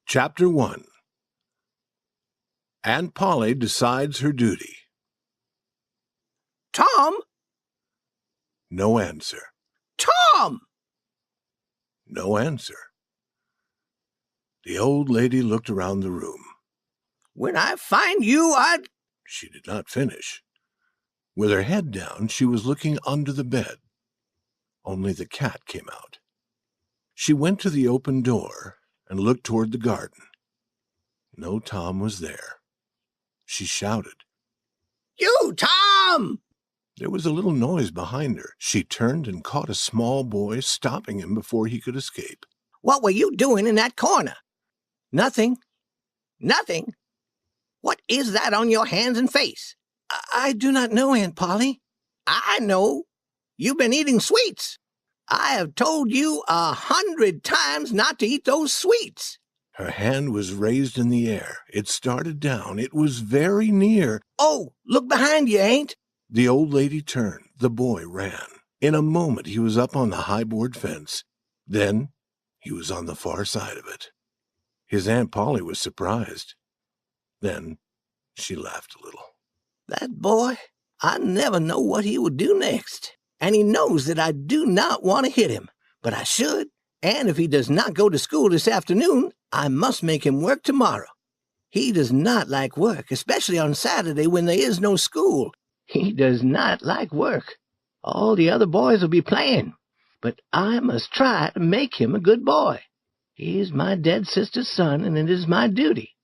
Chapter 1. Aunt Polly decides her duty. Tom? No answer. Tom! No answer. The old lady looked around the room. When I find you, I'd... She did not finish. With her head down, she was looking under the bed. Only the cat came out. She went to the open door and looked toward the garden. No Tom was there. She shouted, You, Tom! There was a little noise behind her. She turned and caught a small boy, stopping him before he could escape. What were you doing in that corner? Nothing. Nothing? What is that on your hands and face? I do not know, Aunt Polly. I know. You've been eating sweets. I have told you 100 times not to eat those sweets. Her hand was raised in the air. It started down. It was very near. Oh, look behind you, Aunt. The old lady turned. The boy ran. In a moment, he was up on the high-board fence. Then he was on the far side of it. His Aunt Polly was surprised. Then she laughed a little. That boy, I never know what he will do next. And he knows that I do not want to hit him. But I should. And if he does not go to school this afternoon, I must make him work tomorrow. He does not like work, especially on Saturday when there is no school. He does not like work. All the other boys will be playing. But I must try to make him a good boy. He is my dead sister's son, and it is my duty.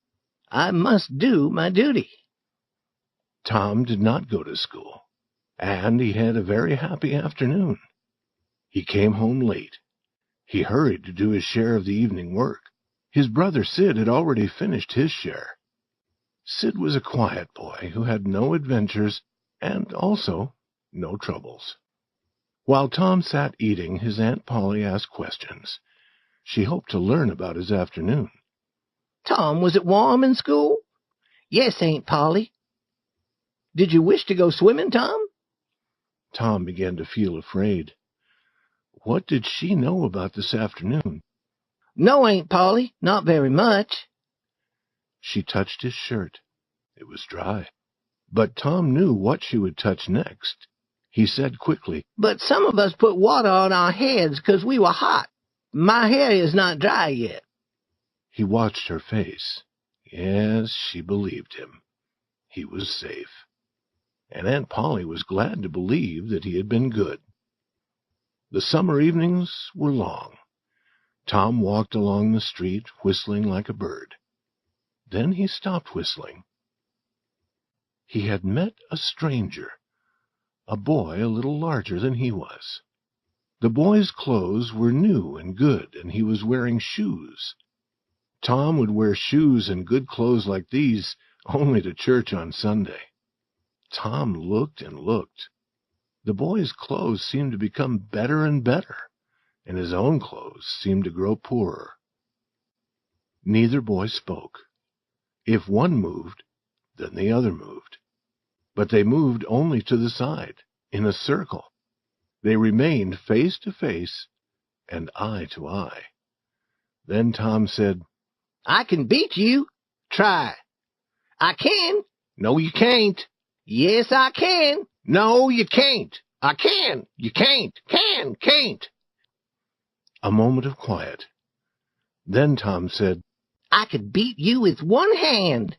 I must do my duty. Tom did not go to school, and he had a very happy afternoon. He came home late. He hurried to do his share of the evening work. His brother Sid had already finished his share. Sid was a quiet boy who had no adventures and also no troubles. While Tom sat eating, his Aunt Polly asked questions. She hoped to learn about his afternoon. Tom, was it warm in school? Yes, Aunt Polly. Did you wish to go swimming, Tom? Tom began to feel afraid. What did she know about this afternoon? No, Aunt Polly, not very much. She touched his shirt. It was dry. But Tom knew what she would touch next. He said quickly, But some of us put water on our heads because we were hot. My hair is not dry yet. He watched her face. Yes, she believed him. He was safe. And Aunt Polly was glad to believe that he had been good. The summer evenings were long. Tom walked along the street, whistling like a bird. Then he stopped whistling. He had met a stranger, a boy a little larger than he was. The boy's clothes were new and good, and he was wearing shoes. Tom would wear shoes and good clothes like these only to church on Sunday. Tom looked and looked. The boy's clothes seemed to become better and better, and his own clothes seemed to grow poorer. Neither boy spoke. If one moved, then the other moved. But they moved only to the side, in a circle. They remained face to face and eye to eye. Then Tom said, I can beat you. Try. I can. No, you can't. Yes, I can. No, you can't. I can. You can't. Can't. A moment of quiet. Then Tom said, I could beat you with one hand.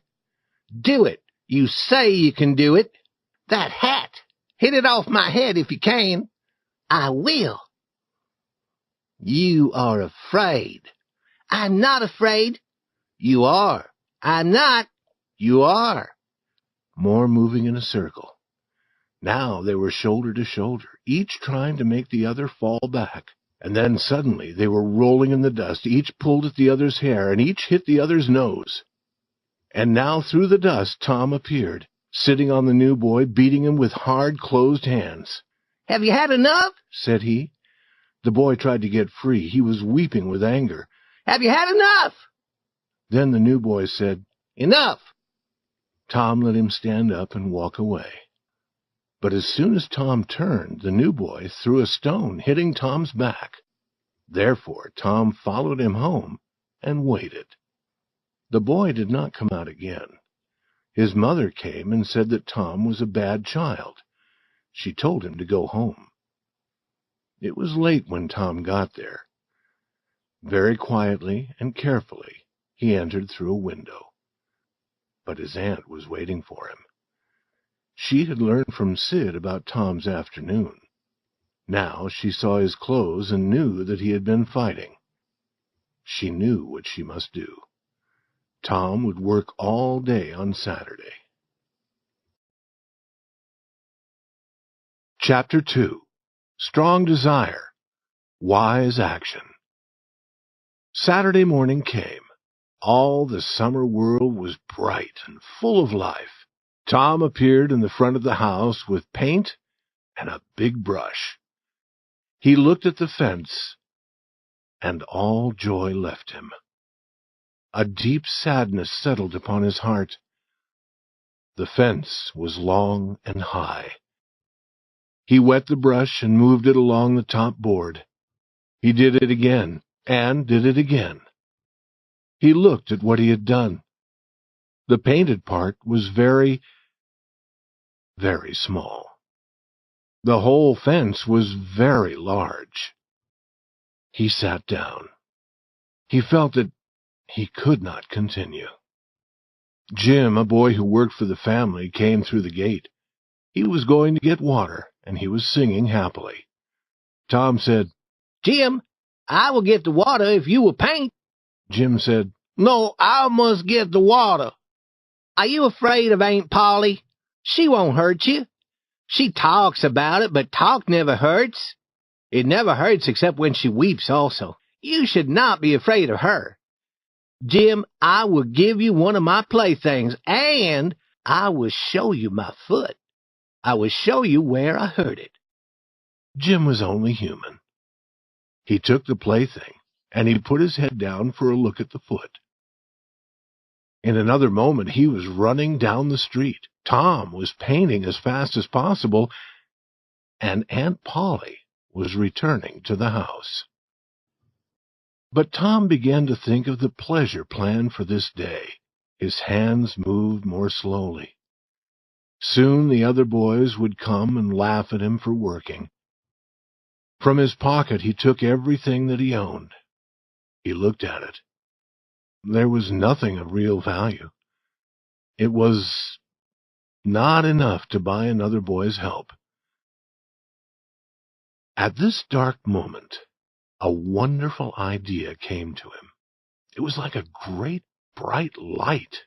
Do it. You say you can do it. That hat. Hit it off my head if you can. I will. You are afraid. I'm not afraid. You are. I'm not. You are. More moving in a circle. Now they were shoulder to shoulder, each trying to make the other fall back. And then suddenly they were rolling in the dust. Each pulled at the other's hair, and each hit the other's nose. And now through the dust Tom appeared, sitting on the new boy, beating him with hard, closed hands. Have you had enough? Said he. The boy tried to get free. He was weeping with anger. Have you had enough? Then the new boy said, Enough. Tom let him stand up and walk away. But as soon as Tom turned, the new boy threw a stone, hitting Tom's back. Therefore Tom followed him home and waited. The boy did not come out again. His mother came and said that Tom was a bad child. She told him to go home. It was late when Tom got there. Very quietly and carefully, he entered through a window. But his aunt was waiting for him. She had learned from Sid about Tom's afternoon. Now she saw his clothes and knew that he had been fighting. She knew what she must do. Tom would work all day on Saturday. Chapter 2. Strong Desire, Wise Action. Saturday morning came. All the summer world was bright and full of life. Tom appeared in the front of the house with paint and a big brush. He looked at the fence, and all joy left him. A deep sadness settled upon his heart. The fence was long and high. He wet the brush and moved it along the top board. He did it again, and did it again. He looked at what he had done. The painted part was very, very small. The whole fence was very large. He sat down. He felt that he could not continue. Jim, a boy who worked for the family, came through the gate. He was going to get water, and he was singing happily. Tom said, "Jim, I will get the water if you will paint." Jim said, "No, I must get the water." "Are you afraid of Aunt Polly? She won't hurt you. She talks about it, but talk never hurts. It never hurts except when she weeps also. You should not be afraid of her. Jim, I will give you one of my playthings, and I will show you my foot. I will show you where I hurt it." Jim was only human. He took the plaything, and he put his head down for a look at the foot. In another moment he was running down the street. Tom was painting as fast as possible, and Aunt Polly was returning to the house. But Tom began to think of the pleasure planned for this day. His hands moved more slowly. Soon the other boys would come and laugh at him for working. From his pocket he took everything that he owned. He looked at it. There was nothing of real value. It was not enough to buy another boy's help. At this dark moment, a wonderful idea came to him. It was like a great bright light.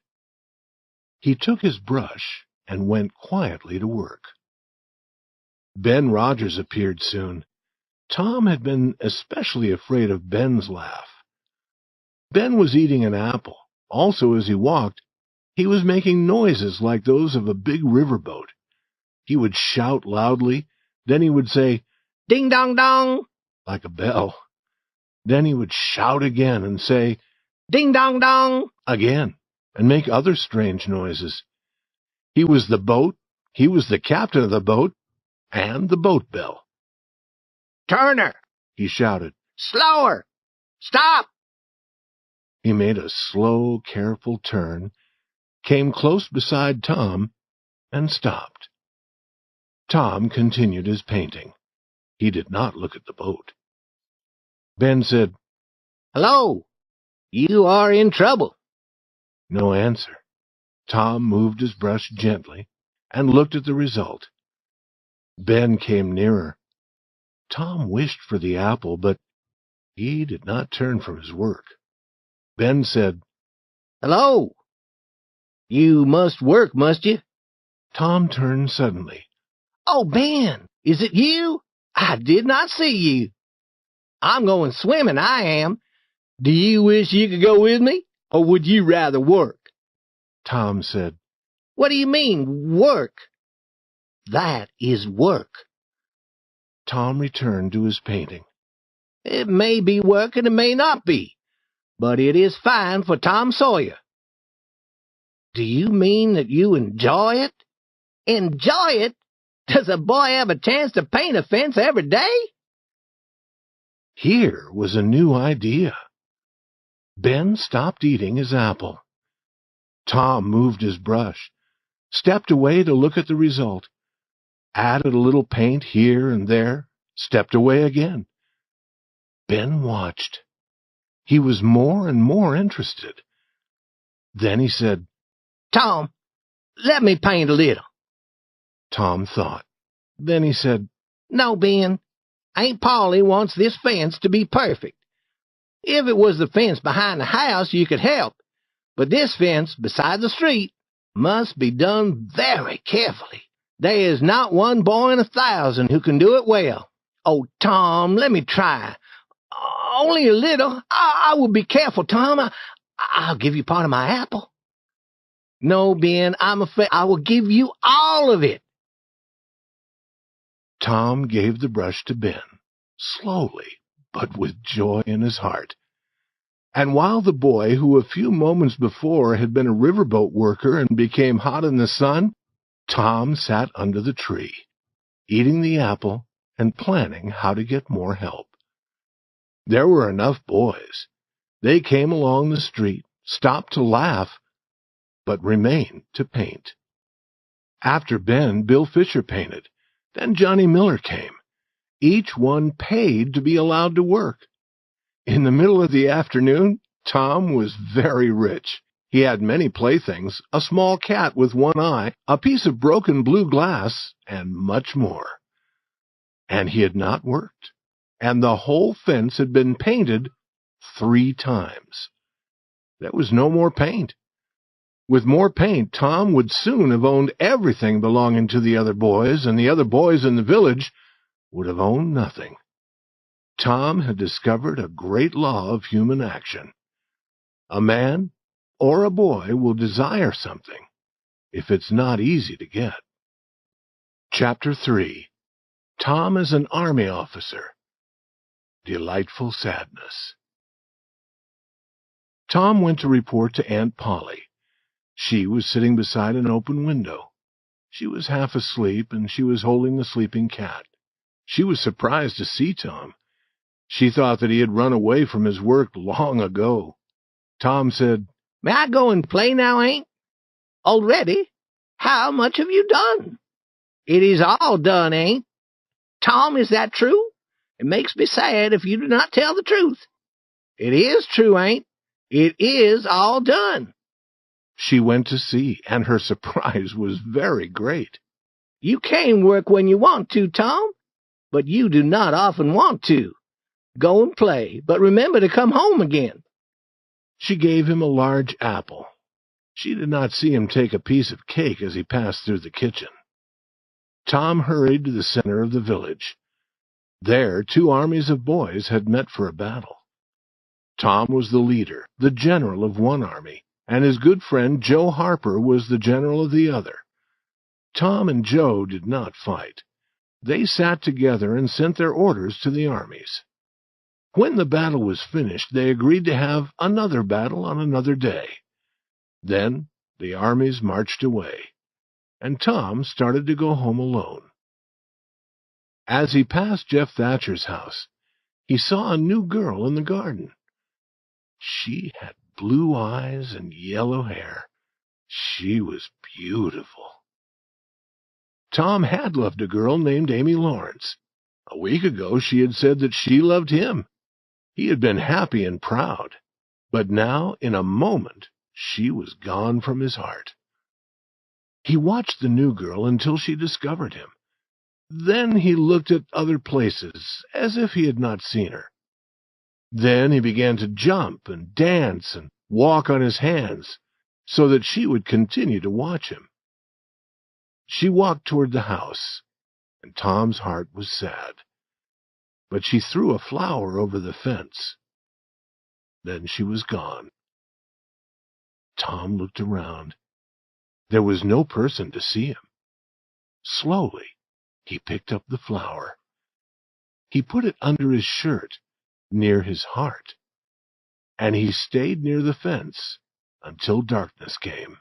He took his brush and went quietly to work. Ben Rogers appeared soon. Tom had been especially afraid of Ben's laugh. Ben was eating an apple. Also, as he walked, he was making noises like those of a big riverboat. He would shout loudly, then he would say, "Ding dong dong," like a bell. Then he would shout again and say, "Ding dong dong," again, and make other strange noises. He was the boat, he was the captain of the boat, and the boat bell. "Turner," he shouted, "slower! Stop!" He made a slow, careful turn, came close beside Tom, and stopped. Tom continued his painting. He did not look at the boat. Ben said, "Hello, you are in trouble." No answer. Tom moved his brush gently and looked at the result. Ben came nearer. Tom wished for the apple, but he did not turn from his work. Ben said, "Hello, you must work, must you?" Tom turned suddenly. "Oh, Ben, is it you? I did not see you. I'm going swimming, I am. Do you wish you could go with me, or would you rather work?" Tom said, "What do you mean, work?" "That is work." Tom returned to his painting. "It may be work and it may not be, but it is fine for Tom Sawyer." "Do you mean that you enjoy it?" "Enjoy it? Does a boy have a chance to paint a fence every day?" Here was a new idea. Ben stopped eating his apple. Tom moved his brush, stepped away to look at the result, added a little paint here and there, stepped away again. Ben watched. He was more and more interested. Then he said, "Tom, let me paint a little." Tom thought. Then he said, "No, Ben. Aunt Polly wants this fence to be perfect. If it was the fence behind the house, you could help. But this fence beside the street must be done very carefully. There is not one boy in 1,000 who can do it well. Oh, Tom, let me try. Only a little. I will be careful, Tom. I'll give you part of my apple." "No, Ben, I'm afraid I will give you all of it." Tom gave the brush to Ben, slowly, but with joy in his heart. And while the boy, who a few moments before had been a riverboat worker and became hot in the sun, Tom sat under the tree, eating the apple and planning how to get more help. There were enough boys. They came along the street, stopped to laugh, but remained to paint. After Ben, Bill Fisher painted. Then Johnny Miller came. Each one paid to be allowed to work. In the middle of the afternoon, Tom was very rich. He had many playthings, a small cat with one eye, a piece of broken blue glass, and much more. And he had not worked, and the whole fence had been painted 3 times. There was no more paint. With more paint, Tom would soon have owned everything belonging to the other boys, and the other boys in the village would have owned nothing. Tom had discovered a great law of human action. A man or a boy will desire something if it's not easy to get. Chapter 3. Tom as an Army Officer. Delightful Sadness. Tom went to report to Aunt Polly. She was sitting beside an open window. She was half asleep, and she was holding the sleeping cat. She was surprised to see Tom. She thought that he had run away from his work long ago. Tom said, "May I go and play now, Aunt?" "Already? How much have you done?" "It is all done, Aunt." "Tom, is that true? It makes me sad if you do not tell the truth." "It is true, Aunt. It is all done." She went to see, and her surprise was very great. "You can work when you want to, Tom, but you do not often want to. Go and play, but remember to come home again." She gave him a large apple. She did not see him take a piece of cake as he passed through the kitchen. Tom hurried to the center of the village. There, 2 armies of boys had met for a battle. Tom was the leader, the general of one army, and his good friend Joe Harper was the general of the other. Tom and Joe did not fight. They sat together and sent their orders to the armies. When the battle was finished, they agreed to have another battle on another day. Then the armies marched away, and Tom started to go home alone. As he passed Jeff Thatcher's house, he saw a new girl in the garden. She had blue eyes and yellow hair. She was beautiful. Tom had loved a girl named Amy Lawrence. A week ago she had said that she loved him. He had been happy and proud, but now, in a moment, she was gone from his heart. He watched the new girl until she discovered him. Then he looked at other places, as if he had not seen her. Then he began to jump and dance and walk on his hands, so that she would continue to watch him. She walked toward the house, and Tom's heart was sad. But she threw a flower over the fence. Then she was gone. Tom looked around. There was no person to see him. Slowly, he picked up the flower. He put it under his shirt, near his heart, and he stayed near the fence until darkness came.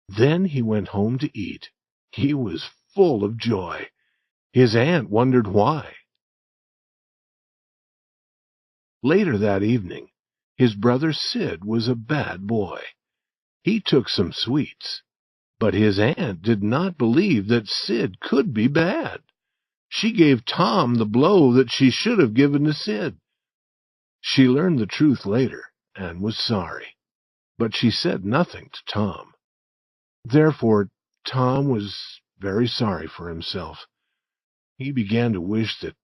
Then he went home to eat. He was full of joy. His aunt wondered why. Later that evening, his brother Sid was a bad boy. He took some sweets, but his aunt did not believe that Sid could be bad. She gave Tom the blow that she should have given to Sid. She learned the truth later and was sorry, but she said nothing to Tom. Therefore, Tom was very sorry for himself. He began to wish that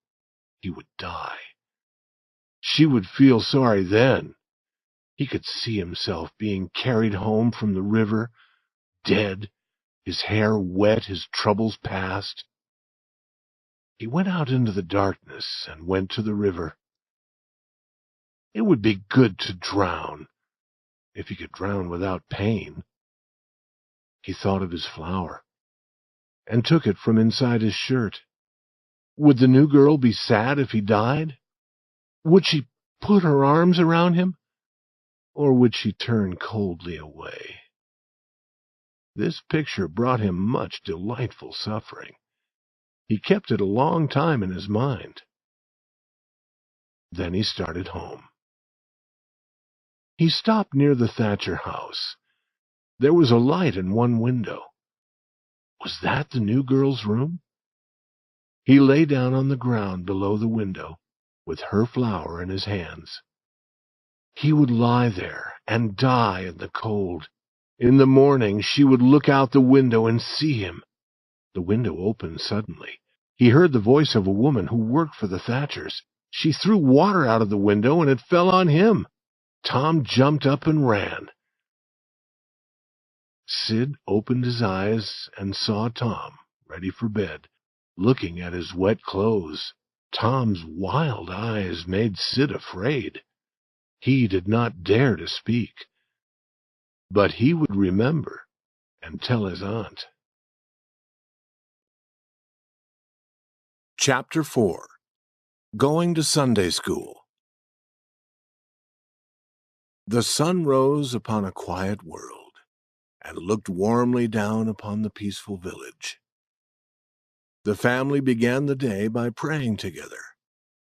he would die. She would feel sorry then. He could see himself being carried home from the river, dead, his hair wet, his troubles past. He went out into the darkness and went to the river. It would be good to drown, if he could drown without pain. He thought of his flower, and took it from inside his shirt. Would the new girl be sad if he died? Would she put her arms around him? Or would she turn coldly away? This picture brought him much delightful suffering. He kept it a long time in his mind. Then he started home. He stopped near the Thatcher house. There was a light in one window. Was that the new girl's room? He lay down on the ground below the window, with her flower in his hands. He would lie there and die in the cold. In the morning she would look out the window and see him. The window opened suddenly. He heard the voice of a woman who worked for the Thatchers. She threw water out of the window, and it fell on him. Tom jumped up and ran. Sid opened his eyes and saw Tom, ready for bed, looking at his wet clothes. Tom's wild eyes made Sid afraid. He did not dare to speak. But he would remember and tell his aunt. Chapter 4. Going to Sunday School. The sun rose upon a quiet world, and looked warmly down upon the peaceful village. The family began the day by praying together.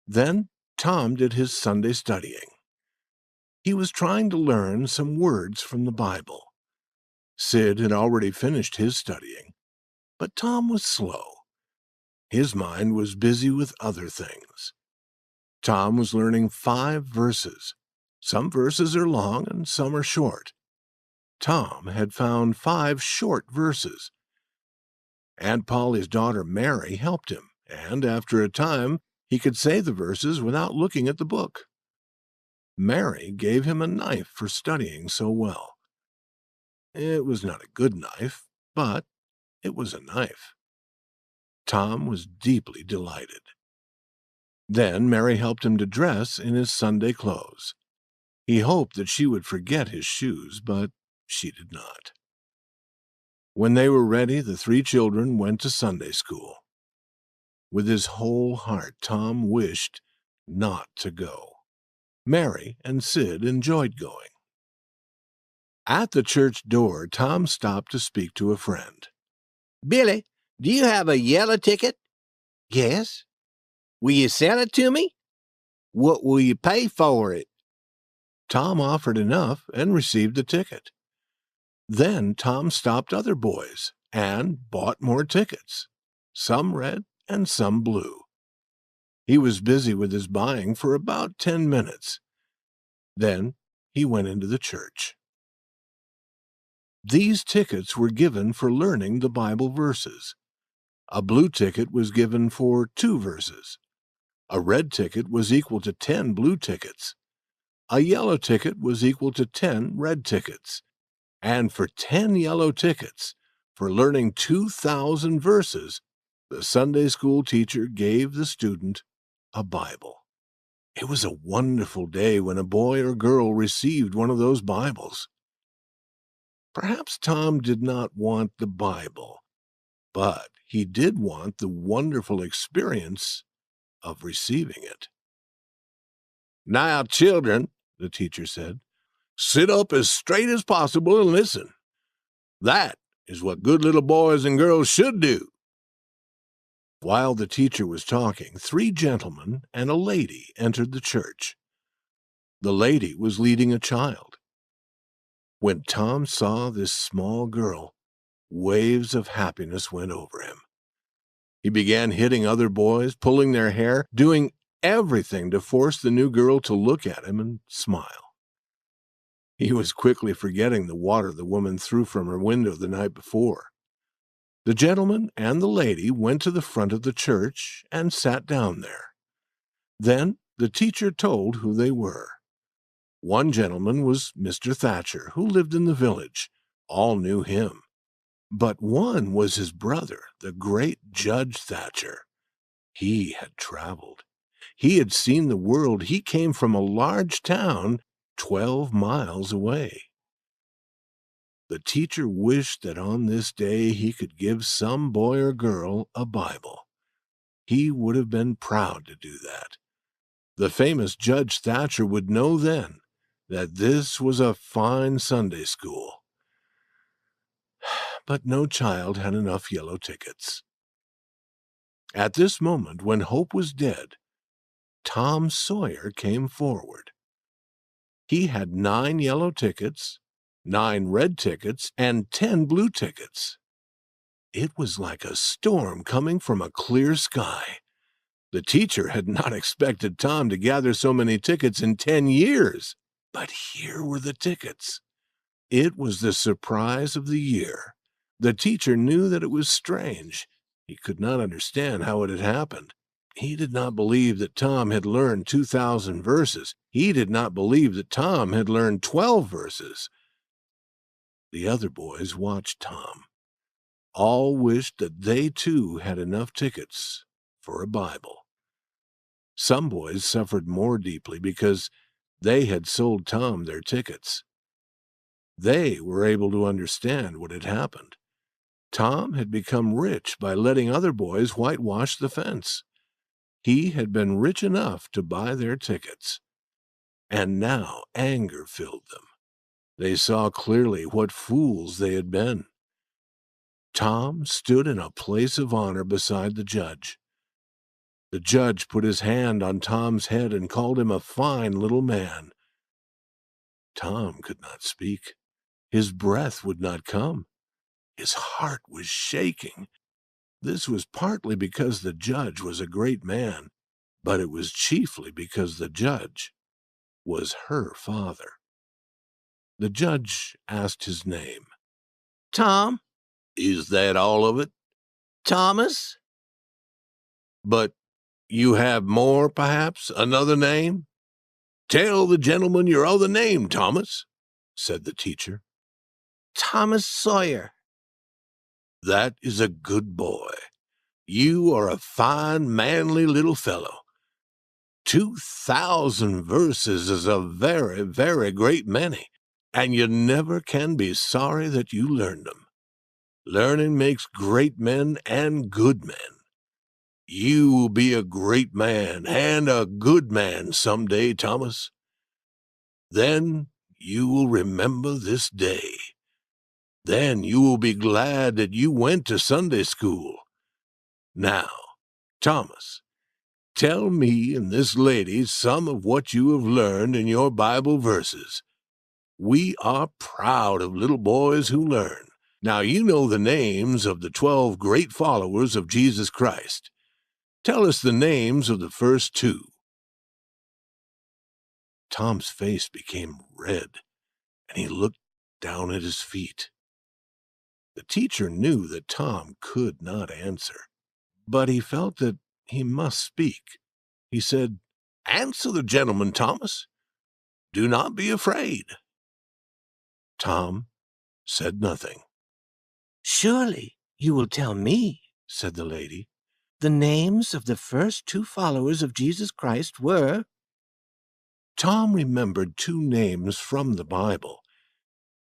Then Tom did his Sunday studying. He was trying to learn some words from the Bible. Sid had already finished his studying, but Tom was slow. His mind was busy with other things. Tom was learning 5 verses. Some verses are long and some are short. Tom had found 5 short verses. Aunt Polly's daughter Mary helped him, and after a time he could say the verses without looking at the book. Mary gave him a knife for studying so well. It was not a good knife, but it was a knife. Tom was deeply delighted. Then Mary helped him to dress in his Sunday clothes. He hoped that she would forget his shoes, but she did not. When they were ready, the 3 children went to Sunday school. With his whole heart, Tom wished not to go. Mary and Sid enjoyed going. At the church door, Tom stopped to speak to a friend. Billy, do you have a yellow ticket? Yes. Will you sell it to me? What will you pay for it? Tom offered enough and received the ticket. Then Tom stopped other boys and bought more tickets, some red and some blue. He was busy with his buying for about 10 minutes. Then he went into the church. These tickets were given for learning the Bible verses. A blue ticket was given for 2 verses. A red ticket was equal to 10 blue tickets. A yellow ticket was equal to 10 red tickets. And for 10 yellow tickets, for learning 2,000 verses, the Sunday school teacher gave the student a Bible. It was a wonderful day when a boy or girl received one of those Bibles. Perhaps Tom did not want the Bible, but he did want the wonderful experience of receiving it. "Now, children," the teacher said, "sit up as straight as possible and listen. That is what good little boys and girls should do." While the teacher was talking, 3 gentlemen and a lady entered the church. The lady was leading a child. When Tom saw this small girl, waves of happiness went over him. He began hitting other boys, pulling their hair, doing everything to force the new girl to look at him and smile. He was quickly forgetting the water the woman threw from her window the night before. The gentleman and the lady went to the front of the church and sat down there. Then the teacher told who they were. One gentleman was Mr. Thatcher, who lived in the village. All knew him. But one was his brother, the great Judge Thatcher. He had traveled. He had seen the world. He came from a large town 12 miles away. The teacher wished that on this day he could give some boy or girl a Bible. He would have been proud to do that. The famous Judge Thatcher would know then that this was a fine Sunday school. But no child had enough yellow tickets. At this moment, when hope was dead, Tom Sawyer came forward. He had 9 yellow tickets, 9 red tickets, and 10 blue tickets. It was like a storm coming from a clear sky. The teacher had not expected Tom to gather so many tickets in 10 years, but here were the tickets. It was the surprise of the year. The teacher knew that it was strange. He could not understand how it had happened. He did not believe that Tom had learned 2,000 verses. He did not believe that Tom had learned 12 verses. The other boys watched Tom. All wished that they too had enough tickets for a Bible. Some boys suffered more deeply because they had sold Tom their tickets. They were able to understand what had happened. Tom had become rich by letting other boys whitewash the fence. He had been rich enough to buy their tickets. And now anger filled them. They saw clearly what fools they had been. Tom stood in a place of honor beside the judge. The judge put his hand on Tom's head and called him a fine little man. Tom could not speak. His breath would not come. His heart was shaking. This was partly because the judge was a great man, but it was chiefly because the judge was her father. The judge asked his name. Tom? Is that all of it? Thomas? But you have more, perhaps, another name? Tell the gentleman your other name, Thomas, said the teacher. Thomas Sawyer. That is a good boy. You are a fine, manly little fellow. 2,000 verses is a very, very great many, and you never can be sorry that you learned them. Learning makes great men and good men. You will be a great man and a good man some day, Thomas. Then you will remember this day. Then you will be glad that you went to Sunday school. Now, Thomas, tell me and this lady some of what you have learned in your Bible verses. We are proud of little boys who learn. Now you know the names of the 12 great followers of Jesus Christ. Tell us the names of the first 2. Tom's face became red, and he looked down at his feet. The teacher knew that Tom could not answer, but he felt that he must speak. He said, "Answer the gentleman, Thomas. Do not be afraid." Tom said nothing. Surely you will tell me, said the lady. The names of the first 2 followers of Jesus Christ were... Tom remembered 2 names from the Bible.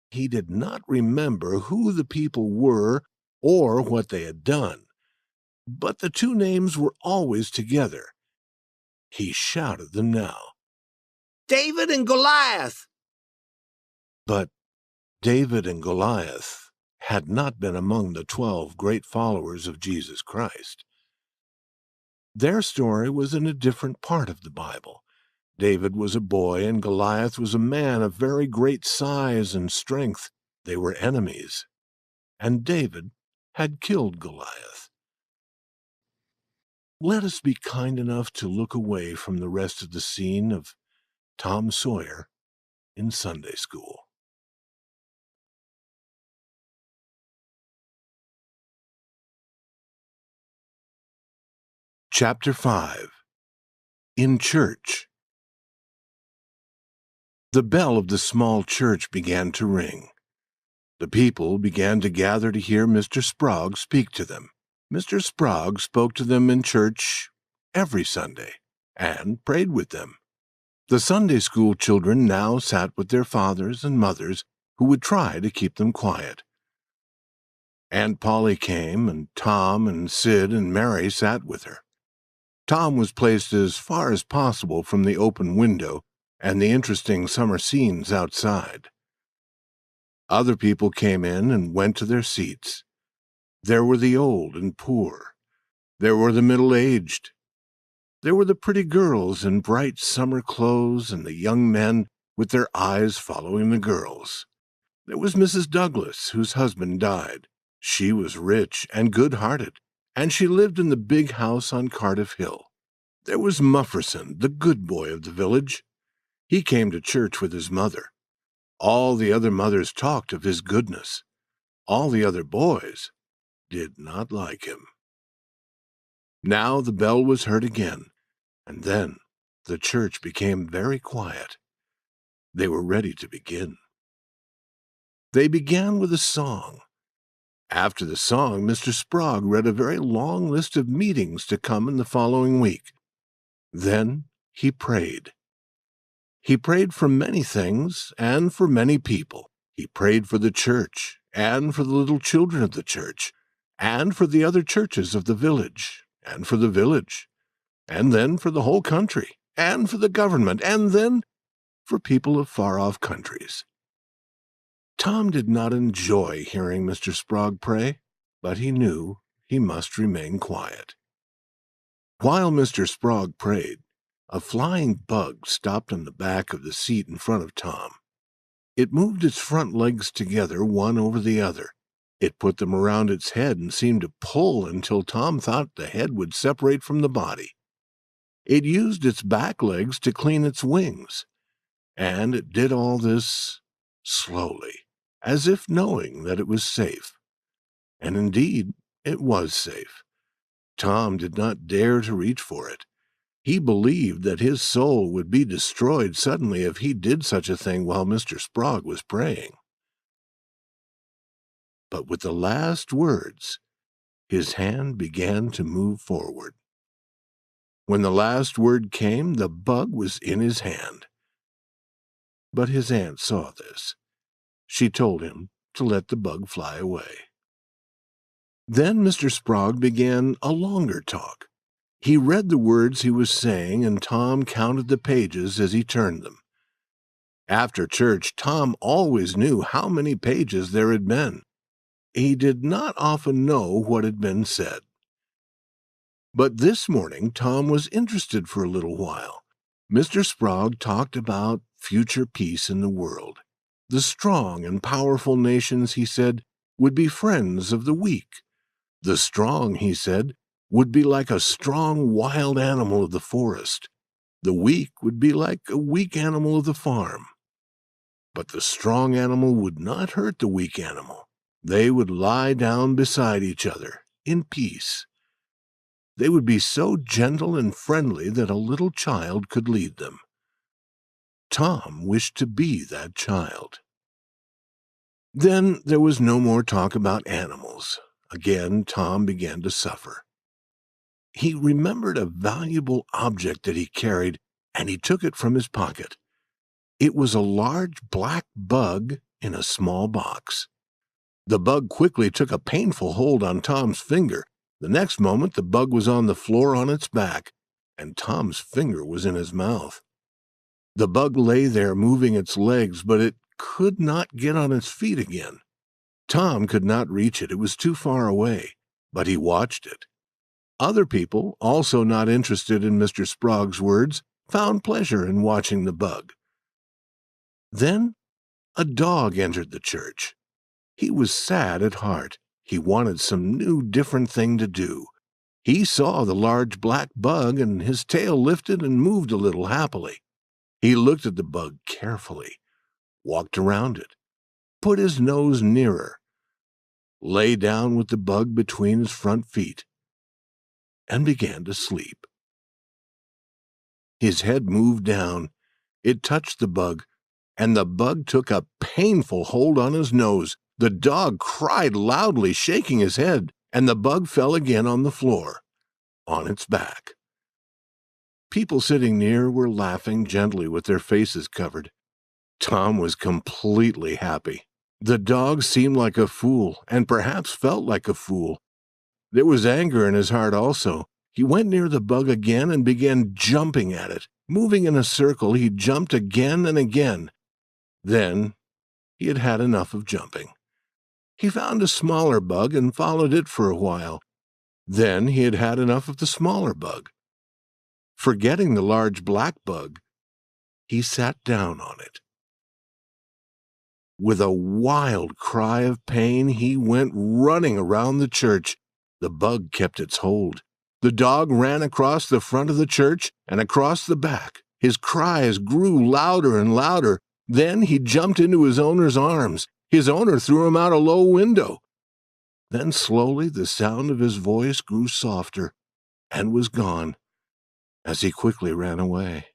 He did not remember who the people were or what they had done, but the 2 names were always together. He shouted them now. David and Goliath! But David and Goliath had not been among the 12 great followers of Jesus Christ. Their story was in a different part of the Bible. David was a boy, and Goliath was a man of very great size and strength. They were enemies, and David had killed Goliath. Let us be kind enough to look away from the rest of the scene of Tom Sawyer in Sunday school. Chapter 5. In Church. The bell of the small church began to ring. The people began to gather to hear Mr. Sprague speak to them. Mr. Sprague spoke to them in church every Sunday and prayed with them. The Sunday school children now sat with their fathers and mothers, who would try to keep them quiet. Aunt Polly came, and Tom and Sid and Mary sat with her. Tom was placed as far as possible from the open window and the interesting summer scenes outside. Other people came in and went to their seats. There were the old and poor. There were the middle-aged. There were the pretty girls in bright summer clothes and the young men with their eyes following the girls. There was Mrs. Douglas, whose husband died. She was rich and good-hearted, and she lived in the big house on Cardiff Hill. There was Mufferson, the good boy of the village. He came to church with his mother. All the other mothers talked of his goodness. All the other boys did not like him. Now the bell was heard again, and then the church became very quiet. They were ready to begin. They began with a song. After the song, Mr. Sprague read a very long list of meetings to come in the following week. Then he prayed. He prayed for many things and for many people. He prayed for the church and for the little children of the church and for the other churches of the village and for the village, and then for the whole country and for the government, and then for people of far-off countries. Tom did not enjoy hearing Mr. Sprague pray, but he knew he must remain quiet. While Mr. Sprague prayed, a flying bug stopped on the back of the seat in front of Tom. It moved its front legs together, one over the other. It put them around its head and seemed to pull until Tom thought the head would separate from the body. It used its back legs to clean its wings, and it did all this slowly, as if knowing that it was safe. And indeed, it was safe. Tom did not dare to reach for it. He believed that his soul would be destroyed suddenly if he did such a thing while Mr. Sprague was praying. But with the last words, his hand began to move forward. When the last word came, the bug was in his hand. But his aunt saw this. She told him to let the bug fly away. Then Mr. Sprague began a longer talk. He read the words he was saying, and Tom counted the pages as he turned them. After church, Tom always knew how many pages there had been. He did not often know what had been said. But this morning Tom was interested for a little while. Mr. Sprague talked about future peace in the world. The strong and powerful nations, he said, would be friends of the weak. The strong, he said, would be like a strong wild animal of the forest. The weak would be like a weak animal of the farm. But the strong animal would not hurt the weak animal. They would lie down beside each other, in peace. They would be so gentle and friendly that a little child could lead them. Tom wished to be that child. Then there was no more talk about animals. Again, Tom began to suffer. He remembered a valuable object that he carried, and he took it from his pocket. It was a large black bug in a small box. The bug quickly took a painful hold on Tom's finger. The next moment the bug was on the floor on its back, and Tom's finger was in his mouth. The bug lay there moving its legs, but it could not get on its feet again. Tom could not reach it. It was too far away, but he watched it. Other people, also not interested in Mr. Sprague's words, found pleasure in watching the bug. Then a dog entered the church. He was sad at heart. He wanted some new, different thing to do. He saw the large black bug, and his tail lifted and moved a little happily. He looked at the bug carefully, walked around it, put his nose nearer, lay down with the bug between his front feet, and began to sleep. His head moved down. It touched the bug, and the bug took a painful hold on his nose. The dog cried loudly, shaking his head, and the bug fell again on the floor, on its back. People sitting near were laughing gently with their faces covered. Tom was completely happy. The dog seemed like a fool, and perhaps felt like a fool. There was anger in his heart also. He went near the bug again and began jumping at it. Moving in a circle, he jumped again and again. Then he had had enough of jumping. He found a smaller bug and followed it for a while. Then he had had enough of the smaller bug. Forgetting the large black bug, he sat down on it. With a wild cry of pain, he went running around the church. The bug kept its hold. The dog ran across the front of the church and across the back. His cries grew louder and louder. Then he jumped into his owner's arms. His owner threw him out a low window. Then slowly the sound of his voice grew softer and was gone as he quickly ran away.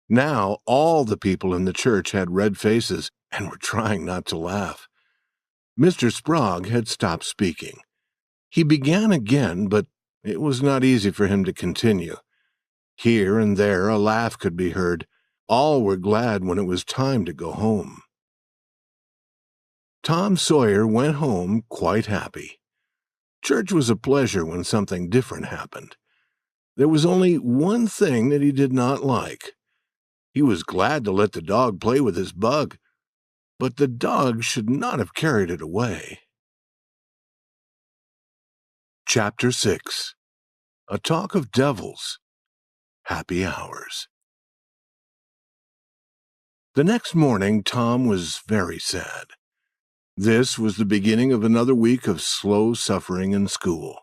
Now all the people in the church had red faces and were trying not to laugh. Mr. Sprague had stopped speaking. He began again, but it was not easy for him to continue. Here and there a laugh could be heard. All were glad when it was time to go home. Tom Sawyer went home quite happy. Church was a pleasure when something different happened. There was only one thing that he did not like. He was glad to let the dog play with his bug, but the dog should not have carried it away. Chapter 6. A Talk of Devils. Happy Hours. The next morning, Tom was very sad. This was the beginning of another week of slow suffering in school.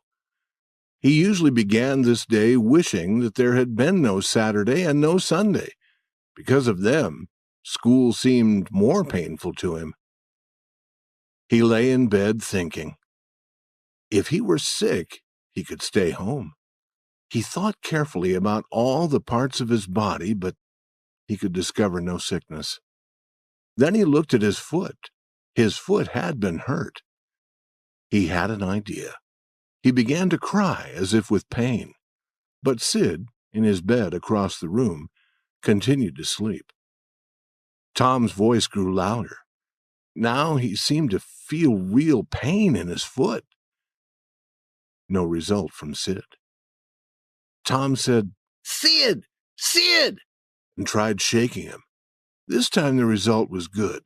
He usually began this day wishing that there had been no Saturday and no Sunday. Because of them, school seemed more painful to him. He lay in bed thinking. If he were sick, he could stay home. He thought carefully about all the parts of his body, but he could discover no sickness. Then he looked at his foot. His foot had been hurt. He had an idea. He began to cry as if with pain. But Sid, in his bed across the room, continued to sleep. Tom's voice grew louder. Now he seemed to feel real pain in his foot. No result from Sid. Tom said, Sid! Sid! and tried shaking him. This time the result was good.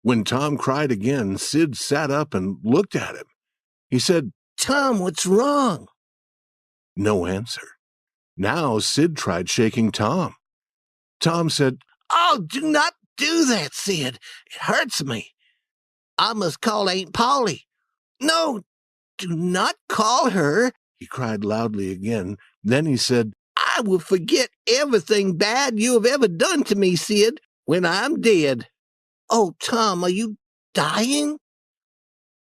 When Tom cried again, Sid sat up and looked at him. He said, Tom, what's wrong? No answer. Now Sid tried shaking Tom. Tom said, Oh, do not do that, Sid. It hurts me. I must call Aunt Polly. No, do not call her, he cried loudly again. Then he said, I will forget everything bad you have ever done to me, Sid, when I'm dead. Oh, Tom, are you dying?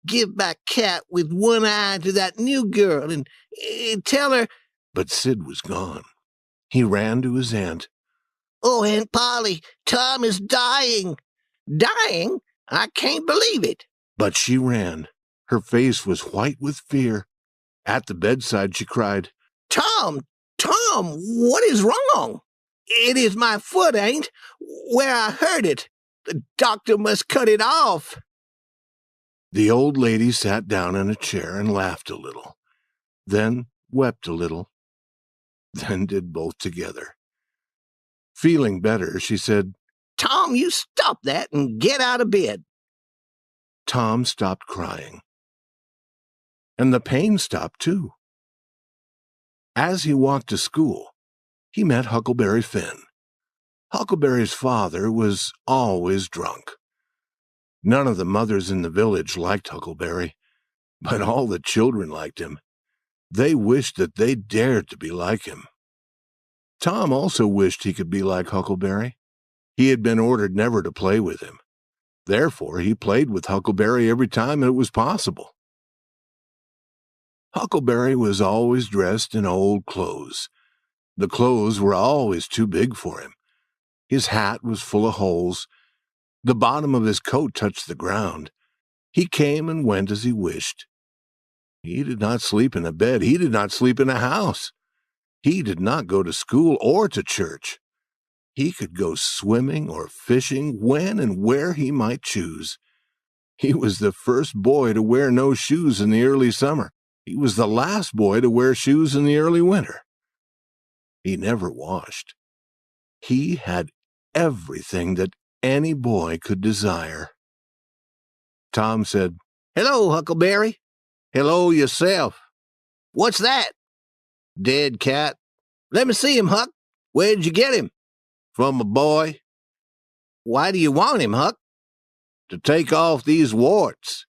Give back Cat with one eye to that new girl and tell her. But Sid was gone. He ran to his aunt. Oh, Aunt Polly, Tom is dying. Dying? I can't believe it. But she ran. Her face was white with fear. At the bedside she cried, Tom, what is wrong? It is my foot, Aunt, where I hurt it. The doctor must cut it off. The old lady sat down in a chair and laughed a little, then wept a little, then did both together. Feeling better, she said, Tom, you stop that and get out of bed. Tom stopped crying. And the pain stopped too. As he walked to school, he met Huckleberry Finn. Huckleberry's father was always drunk. None of the mothers in the village liked Huckleberry, but all the children liked him. They wished that they dared to be like him. Tom also wished he could be like Huckleberry. He had been ordered never to play with him. Therefore, he played with Huckleberry every time it was possible. Huckleberry was always dressed in old clothes. The clothes were always too big for him. His hat was full of holes. The bottom of his coat touched the ground. He came and went as he wished. He did not sleep in a bed. He did not sleep in a house. He did not go to school or to church. He could go swimming or fishing when and where he might choose. He was the first boy to wear no shoes in the early summer. He was the last boy to wear shoes in the early winter. He never washed. He had everything that any boy could desire. Tom said, "Hello, Huckleberry." "Hello yourself." "What's that?" "Dead cat." "Let me see him, Huck. Where'd you get him?" "From a boy." "Why do you want him, Huck?" "To take off these warts."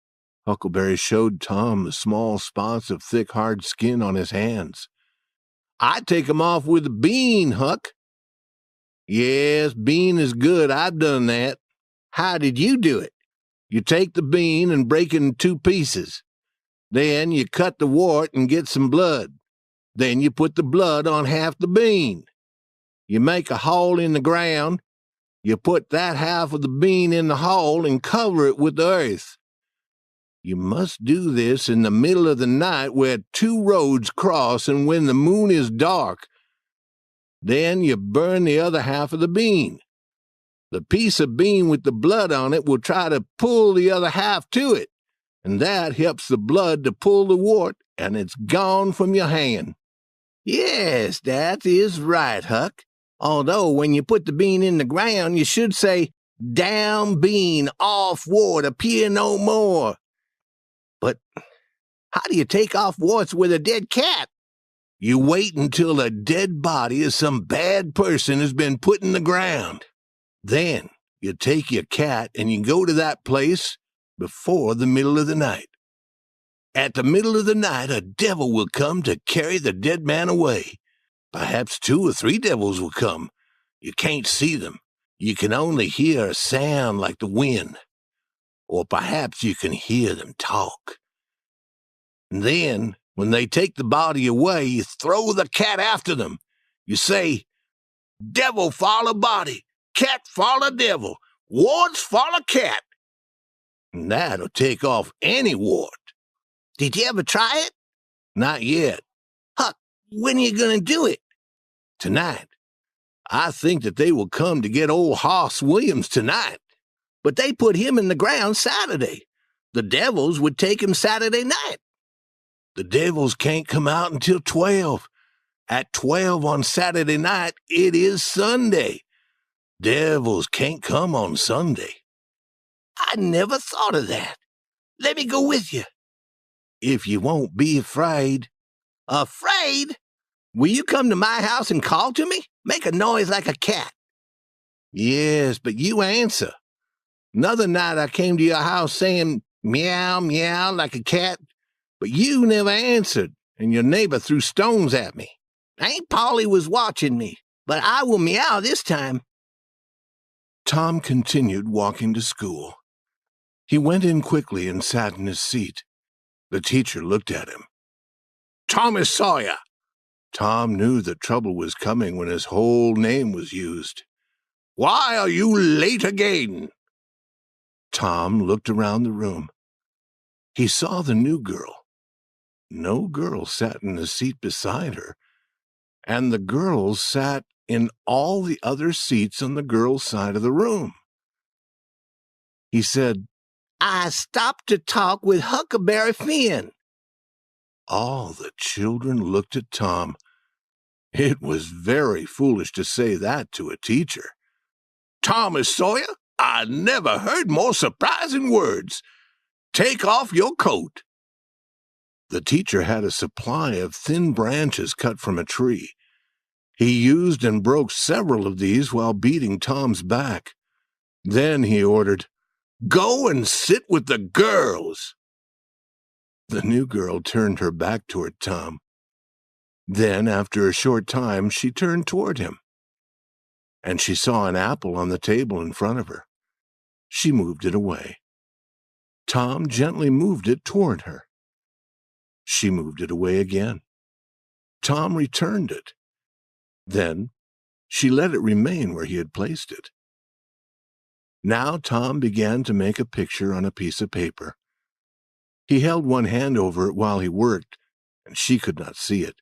Huckleberry showed Tom the small spots of thick, hard skin on his hands. "I take 'em off with a bean, Huck." "Yes, bean is good. I've done that." "How did you do it?" "You take the bean and break it in 2 pieces. Then you cut the wart and get some blood. Then you put the blood on half the bean. You make a hole in the ground. You put that half of the bean in the hole and cover it with earth. You must do this in the middle of the night where 2 roads cross and when the moon is dark. Then you burn the other half of the bean. The piece of bean with the blood on it will try to pull the other half to it, and that helps the blood to pull the wart, and it's gone from your hand." "Yes, that is right, Huck. Although when you put the bean in the ground, you should say, 'Down bean, off wart, appear no more.' But how do you take off warts with a dead cat?" "You wait until the dead body of some bad person has been put in the ground. Then you take your cat and you go to that place before the middle of the night. At the middle of the night, a devil will come to carry the dead man away. Perhaps 2 or 3 devils will come. You can't see them. You can only hear a sound like the wind. Or perhaps you can hear them talk. And then, when they take the body away, you throw the cat after them. You say, 'Devil follow body, cat follow devil, warts follow cat.' And that'll take off any wart." "Did you ever try it?" "Not yet." "Huck, when are you going to do it?" "Tonight. I think that they will come to get old Hoss Williams tonight." "But they put him in the ground Saturday. The devils would take him Saturday night." "The devils can't come out until 12. At 12 on Saturday night, it is Sunday. Devils can't come on Sunday." "I never thought of that. Let me go with you." "If you won't be afraid." "Afraid? Will you come to my house and call to me? Make a noise like a cat." "Yes, but you answer. Another night I came to your house saying meow, meow like a cat, but you never answered, and your neighbor threw stones at me." "Aunt Polly was watching me, but I will meow this time." Tom continued walking to school. He went in quickly and sat in his seat. The teacher looked at him. "Thomas Sawyer." Tom knew that trouble was coming when his whole name was used. "Why are you late again?" Tom looked around the room. He saw the new girl. No girl sat in the seat beside her, and the girls sat in all the other seats on the girls' side of the room. He said, "I stopped to talk with Huckleberry Finn." All the children looked at Tom. It was very foolish to say that to a teacher. "Thomas Sawyer, I never heard more surprising words. Take off your coat." The teacher had a supply of thin branches cut from a tree. He used and broke several of these while beating Tom's back. Then he ordered, "Go and sit with the girls." The new girl turned her back toward Tom. Then, after a short time, she turned toward him, and she saw an apple on the table in front of her. She moved it away. Tom gently moved it toward her. She moved it away again. Tom returned it. Then she let it remain where he had placed it. Now Tom began to make a picture on a piece of paper. He held one hand over it while he worked, and she could not see it.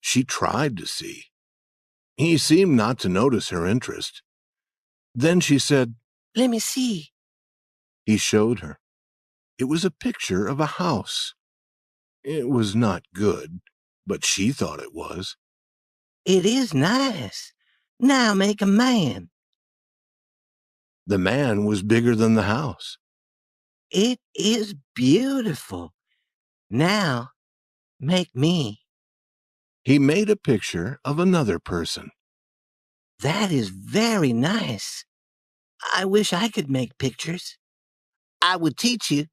She tried to see. He seemed not to notice her interest. Then she said, "Let me see." He showed her. It was a picture of a house. It was not good, but she thought it was. "It is nice. Now make a man." The man was bigger than the house. "It is beautiful. Now make me." He made a picture of another person. "That is very nice. I wish I could make pictures. I would teach you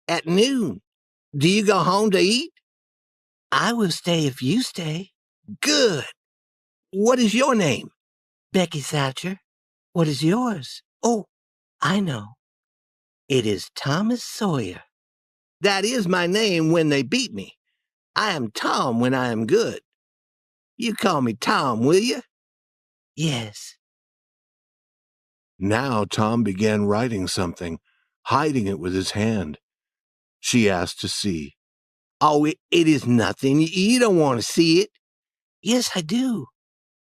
at noon. Do you go home to eat?" "I will stay if you stay." "Good. What is your name?" "Becky Thatcher." "What is yours?" "Oh, I know. It is Thomas Sawyer." "That is my name when they beat me. I am Tom when I am good. You call me Tom, will you?" "Yes." Now Tom began writing something, hiding it with his hand. She asked to see. "Oh, it is nothing. You don't want to see it." "Yes, I do."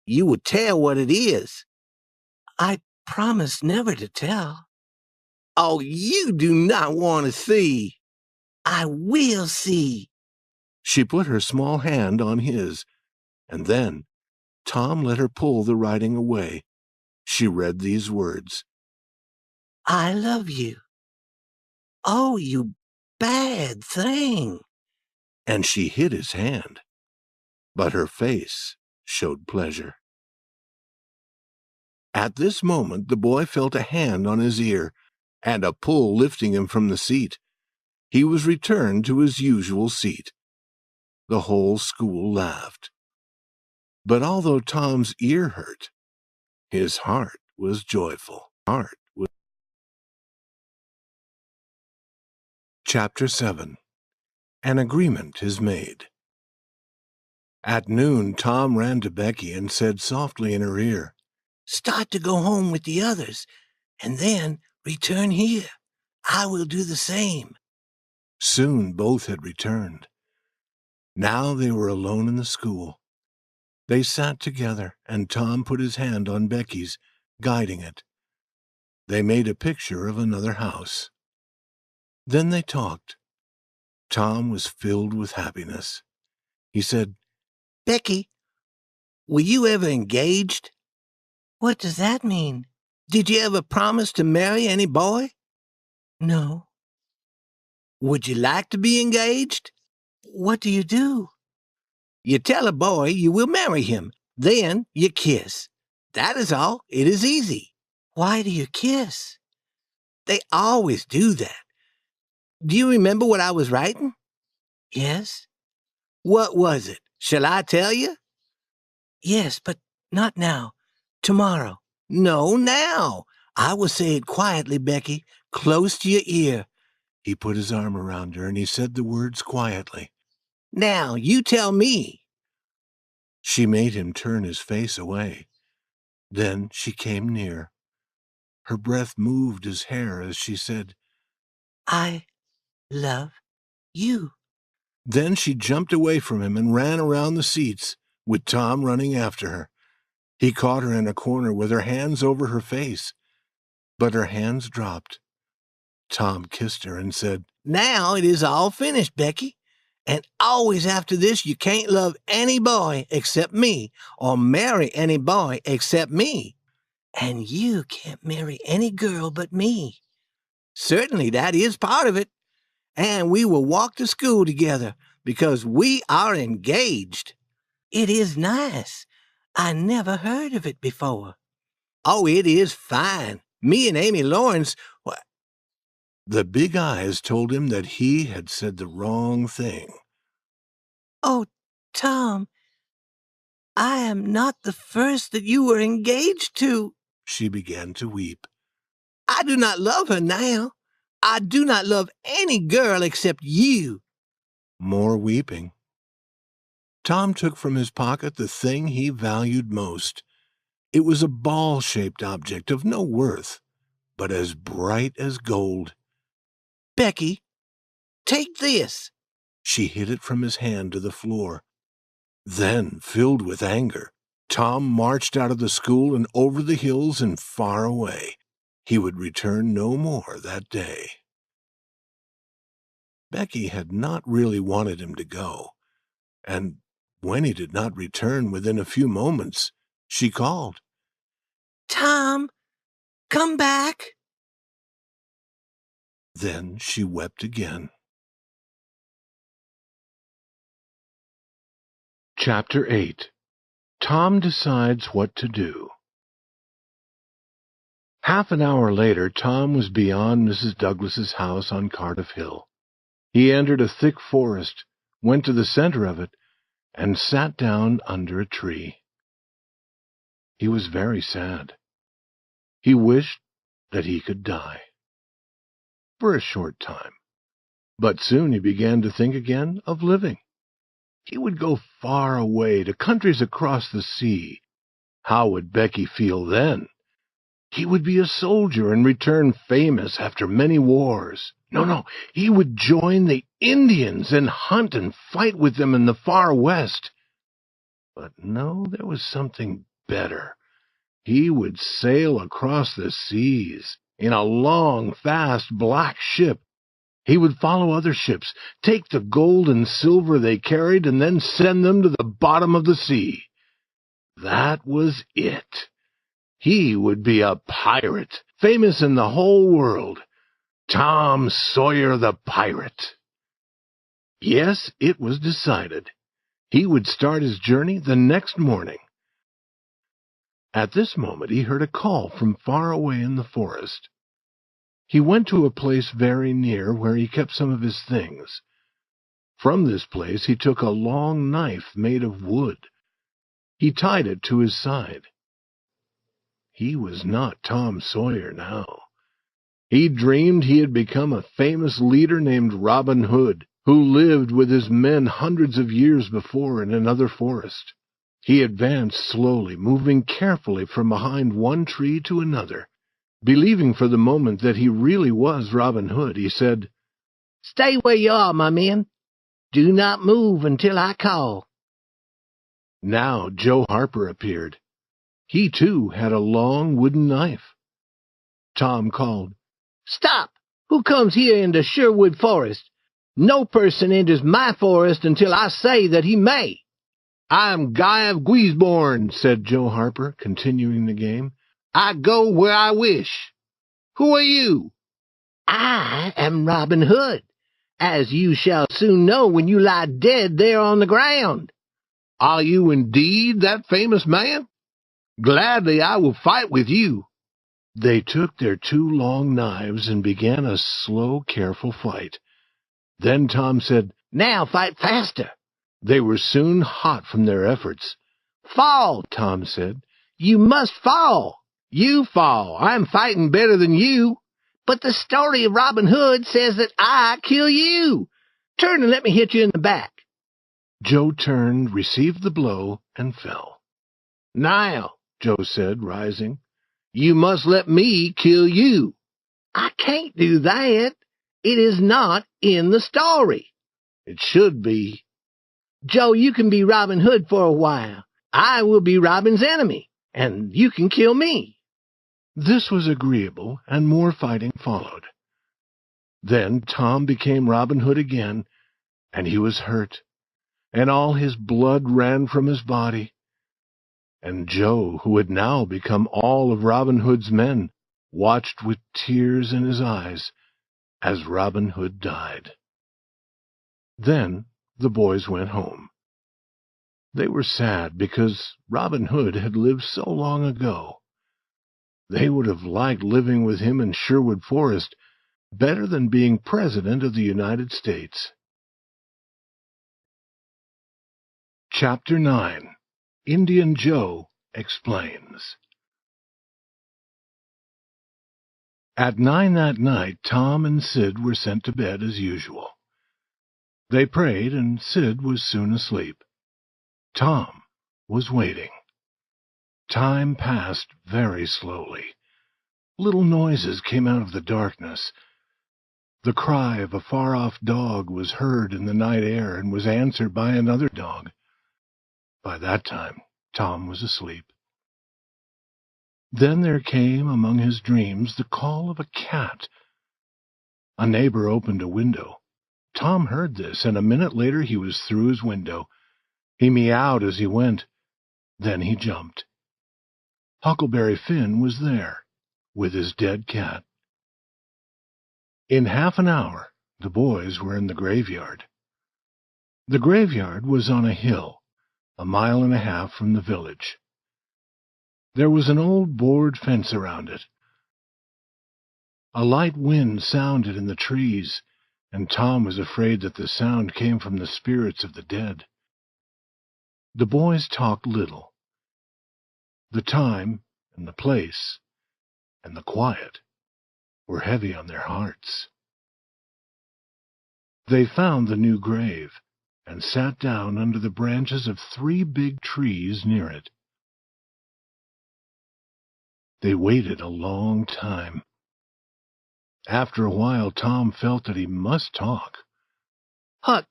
"You will tell what it is." "I promise never to tell." "Oh, you do not want to see." "I will see." She put her small hand on his, and then Tom let her pull the writing away. She read these words: "I love you." "Oh, you bad thing." And she hid his hand, but her face showed pleasure. At this moment the boy felt a hand on his ear, and a pull lifting him from the seat. He was returned to his usual seat. The whole school laughed. But although Tom's ear hurt, his heart was joyful. Chapter 7. An Agreement is Made. At noon, Tom ran to Becky and said softly in her ear, "Start to go home with the others, and then return here. I will do the same." Soon both had returned. Now they were alone in the school. They sat together, and Tom put his hand on Becky's, guiding it. They made a picture of another house. Then they talked. Tom was filled with happiness. He said, "Becky, were you ever engaged?" "What does that mean?" "Did you ever promise to marry any boy?" "No." "Would you like to be engaged?" "What do you do?" "You tell a boy you will marry him. Then you kiss. That is all. It is easy." "Why do you kiss?" "They always do that. Do you remember what I was writing?" "Yes." "What was it? Shall I tell you?" "Yes, but not now. Tomorrow." "No, now. I will say it quietly, Becky, close to your ear." He put his arm around her and he said the words quietly. "Now, you tell me." She made him turn his face away. Then she came near. Her breath moved his hair as she said, "I love you." Then she jumped away from him and ran around the seats, with Tom running after her. He caught her in a corner with her hands over her face, but her hands dropped. Tom kissed her and said, "Now it is all finished, Becky. And always after this you can't love any boy except me, or marry any boy except me. And you can't marry any girl but me." "Certainly, that is part of it. And we will walk to school together, because we are engaged." "It is nice. I never heard of it before. Oh, it is fine. Me and Amy Lawrence, The big eyes told him that he had said the wrong thing. Oh, Tom, I am not the first that you were engaged to. She began to weep. I do not love her now. I do not love any girl except you. More weeping. Tom took from his pocket the thing he valued most. It was a ball-shaped object of no worth, but as bright as gold. Becky, take this. She hid it from his hand to the floor. Then, filled with anger, Tom marched out of the school and over the hills and far away. He would return no more that day. Becky had not really wanted him to go, and when he did not return within a few moments, she called, Tom, come back. Then she wept again. Chapter 8. Tom Decides What to Do. Half an hour later, Tom was beyond Mrs. Douglas's house on Cardiff Hill. He entered a thick forest, went to the center of it, and sat down under a tree. He was very sad. He wished that he could die. For a short time. But soon he began to think again of living. He would go far away to countries across the sea. How would Becky feel then? He would be a soldier and return famous after many wars. No, he would join the Indians and hunt and fight with them in the far west. But no, there was something better. He would sail across the seas in a long, fast, black ship. He would follow other ships, take the gold and silver they carried, and then send them to the bottom of the sea. That was it. He would be a pirate, famous in the whole world. Tom Sawyer the pirate. Yes, it was decided. He would start his journey the next morning. At this moment he heard a call from far away in the forest. He went to a place very near where he kept some of his things. From this place he took a long knife made of wood. He tied it to his side. He was not Tom Sawyer now. He dreamed he had become a famous leader named Robin Hood, who lived with his men hundreds of years before in another forest. He advanced slowly, moving carefully from behind one tree to another. Believing for the moment that he really was Robin Hood, he said, "Stay where you are, my men. Do not move until I call." Now Joe Harper appeared. He, too, had a long wooden knife. Tom called, "Stop! Who comes here into Sherwood Forest? No person enters my forest until I say that he may." "I'm Guy of Guisborne," said Joe Harper, continuing the game. "I go where I wish. Who are you?" "I am Robin Hood, as you shall soon know when you lie dead there on the ground." "Are you indeed that famous man? Gladly I will fight with you." They took their two long knives and began a slow, careful fight. Then Tom said, "Now fight faster." They were soon hot from their efforts. "Fall," Tom said. "You must fall." "You fall. I'm fighting better than you." "But the story of Robin Hood says that I kill you. Turn and let me hit you in the back." Joe turned, received the blow, and fell. "Now," Joe said, rising, "you must let me kill you." "I can't do that. It is not in the story." "It should be." "Joe, you can be Robin Hood for a while. I will be Robin's enemy, and you can kill me." This was agreeable, and more fighting followed. Then Tom became Robin Hood again, and he was hurt, and all his blood ran from his body. And Joe, who had now become all of Robin Hood's men, watched with tears in his eyes as Robin Hood died. Then the boys went home. They were sad because Robin Hood had lived so long ago. They would have liked living with him in Sherwood Forest better than being President of the United States. Chapter 9. Indian Joe Explains. At 9 that night, Tom and Sid were sent to bed as usual. They prayed, and Sid was soon asleep. Tom was waiting. Time passed very slowly. Little noises came out of the darkness. The cry of a far-off dog was heard in the night air and was answered by another dog. By that time, Tom was asleep. Then there came among his dreams the call of a cat. A neighbor opened a window. Tom heard this, and a minute later he was through his window. He meowed as he went. Then he jumped. Huckleberry Finn was there, with his dead cat. In half an hour, the boys were in the graveyard. The graveyard was on a hill, 1.5 miles from the village. There was an old board fence around it. A light wind sounded in the trees, and Tom was afraid that the sound came from the spirits of the dead. The boys talked little. The time and the place and the quiet were heavy on their hearts. They found the new grave and sat down under the branches of 3 big trees near it. They waited a long time. After a while, Tom felt that he must talk. Huck,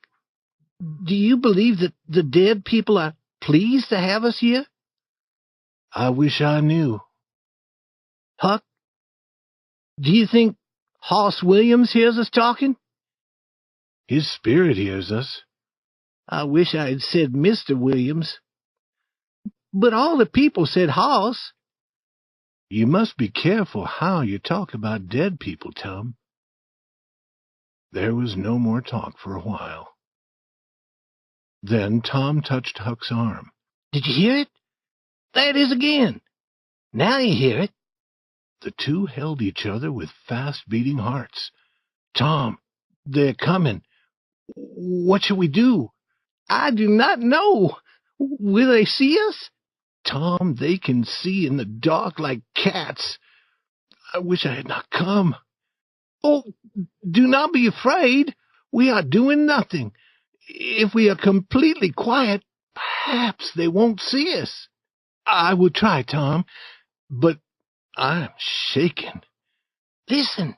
do you believe that the dead people are pleased to have us here? I wish I knew. Huck, do you think Hoss Williams hears us talking? His spirit hears us. I wish I had said Mr. Williams. But all the people said Hoss. You must be careful how you talk about dead people, Tom. There was no more talk for a while. Then Tom touched Huck's arm. Did you hear it? There it is again. Now you hear it. The two held each other with fast-beating hearts. Tom, they're coming. What shall we do? I do not know. Will they see us? Tom, they can see in the dark like cats. I wish I had not come. Oh, do not be afraid. We are doing nothing. If we are completely quiet, perhaps they won't see us. I will try, Tom, but I'm shaken. Listen.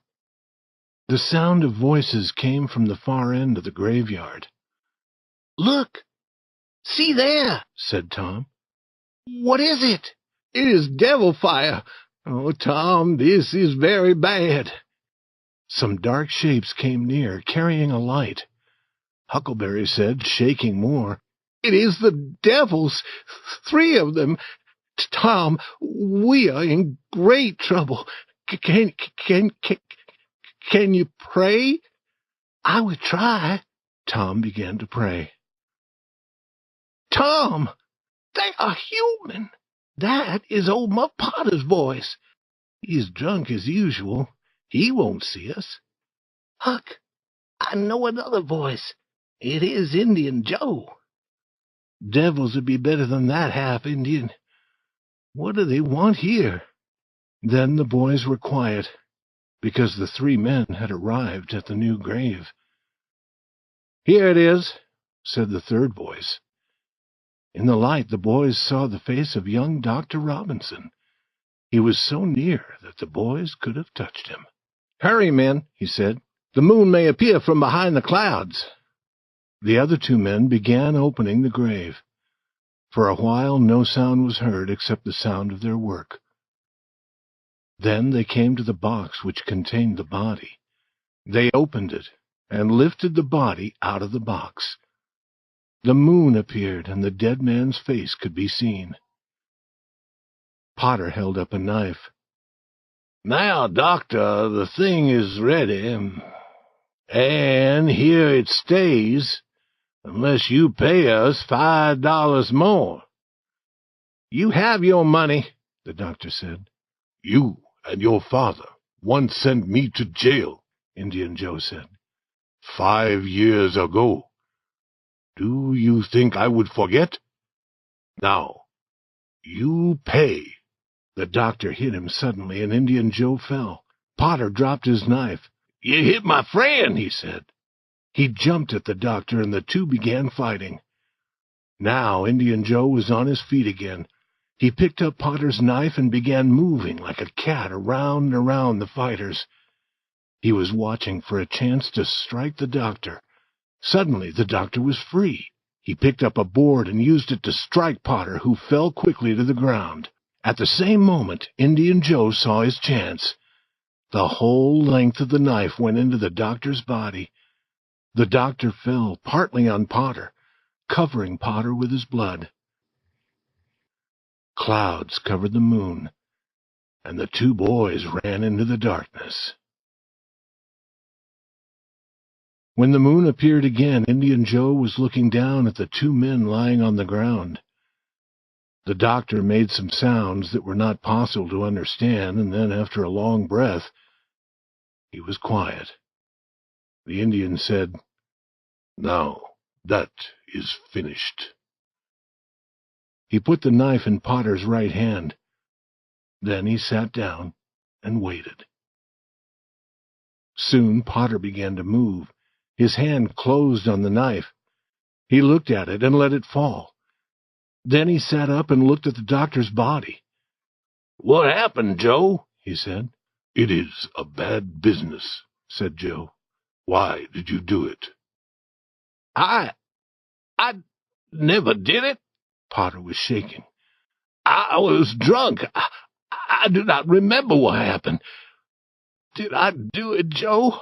The sound of voices came from the far end of the graveyard. Look. See there, said Tom. What is it? It is devil fire. Oh, Tom, this is very bad. Some dark shapes came near, carrying a light. Huckleberry said, shaking more, It is the devils, 3 of them. Tom, we are in great trouble. Can you pray? I will try. Tom began to pray. Tom, they are human. That is old Muff Potter's voice. He's drunk as usual. He won't see us. Huck, I know another voice. It is Indian Joe. Devils would be better than that half-Indian. What do they want here? Then the boys were quiet, because the 3 men had arrived at the new grave. Here it is, said the third voice. In the light, the boys saw the face of young Dr. Robinson. He was so near that the boys could have touched him. Hurry, men, he said. The moon may appear from behind the clouds. The other 2 men began opening the grave. For a while no sound was heard except the sound of their work. Then they came to the box which contained the body. They opened it and lifted the body out of the box. The moon appeared, and the dead man's face could be seen. Potter held up a knife. Now, Doctor, the thing is ready, and here it stays unless you pay us $5 more." "You have your money," the doctor said. "You and your father once sent me to jail," Indian Joe said. "5 years ago. Do you think I would forget? Now, you pay." The doctor hit him suddenly, and Indian Joe fell. Potter dropped his knife. "You hit my friend," he said. He jumped at the doctor, and the two began fighting. Now Indian Joe was on his feet again. He picked up Potter's knife and began moving like a cat around and around the fighters. He was watching for a chance to strike the doctor. Suddenly the doctor was free. He picked up a board and used it to strike Potter, who fell quickly to the ground. At the same moment, Indian Joe saw his chance. The whole length of the knife went into the doctor's body. The doctor fell partly on Potter, covering Potter with his blood. Clouds covered the moon, and the two boys ran into the darkness. When the moon appeared again, Indian Joe was looking down at the two men lying on the ground. The doctor made some sounds that were not possible to understand, and then, after a long breath, he was quiet. The Indian said, "Now that is finished." He put the knife in Potter's right hand. Then he sat down and waited. Soon Potter began to move. His hand closed on the knife. He looked at it and let it fall. Then he sat up and looked at the doctor's body. "What happened, Joe?" he said. "It is a bad business," said Joe. "Why did you do it?" I never did it." Potter was shaking. "I was drunk. I do not remember what happened. Did I do it, Joe?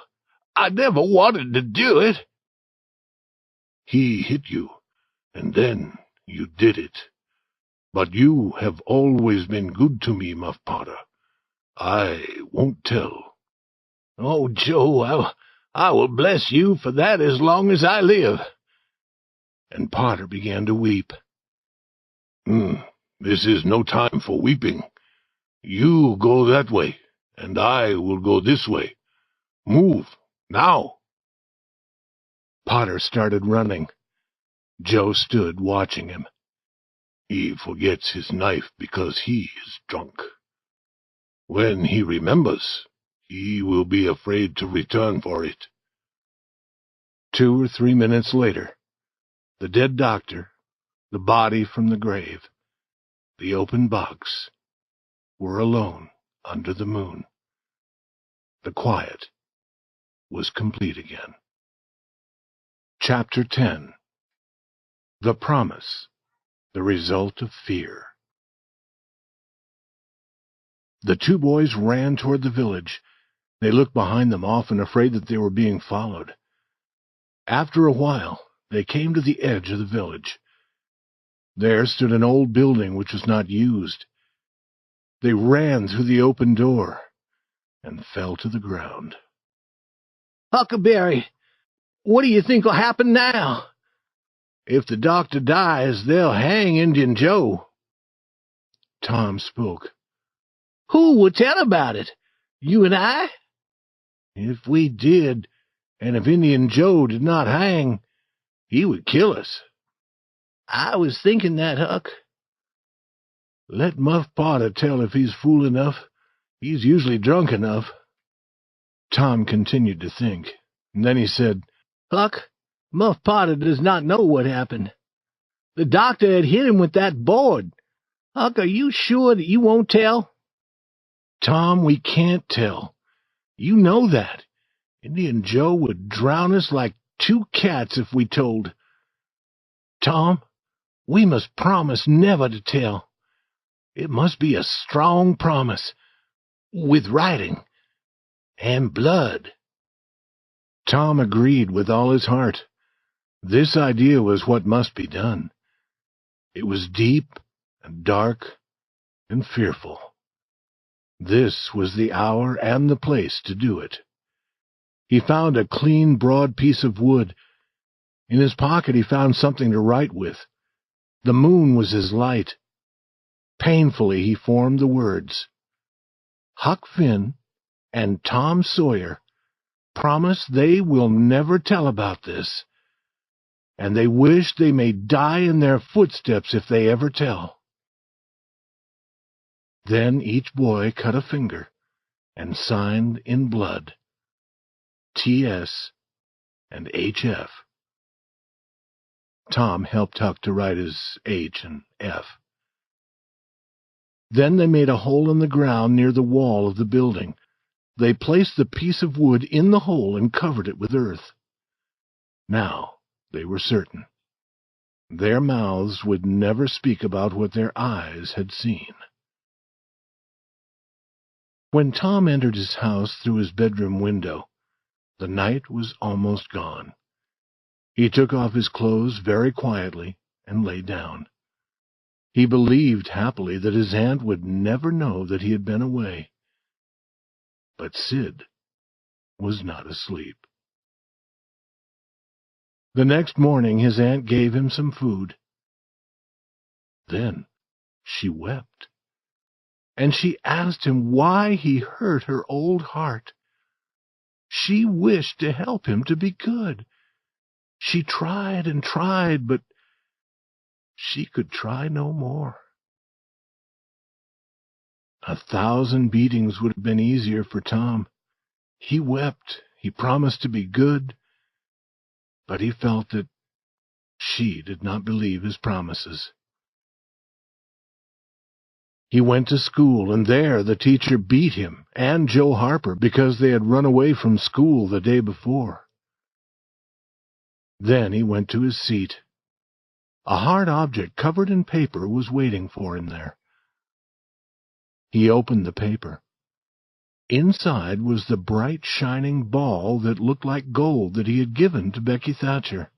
I never wanted to do it." "He hit you, and then you did it. But you have always been good to me, Muff Potter. I won't tell." "Oh, Joe, I will bless you for that as long as I live." And Potter began to weep. This is no time for weeping. You go that way, and I will go this way. Move, now." Potter started running. Joe stood watching him. "He forgets his knife because he is drunk. When he remembers, he will be afraid to return for it." 2 or 3 minutes later, the dead doctor, the body from the grave, the open box, were alone under the moon. The quiet was complete again. Chapter 10. The Promise, the Result of Fear. The two boys ran toward the village. They looked behind them, often afraid that they were being followed. After a while, they came to the edge of the village. There stood an old building which was not used. They ran through the open door and fell to the ground. "Huckleberry, what do you think will happen now?" "If the doctor dies, they'll hang Indian Joe." Tom spoke. "Who will tell about it? You and I?" "If we did, and if Indian Joe did not hang, he would kill us." "I was thinking that, Huck." "Let Muff Potter tell if he's fool enough. He's usually drunk enough." Tom continued to think, and then he said, "Huck, Muff Potter does not know what happened. The doctor had hit him with that board. Huck, are you sure that you won't tell?" "Tom, we can't tell. You know that. Indian Joe would drown us like 2 cats if we told. Tom, we must promise never to tell. It must be a strong promise, with writing and blood." Tom agreed with all his heart. This idea was what must be done. It was deep and dark and fearful. This was the hour and the place to do it. He found a clean, broad piece of wood. In his pocket he found something to write with. The moon was his light. Painfully he formed the words, "Huck Finn and Tom Sawyer promise they will never tell about this, and they wish they may die in their footsteps if they ever tell." Then each boy cut a finger and signed in blood T.S. and H.F. Tom helped Huck to write his H and F. Then they made a hole in the ground near the wall of the building. They placed the piece of wood in the hole and covered it with earth. Now they were certain. Their mouths would never speak about what their eyes had seen. When Tom entered his house through his bedroom window, the night was almost gone. He took off his clothes very quietly and lay down. He believed happily that his aunt would never know that he had been away. But Sid was not asleep. The next morning his aunt gave him some food. Then she wept, and she asked him why he hurt her old heart. She wished to help him to be good. She tried and tried, but she could try no more. 1,000 beatings would have been easier for Tom. He wept, he promised to be good, but he felt that she did not believe his promises. He went to school, and there the teacher beat him and Joe Harper because they had run away from school the day before. Then he went to his seat. A hard object covered in paper was waiting for him there. He opened the paper. Inside was the bright, shining ball that looked like gold that he had given to Becky Thatcher.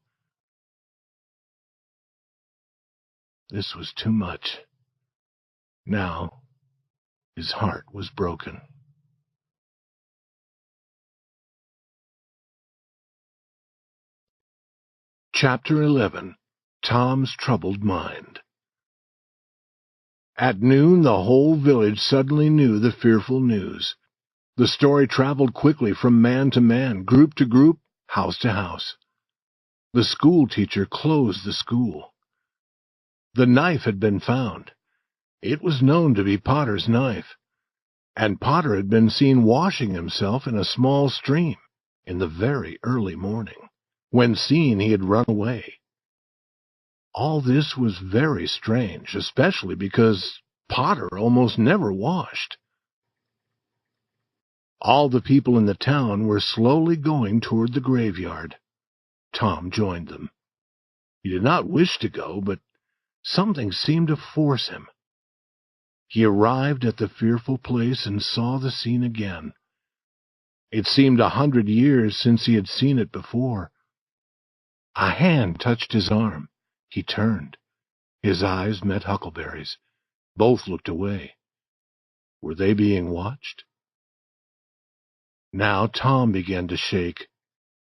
This was too much. Now his heart was broken. Chapter 11. Tom's Troubled Mind. At noon the whole village suddenly knew the fearful news. The story traveled quickly from man to man, group to group, house to house. The school teacher closed the school. The knife had been found. It was known to be Potter's knife, and Potter had been seen washing himself in a small stream in the very early morning. When seen, he had run away. All this was very strange, especially because Potter almost never washed. All the people in the town were slowly going toward the graveyard. Tom joined them. He did not wish to go, but something seemed to force him. He arrived at the fearful place and saw the scene again. It seemed 100 years since he had seen it before. A hand touched his arm. He turned. His eyes met Huckleberry's. Both looked away. Were they being watched? Now Tom began to shake,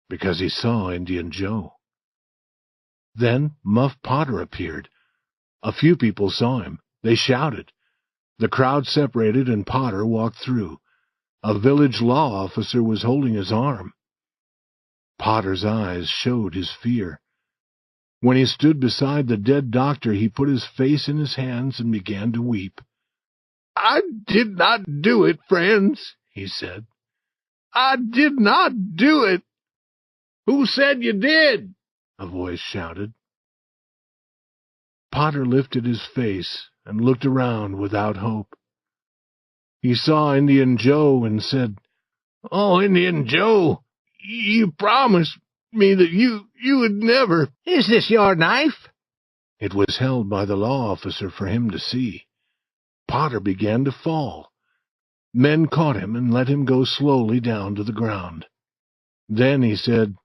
because he saw Indian Joe. Then Muff Potter appeared. A few people saw him. They shouted. The crowd separated and Potter walked through. A village law officer was holding his arm. Potter's eyes showed his fear. When he stood beside the dead doctor, he put his face in his hands and began to weep. "I did not do it, friends," he said. "I did not do it." "Who said you did?" a voice shouted. Potter lifted his face and looked around without hope. He saw Indian Joe and said, "Oh, Indian Joe, you promised me that you would never—" "Is this your knife?" It was held by the law officer for him to see. Potter began to fall. Men caught him and let him go slowly down to the ground. Then he said,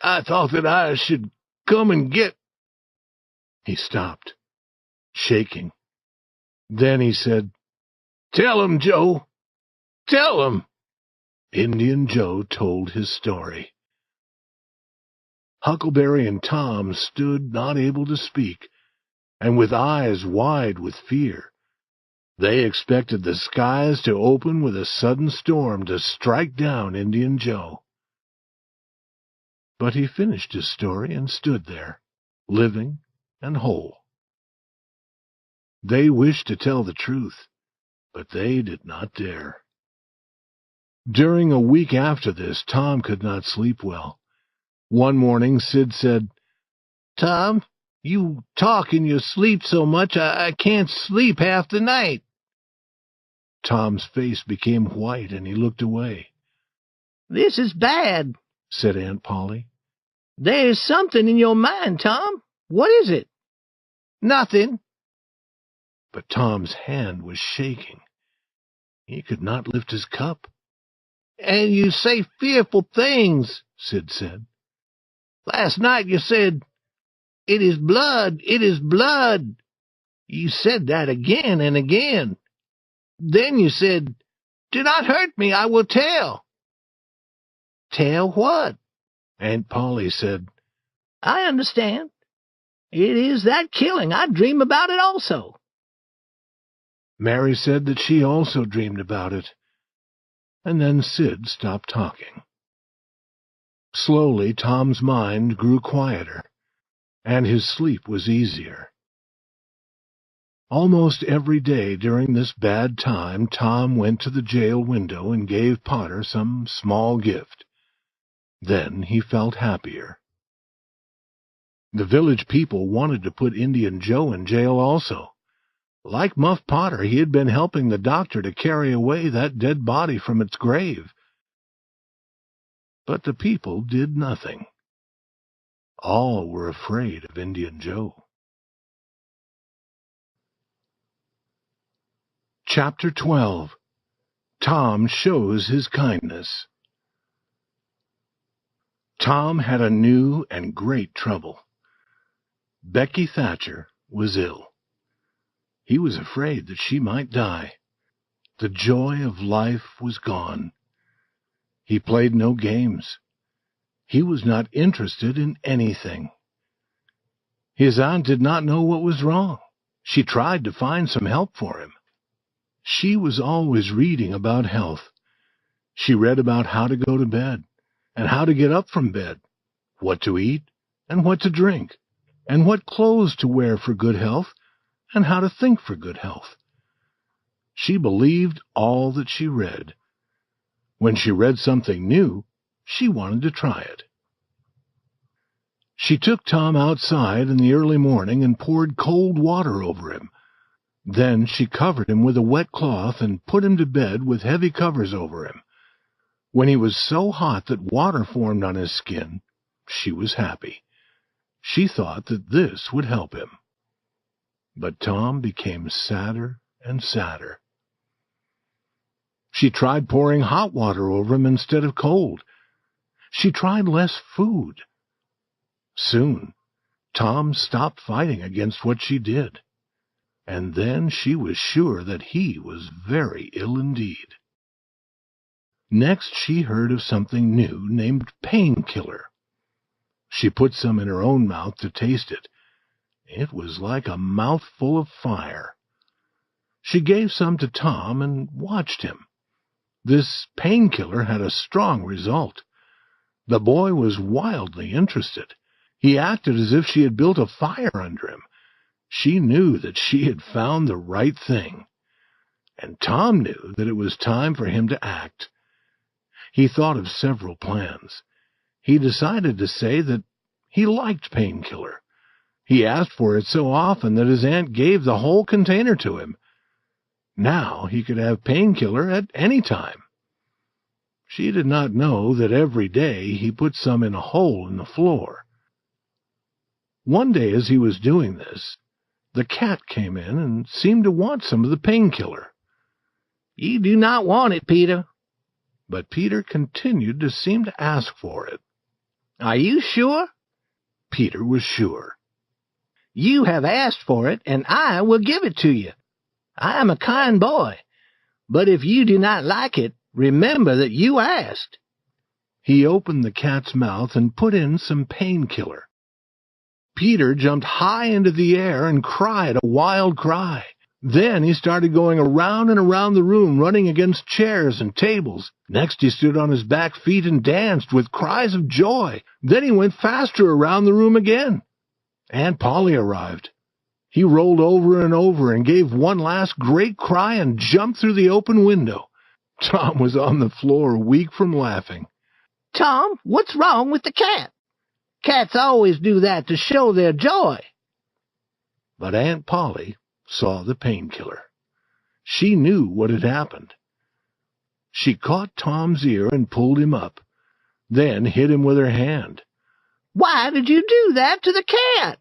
"I thought that I should come and get—" He stopped, shaking. Then he said, "Tell him, Joe. Tell him." Indian Joe told his story. Huckleberry and Tom stood not able to speak, and with eyes wide with fear. They expected the skies to open with a sudden storm to strike down Indian Joe. But he finished his story and stood there, living and whole. They wished to tell the truth, but they did not dare. During a week after this, Tom could not sleep well. One morning, Sid said, "Tom, you talk in your sleep so much I can't sleep half the night." Tom's face became white, and he looked away. "This is bad," said Aunt Polly. "There's something in your mind, Tom. What is it?" "Nothing." But Tom's hand was shaking. He could not lift his cup. "And you say fearful things," Sid said. "Last night you said, 'It is blood, it is blood.' You said that again and again. Then you said, 'Do not hurt me, I will tell.'" "Tell what?" Aunt Polly said. "I understand. It is that killing. I dream about it also." Mary said that she also dreamed about it. And then Sid stopped talking. Slowly, Tom's mind grew quieter, and his sleep was easier. Almost every day during this bad time, Tom went to the jail window and gave Potter some small gift. Then he felt happier. The village people wanted to put Indian Joe in jail also. Like Muff Potter, he had been helping the doctor to carry away that dead body from its grave. But the people did nothing. All were afraid of Indian Joe. Chapter 12. Tom Shows His Kindness. Tom had a new and great trouble. Becky Thatcher was ill. He was afraid that she might die. The joy of life was gone. He played no games. He was not interested in anything. His aunt did not know what was wrong. She tried to find some help for him. She was always reading about health. She read about how to go to bed, and how to get up from bed, what to eat, and what to drink, and what clothes to wear for good health, and how to think for good health. She believed all that she read. When she read something new, she wanted to try it. She took Tom outside in the early morning and poured cold water over him. Then she covered him with a wet cloth and put him to bed with heavy covers over him. When he was so hot that water formed on his skin, she was happy. She thought that this would help him. But Tom became sadder and sadder. She tried pouring hot water over him instead of cold. She tried less food. Soon, Tom stopped fighting against what she did. And then she was sure that he was very ill indeed. Next she heard of something new named painkiller. She put some in her own mouth to taste it. It was like a mouthful of fire. She gave some to Tom and watched him. This painkiller had a strong result. The boy was wildly interested. He acted as if she had built a fire under him. She knew that she had found the right thing. And Tom knew that it was time for him to act. He thought of several plans. He decided to say that he liked painkiller. He asked for it so often that his aunt gave the whole container to him. Now he could have painkiller at any time. She did not know that every day he put some in a hole in the floor. One day as he was doing this, the cat came in and seemed to want some of the painkiller. "You do not want it, Peter." But Peter continued to seem to ask for it. "Are you sure?" Peter was sure. "You have asked for it, and I will give it to you. I am a kind boy. But if you do not like it, remember that you asked." He opened the cat's mouth and put in some painkiller. Peter jumped high into the air and cried a wild cry. Then he started going around and around the room, running against chairs and tables. Next he stood on his back feet and danced with cries of joy. Then he went faster around the room again. Aunt Polly arrived. He rolled over and over and gave one last great cry and jumped through the open window. Tom was on the floor, weak from laughing. "Tom, what's wrong with the cat? Cats always do that to show their joy." But Aunt Polly saw the painkiller. She knew what had happened. She caught Tom's ear and pulled him up, then hit him with her hand. "Why did you do that to the cat?"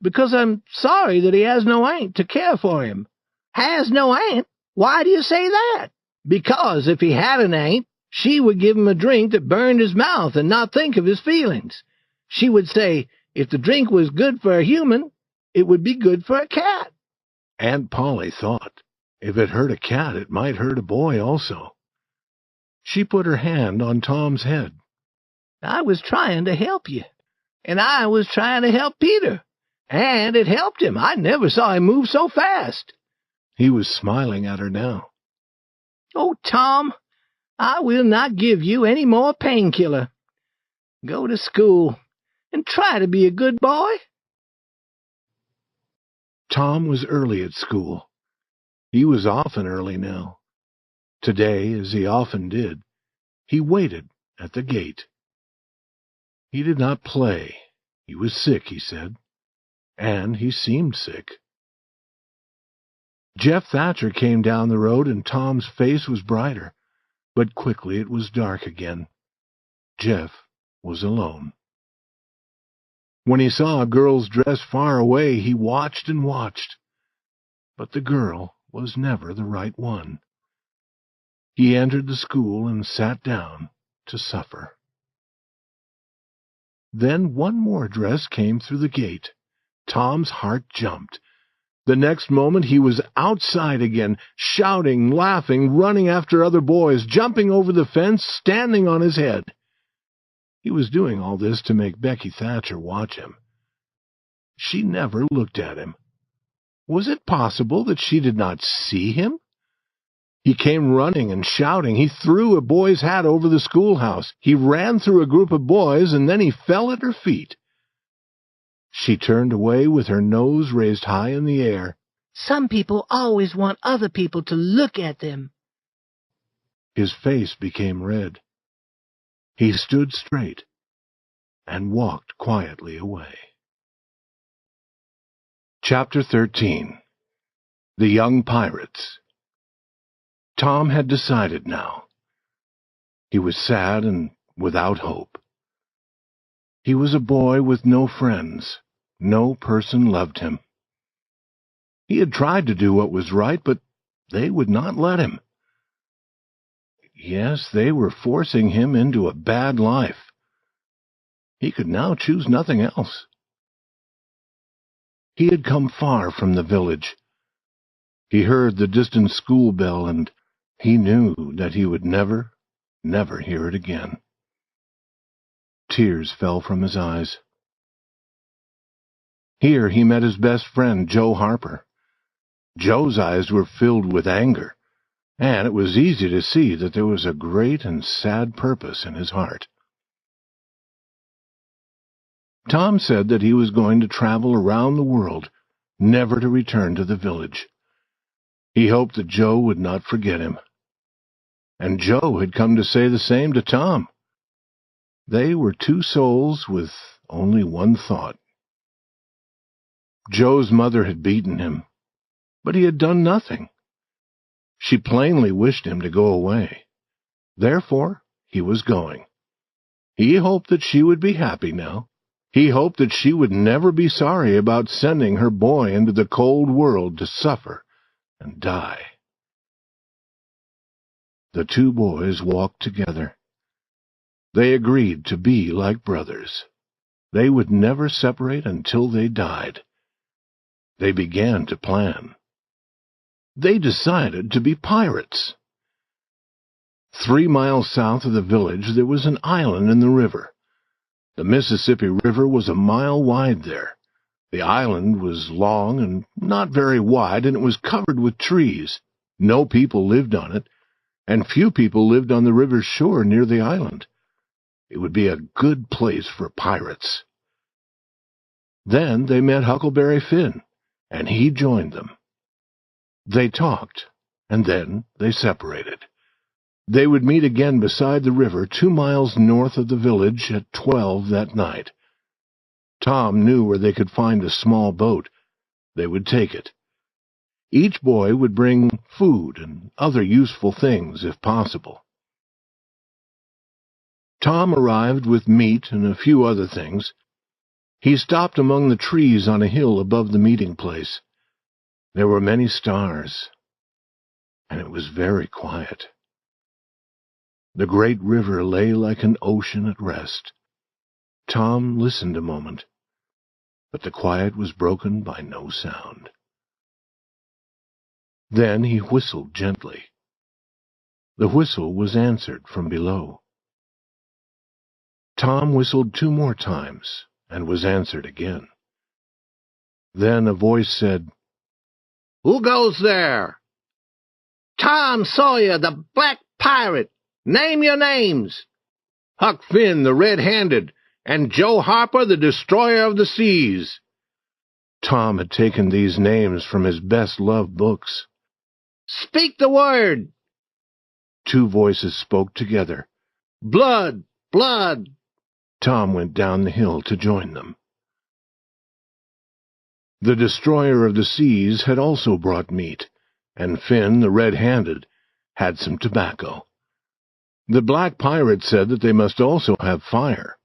"Because I'm sorry that he has no aunt to care for him." "Has no aunt? Why do you say that?" "Because if he had an aunt, she would give him a drink that burned his mouth and not think of his feelings. She would say, if the drink was good for a human, it would be good for a cat." Aunt Polly thought, if it hurt a cat, it might hurt a boy also. She put her hand on Tom's head. "I was trying to help you, and I was trying to help Peter, and it helped him. I never saw him move so fast." He was smiling at her now. "Oh, Tom, I will not give you any more painkiller. Go to school and try to be a good boy." Tom was early at school. He was often early now. Today, as he often did, he waited at the gate. He did not play. He was sick, he said, and he seemed sick. Jeff Thatcher came down the road, and Tom's face was brighter, but quickly it was dark again. Jeff was alone. When he saw a girl's dress far away, he watched and watched. But the girl was never the right one. He entered the school and sat down to suffer. Then one more dress came through the gate. Tom's heart jumped. The next moment he was outside again, shouting, laughing, running after other boys, jumping over the fence, standing on his head. He was doing all this to make Becky Thatcher watch him. She never looked at him. Was it possible that she did not see him? He came running and shouting. He threw a boy's hat over the schoolhouse. He ran through a group of boys, and then he fell at her feet. She turned away with her nose raised high in the air. "Some people always want other people to look at them." His face became red. He stood straight and walked quietly away. Chapter 13. The Young Pirates. Tom had decided now. He was sad and without hope. He was a boy with no friends. No person loved him. He had tried to do what was right, but they would not let him. Yes, they were forcing him into a bad life. He could now choose nothing else. He had come far from the village. He heard the distant school bell, and he knew that he would never hear it again. Tears fell from his eyes. Here he met his best friend, Joe Harper. Joe's eyes were filled with anger, and it was easy to see that there was a great and sad purpose in his heart. Tom said that he was going to travel around the world, never to return to the village. He hoped that Joe would not forget him. And Joe had come to say the same to Tom. They were two souls with only one thought. Joe's mother had beaten him, but he had done nothing. She plainly wished him to go away. Therefore, he was going. He hoped that she would be happy now. He hoped that she would never be sorry about sending her boy into the cold world to suffer and die. The two boys walked together. They agreed to be like brothers. They would never separate until they died. They began to plan. They decided to be pirates. 3 miles south of the village, there was an island in the river. The Mississippi River was a mile wide there. The island was long and not very wide, and it was covered with trees. No people lived on it, and few people lived on the river's shore near the island. It would be a good place for pirates. Then they met Huckleberry Finn, and he joined them. They talked, and then they separated. They would meet again beside the river 2 miles north of the village at 12 that night. Tom knew where they could find a small boat. They would take it. Each boy would bring food and other useful things if possible. Tom arrived with meat and a few other things. He stopped among the trees on a hill above the meeting place. There were many stars, and it was very quiet. The great river lay like an ocean at rest. Tom listened a moment, but the quiet was broken by no sound. Then he whistled gently. The whistle was answered from below. Tom whistled 2 more times and was answered again. Then a voice said, "Who goes there?" "Tom Sawyer, the Black Pirate. Name your names." "Huck Finn, the Red-Handed, and Joe Harper, the Destroyer of the Seas." Tom had taken these names from his best-loved books. "Speak the word." 2 voices spoke together. "Blood! Blood!" Tom went down the hill to join them. The Destroyer of the Seas had also brought meat, and Finn, the Red-Handed, had some tobacco. The Black Pirate said that they must also have fire.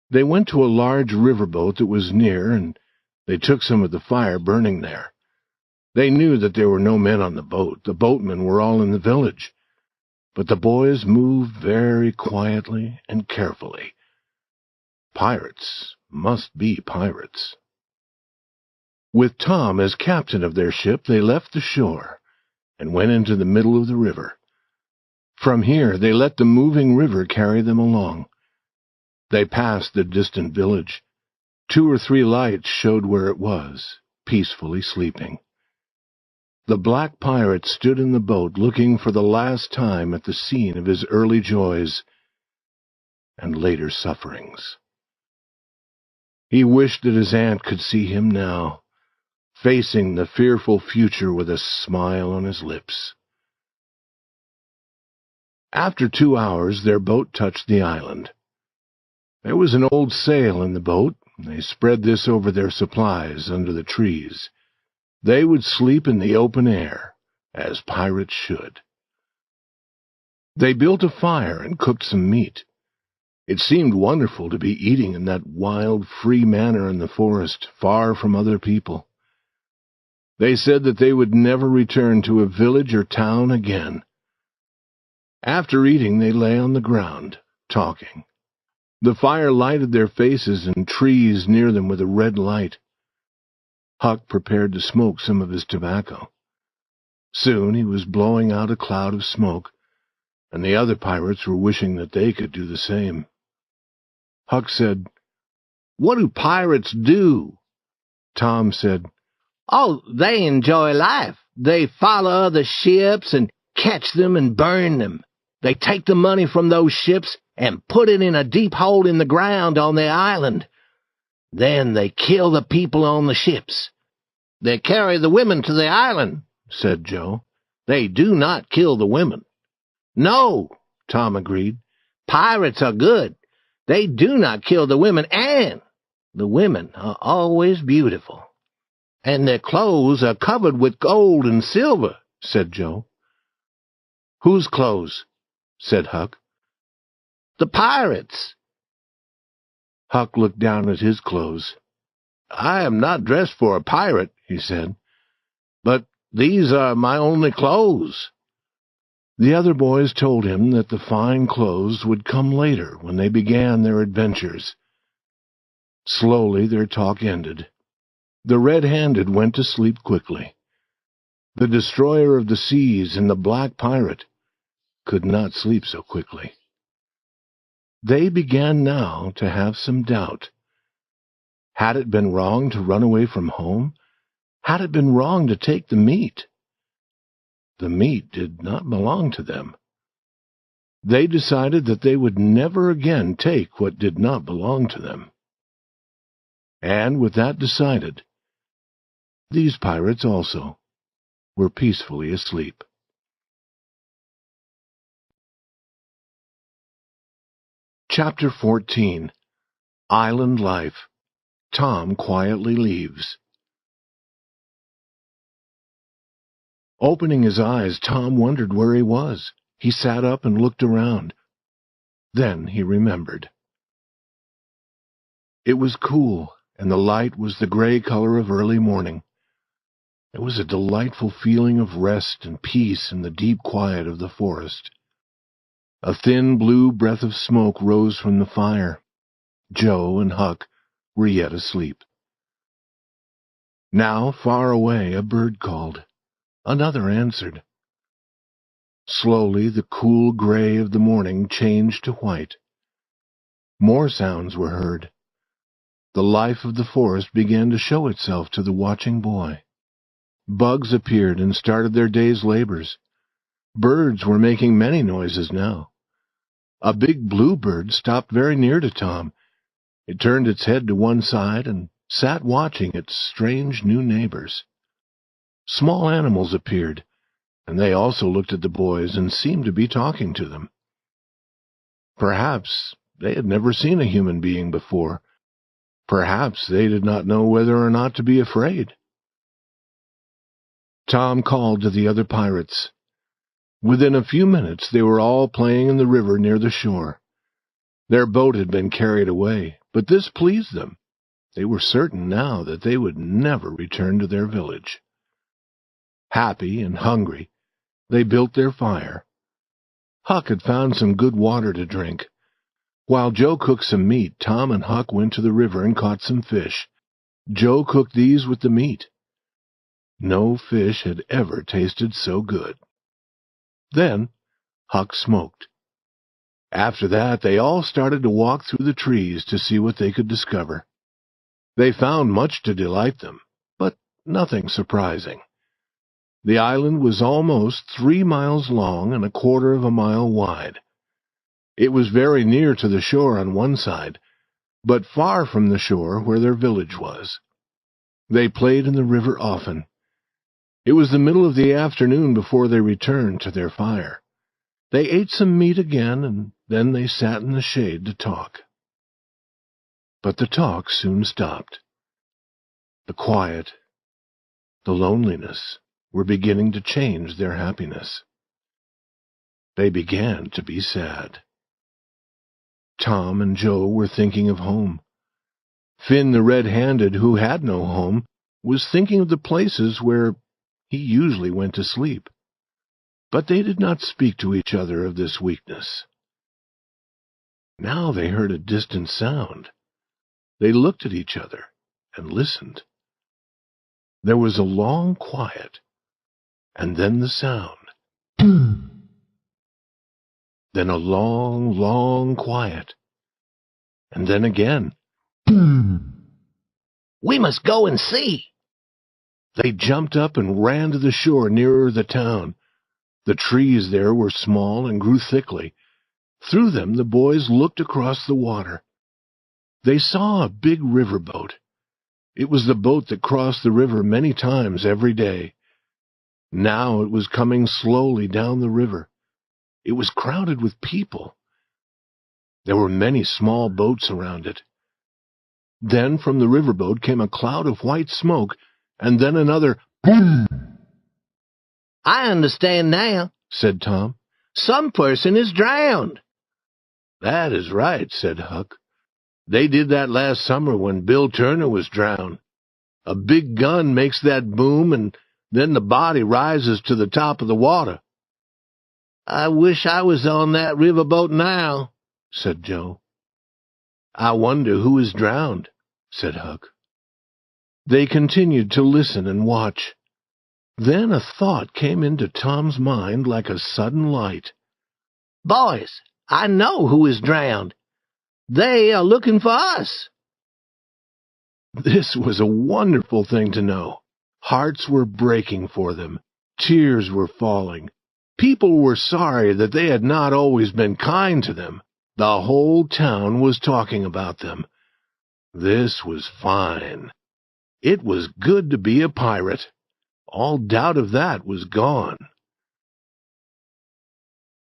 They went to a large riverboat that was near, and they took some of the fire burning there. They knew that there were no men on the boat. The boatmen were all in the village. But the boys moved very quietly and carefully. Pirates must be pirates. With Tom as captain of their ship, they left the shore and went into the middle of the river. From here, they let the moving river carry them along. They passed the distant village. 2 or 3 lights showed where it was, peacefully sleeping. The Black Pirate stood in the boat, looking for the last time at the scene of his early joys and later sufferings. He wished that his aunt could see him now, facing the fearful future with a smile on his lips. After 2 hours, their boat touched the island. There was an old sail in the boat. They spread this over their supplies under the trees. They would sleep in the open air, as pirates should. They built a fire and cooked some meat. It seemed wonderful to be eating in that wild, free manner in the forest, far from other people. They said that they would never return to a village or town again. After eating, they lay on the ground, talking. The fire lighted their faces and trees near them with a red light. Huck prepared to smoke some of his tobacco. Soon he was blowing out a cloud of smoke, and the other pirates were wishing that they could do the same. Huck said, "What do pirates do?" Tom said, "Oh, they enjoy life. They follow other ships and catch them and burn them. They take the money from those ships and put it in a deep hole in the ground on the island. Then they kill the people on the ships. They carry the women to the island," said Joe. "They do not kill the women." "No," Tom agreed. "Pirates are good. They do not kill the women, and the women are always beautiful. And their clothes are covered with gold and silver," said Joe. "Whose clothes?" said Huck. "The pirates." Huck looked down at his clothes. "I am not dressed for a pirate," he said, "but these are my only clothes." The other boys told him that the fine clothes would come later when they began their adventures. Slowly their talk ended. The Red-Handed went to sleep quickly. The Destroyer of the Seas and the Black Pirate could not sleep so quickly. They began now to have some doubt. Had it been wrong to run away from home? Had it been wrong to take the meat? The meat did not belong to them. They decided that they would never again take what did not belong to them. And with that decided, these pirates also were peacefully asleep. Chapter 14. Island Life. Tom quietly leaves. Opening his eyes, Tom wondered where he was. He sat up and looked around. Then he remembered. It was cool, and the light was the gray color of early morning. It was a delightful feeling of rest and peace in the deep quiet of the forest. A thin blue breath of smoke rose from the fire. Joe and Huck were yet asleep. Now, far away, a bird called. Another answered. Slowly, the cool gray of the morning changed to white. More sounds were heard. The life of the forest began to show itself to the watching boy. Bugs appeared and started their day's labors. Birds were making many noises now. A big bluebird stopped very near to Tom. It turned its head to one side and sat watching its strange new neighbors. Small animals appeared, and they also looked at the boys and seemed to be talking to them. Perhaps they had never seen a human being before. Perhaps they did not know whether or not to be afraid. Tom called to the other pirates. Within a few minutes they were all playing in the river near the shore. Their boat had been carried away, but this pleased them. They were certain now that they would never return to their village. Happy and hungry, they built their fire. Huck had found some good water to drink. While Joe cooked some meat, Tom and Huck went to the river and caught some fish. Joe cooked these with the meat. No fish had ever tasted so good. Then Huck smoked. After that, they all started to walk through the trees to see what they could discover. They found much to delight them, but nothing surprising. The island was almost 3 miles long and 1/4 of a mile wide. It was very near to the shore on one side, but far from the shore where their village was. They played in the river often. It was the middle of the afternoon before they returned to their fire. They ate some meat again, and then they sat in the shade to talk. But the talk soon stopped. The quiet, the loneliness were beginning to change their happiness. They began to be sad. Tom and Joe were thinking of home. Finn the red-handed, who had no home, was thinking of the places where he usually went to sleep. But they did not speak to each other of this weakness. Now they heard a distant sound. They looked at each other and listened. There was a long quiet, and then the sound. Then a long, long quiet, and then again. We must go and see. They jumped up and ran to the shore nearer the town. The trees there were small and grew thickly. Through them the boys looked across the water. They saw a big riverboat. It was the boat that crossed the river many times every day. Now it was coming slowly down the river. It was crowded with people. There were many small boats around it. Then from the riverboat came a cloud of white smoke, and then another boom. I understand now, said Tom. Some person is drowned. That is right, said Huck. They did that last summer when Bill Turner was drowned. A big gun makes that boom, and then the body rises to the top of the water. I wish I was on that riverboat now, said Joe. I wonder who is drowned, said Huck. They continued to listen and watch. Then a thought came into Tom's mind like a sudden light. Boys, I know who is drowned. They are looking for us." This was a wonderful thing to know. Hearts were breaking for them. Tears were falling. People were sorry that they had not always been kind to them. The whole town was talking about them. This was fine. It was good to be a pirate. All doubt of that was gone.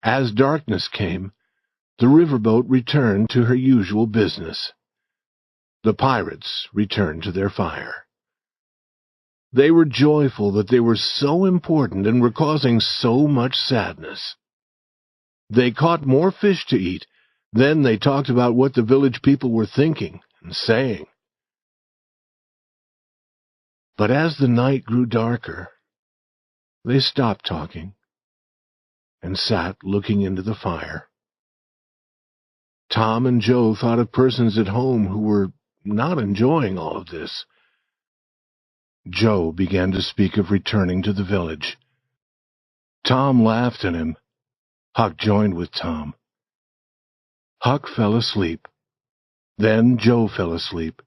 As darkness came, the riverboat returned to her usual business. The pirates returned to their fire. They were joyful that they were so important and were causing so much sadness. They caught more fish to eat. Then they talked about what the village people were thinking and saying. But as the night grew darker, they stopped talking and sat looking into the fire. Tom and Joe thought of persons at home who were not enjoying all of this. Joe began to speak of returning to the village. Tom laughed at him. Huck joined with Tom. Huck fell asleep. Then Joe fell asleep.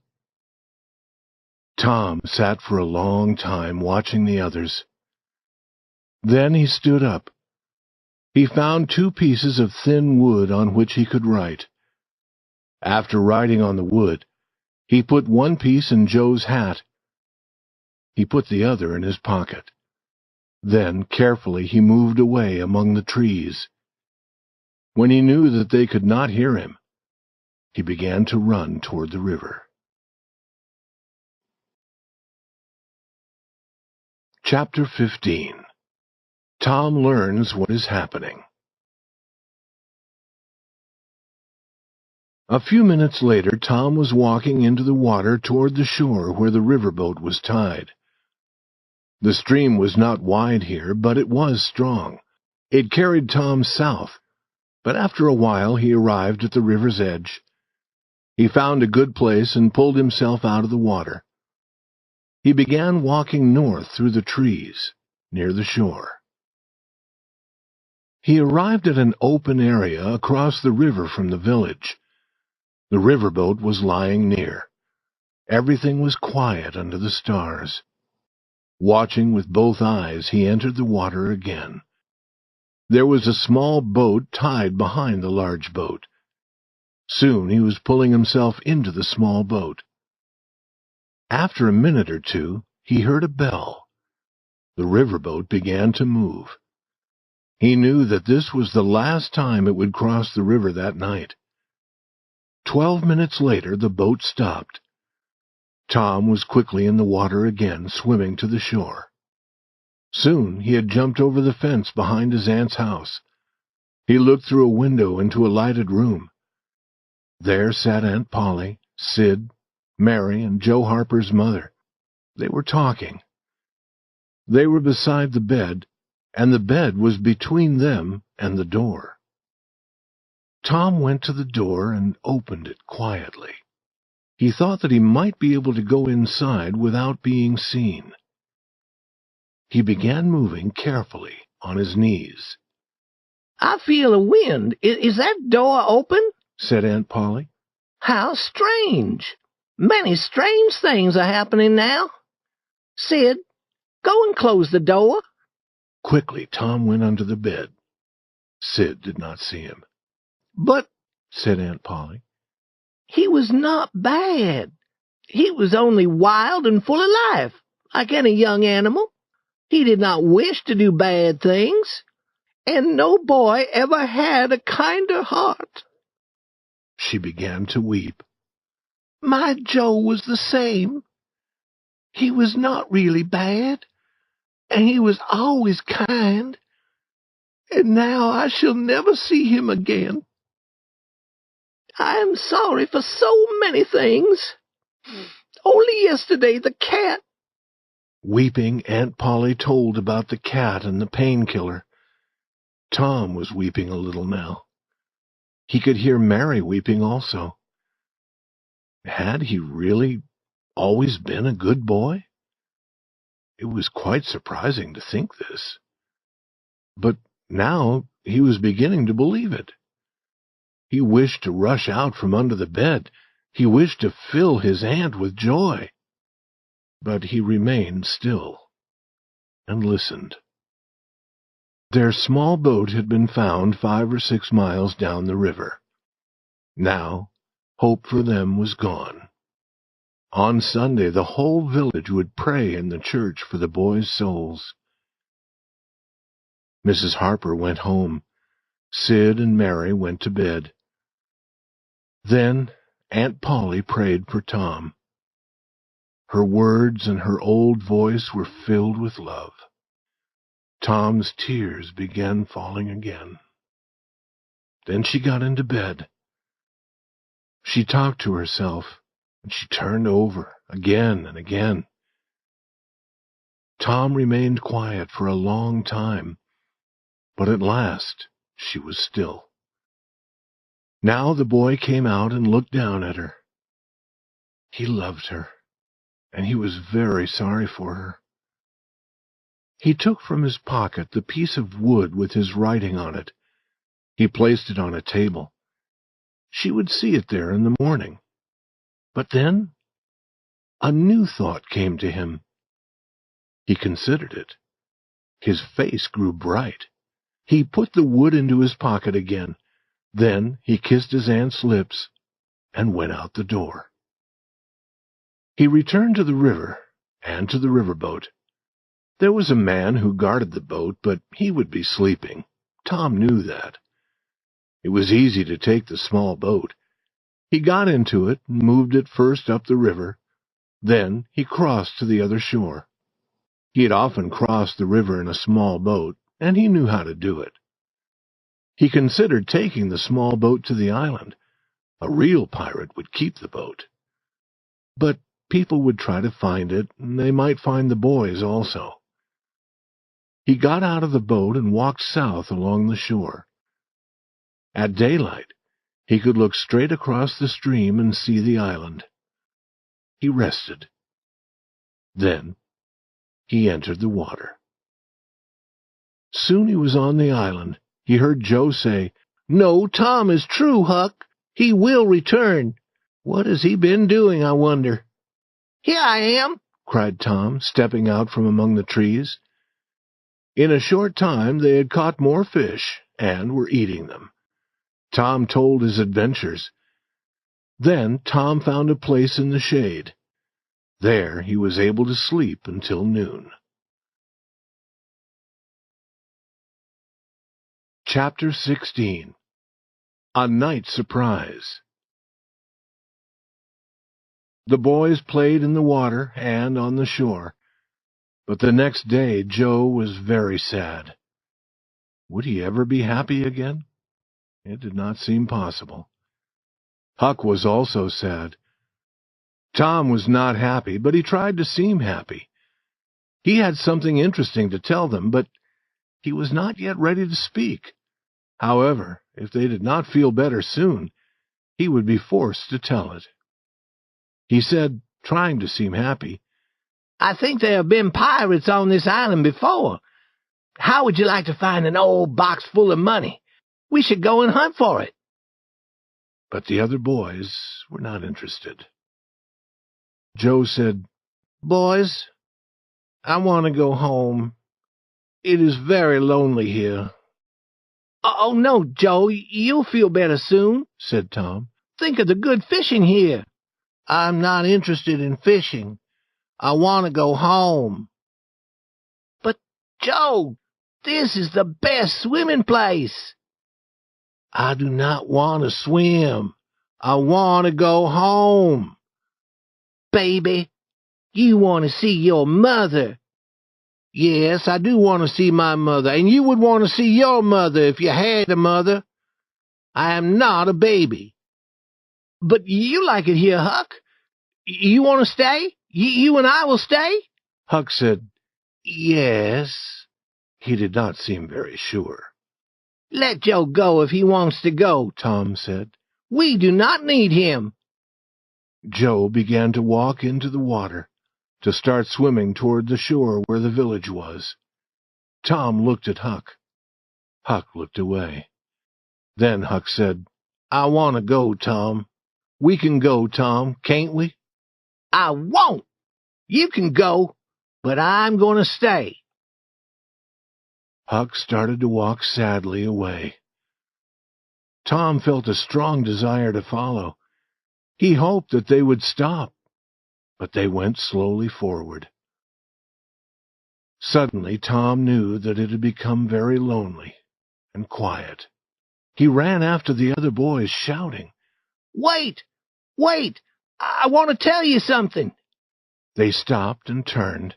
Tom sat for a long time watching the others. Then he stood up. He found 2 pieces of thin wood on which he could write. After writing on the wood, he put one piece in Joe's hat. He put the other in his pocket. Then, carefully, he moved away among the trees. When he knew that they could not hear him, he began to run toward the river. Chapter 15. Tom learns what is happening. A few minutes later, Tom was walking into the water toward the shore where the riverboat was tied. The stream was not wide here, but it was strong. It carried Tom south, but after a while he arrived at the river's edge. He found a good place and pulled himself out of the water. He began walking north through the trees, near the shore. He arrived at an open area across the river from the village. The riverboat was lying near. Everything was quiet under the stars. Watching with both eyes, he entered the water again. There was a small boat tied behind the large boat. Soon he was pulling himself into the small boat. After a minute or two, he heard a bell. The riverboat began to move. He knew that this was the last time it would cross the river that night. 12 minutes later, the boat stopped. Tom was quickly in the water again, swimming to the shore. Soon he had jumped over the fence behind his aunt's house. He looked through a window into a lighted room. There sat Aunt Polly, Sid, Mary, and Joe Harper's mother. They were talking. They were beside the bed, and the bed was between them and the door. Tom went to the door and opened it quietly. He thought that he might be able to go inside without being seen. He began moving carefully on his knees. "I feel a wind. Is that door open?" said Aunt Polly. "How strange. Many strange things are happening now. Sid, go and close the door." Quickly, Tom went under the bed. Sid did not see him. "But," said Aunt Polly, "he was not bad. He was only wild and full of life, like any young animal. He did not wish to do bad things, and no boy ever had a kinder heart." She began to weep. "My Joe was the same. He was not really bad, and he was always kind, and now I shall never see him again. I am sorry for so many things. Only yesterday the cat—" Weeping, Aunt Polly told about the cat and the painkiller. Tom was weeping a little now. He could hear Mary weeping also. Had he really always been a good boy? It was quite surprising to think this. But now he was beginning to believe it. He wished to rush out from under the bed. He wished to fill his aunt with joy. But he remained still and listened. Their small boat had been found 5 or 6 miles down the river. Now, hope for them was gone. On Sunday, the whole village would pray in the church for the boys' souls. Mrs. Harper went home. Sid and Mary went to bed. Then Aunt Polly prayed for Tom. Her words and her old voice were filled with love. Tom's tears began falling again. Then she got into bed. She talked to herself, and she turned over again and again. Tom remained quiet for a long time, but at last she was still. Now the boy came out and looked down at her. He loved her, and he was very sorry for her. He took from his pocket the piece of wood with his writing on it. He placed it on a table. She would see it there in the morning. But then a new thought came to him. He considered it. His face grew bright. He put the wood into his pocket again. Then he kissed his aunt's lips and went out the door. He returned to the river and to the riverboat. There was a man who guarded the boat, but he would be sleeping. Tom knew that. It was easy to take the small boat. He got into it and moved it first up the river. Then he crossed to the other shore. He had often crossed the river in a small boat, and he knew how to do it. He considered taking the small boat to the island. A real pirate would keep the boat. But people would try to find it, and they might find the boys also. He got out of the boat and walked south along the shore. At daylight, he could look straight across the stream and see the island. He rested. Then he entered the water. Soon he was on the island. He heard Joe say, "No, Tom is true, Huck. He will return. What has he been doing, I wonder?" "Here I am," cried Tom, stepping out from among the trees. In a short time they had caught more fish and were eating them. Tom told his adventures. Then Tom found a place in the shade. There he was able to sleep until noon. Chapter 16. A Night Surprise. The boys played in the water and on the shore, but the next day Joe was very sad. Would he ever be happy again? It did not seem possible. Huck was also sad. Tom was not happy, but he tried to seem happy. He had something interesting to tell them, but he was not yet ready to speak. However, if they did not feel better soon, he would be forced to tell it. He said, trying to seem happy, "I think there have been pirates on this island before. How would you like to find an old box full of money? We should go and hunt for it." But the other boys were not interested. Joe said, "Boys, I want to go home. It is very lonely here." "Oh, no, Joe, you'll feel better soon," said Tom. "Think of the good fishing here." "I'm not interested in fishing. I want to go home." "But, Joe, this is the best swimming place." "I do not want to swim. I want to go home." "Baby, you want to see your mother." "Yes, I do want to see my mother, and you would want to see your mother if you had a mother." "I am not a baby." "But you like it here, Huck. You want to stay? You and I will stay?" Huck said, "Yes." He did not seem very sure. "Let Joe go if he wants to go," Tom said. "We do not need him." Joe began to walk into the water, to start swimming toward the shore where the village was. Tom looked at Huck. Huck looked away. Then Huck said, "I want to go, Tom. We can go, Tom, can't we?" "I won't. You can go, but I'm going to stay." Huck started to walk sadly away. Tom felt a strong desire to follow. He hoped that they would stop, but they went slowly forward. Suddenly Tom knew that it had become very lonely and quiet. He ran after the other boys, shouting, "Wait! Wait! I want to tell you something." They stopped and turned,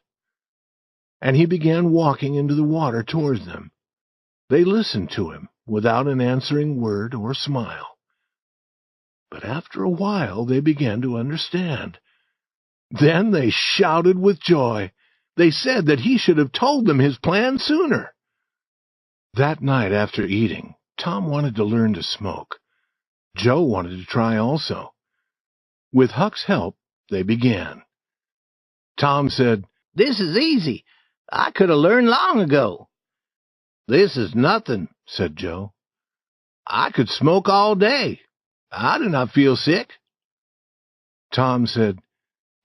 and he began walking into the water towards them. They listened to him without an answering word or smile. But after a while they began to understand. Then they shouted with joy. They said that he should have told them his plan sooner. That night after eating, Tom wanted to learn to smoke. Joe wanted to try also. With Huck's help, they began. Tom said, "This is easy. I could have learned long ago." "This is nothing," said Joe. "I could smoke all day. I do not feel sick." Tom said,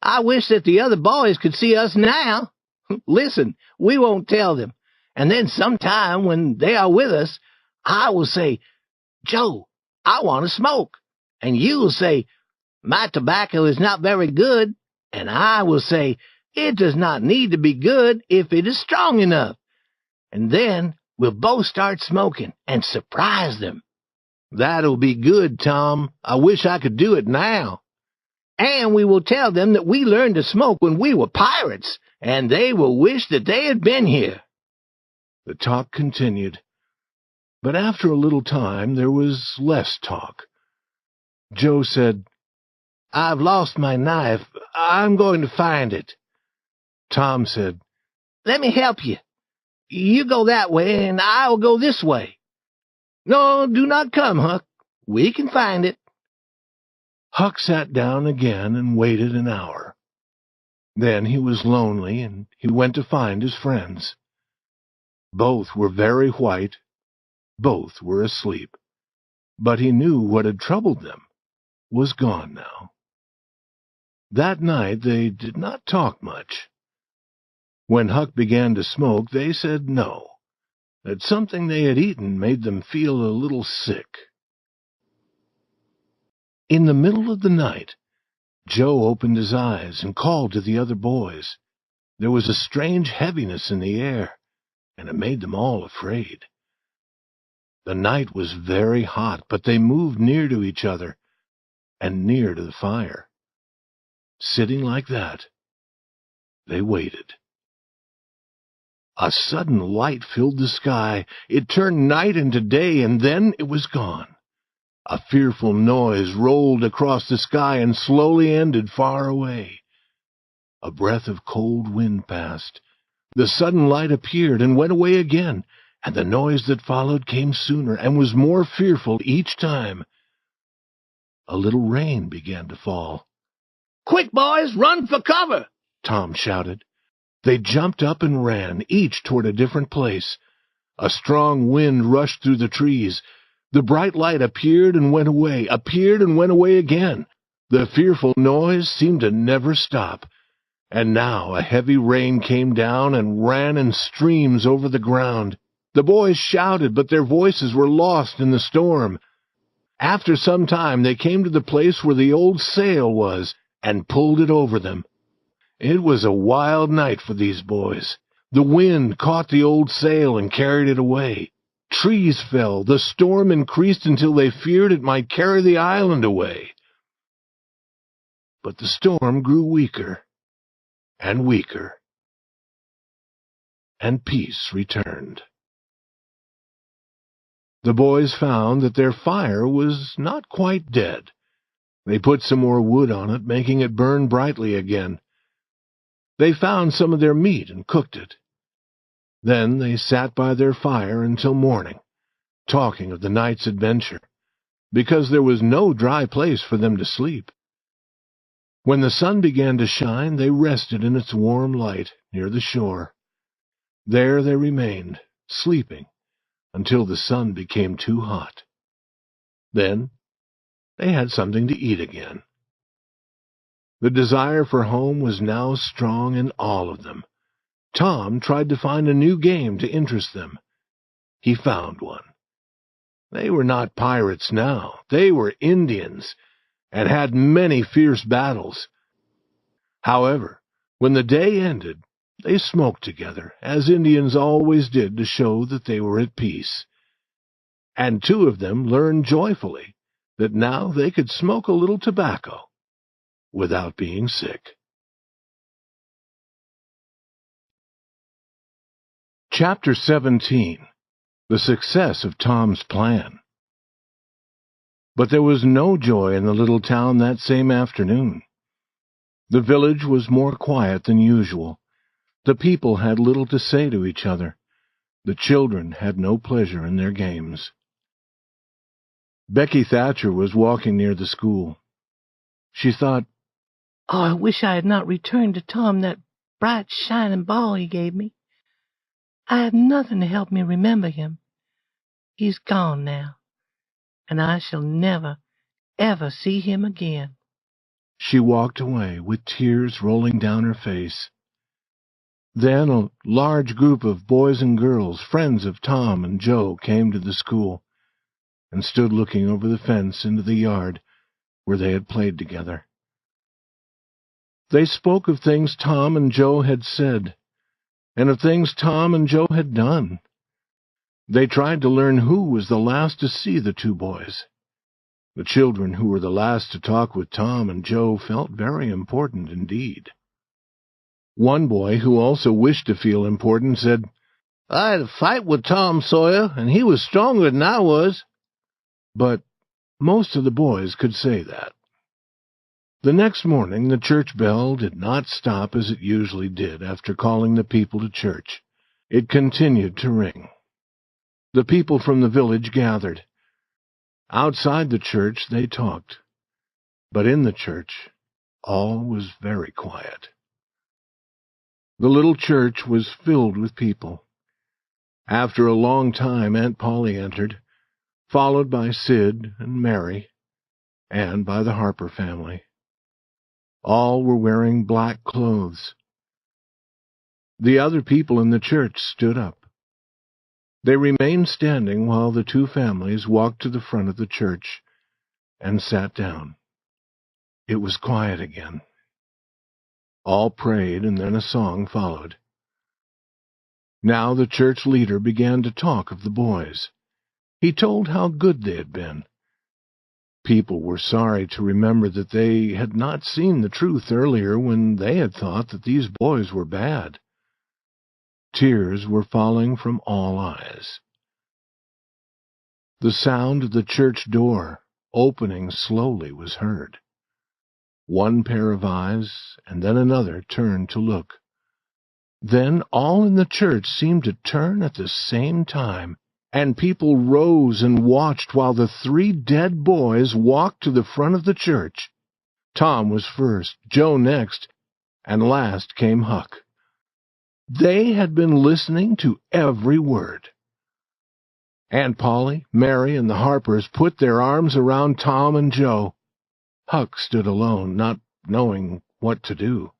"I wish that the other boys could see us now. Listen, we won't tell them. And then sometime when they are with us, I will say, 'Joe, I want to smoke.' And you will say, 'My tobacco is not very good.' And I will say, 'It does not need to be good if it is strong enough.' And then we'll both start smoking and surprise them." "That'll be good, Tom. I wish I could do it now." "And we will tell them that we learned to smoke when we were pirates, and they will wish that they had been here." The talk continued, but after a little time there was less talk. Joe said, "I've lost my knife. I'm going to find it." Tom said, "Let me help you. You go that way, and I will go this way." "No, do not come, Huck. We can find it." Huck sat down again and waited an hour. Then he was lonely, and he went to find his friends. Both were very white. Both were asleep. But he knew what had troubled them was gone now. That night they did not talk much. When Huck began to smoke, they said no, that something they had eaten made them feel a little sick. In the middle of the night, Joe opened his eyes and called to the other boys. There was a strange heaviness in the air, and it made them all afraid. The night was very hot, but they moved near to each other and near to the fire. Sitting like that, they waited. A sudden light filled the sky. It turned night into day, and then it was gone. A fearful noise rolled across the sky and slowly ended far away. A breath of cold wind passed. The sudden light appeared and went away again, and the noise that followed came sooner and was more fearful each time. A little rain began to fall. "Quick, boys, run for cover!" Tom shouted. They jumped up and ran, each toward a different place. A strong wind rushed through the trees. The bright light appeared and went away, appeared and went away again. The fearful noise seemed to never stop. And now a heavy rain came down and ran in streams over the ground. The boys shouted, but their voices were lost in the storm. After some time they came to the place where the old sail was, and pulled it over them. It was a wild night for these boys. The wind caught the old sail and carried it away. Trees fell. The storm increased until they feared it might carry the island away. But the storm grew weaker and weaker, and peace returned. The boys found that their fire was not quite dead. They put some more wood on it, making it burn brightly again. They found some of their meat and cooked it. Then they sat by their fire until morning, talking of the night's adventure, because there was no dry place for them to sleep. When the sun began to shine, they rested in its warm light near the shore. There they remained, sleeping, until the sun became too hot. Then they had something to eat again. The desire for home was now strong in all of them. Tom tried to find a new game to interest them. He found one. They were not pirates now. They were Indians, and had many fierce battles. However, when the day ended, they smoked together, as Indians always did to show that they were at peace. And two of them learned joyfully that now they could smoke a little tobacco without being sick. Chapter 17. The Success of Tom's Plan. But there was no joy in the little town that same afternoon. The village was more quiet than usual. The people had little to say to each other. The children had no pleasure in their games. Becky Thatcher was walking near the school. She thought, "Oh, I wish I had not returned to Tom that bright, shining ball he gave me. I have nothing to help me remember him. He's gone now, and I shall never, ever see him again." She walked away with tears rolling down her face. Then a large group of boys and girls, friends of Tom and Joe, came to the school and stood looking over the fence into the yard where they had played together. They spoke of things Tom and Joe had said, and of things Tom and Joe had done. They tried to learn who was the last to see the two boys. The children who were the last to talk with Tom and Joe felt very important indeed. One boy, who also wished to feel important, said, "I had a fight with Tom Sawyer, and he was stronger than I was." But most of the boys could say that. The next morning the church bell did not stop as it usually did after calling the people to church. It continued to ring. The people from the village gathered. Outside the church they talked, but in the church all was very quiet. The little church was filled with people. After a long time Aunt Polly entered, followed by Sid and Mary, and by the Harper family. All were wearing black clothes. The other people in the church stood up. They remained standing while the two families walked to the front of the church and sat down. It was quiet again. All prayed, and then a song followed. Now the church leader began to talk of the boys. He told how good they had been. People were sorry to remember that they had not seen the truth earlier when they had thought that these boys were bad. Tears were falling from all eyes. The sound of the church door opening slowly was heard. One pair of eyes, and then another, turned to look. Then all in the church seemed to turn at the same time, and people rose and watched while the three dead boys walked to the front of the church. Tom was first, Joe next, and last came Huck. They had been listening to every word. Aunt Polly, Mary, and the Harpers put their arms around Tom and Joe. Huck stood alone, not knowing what to do.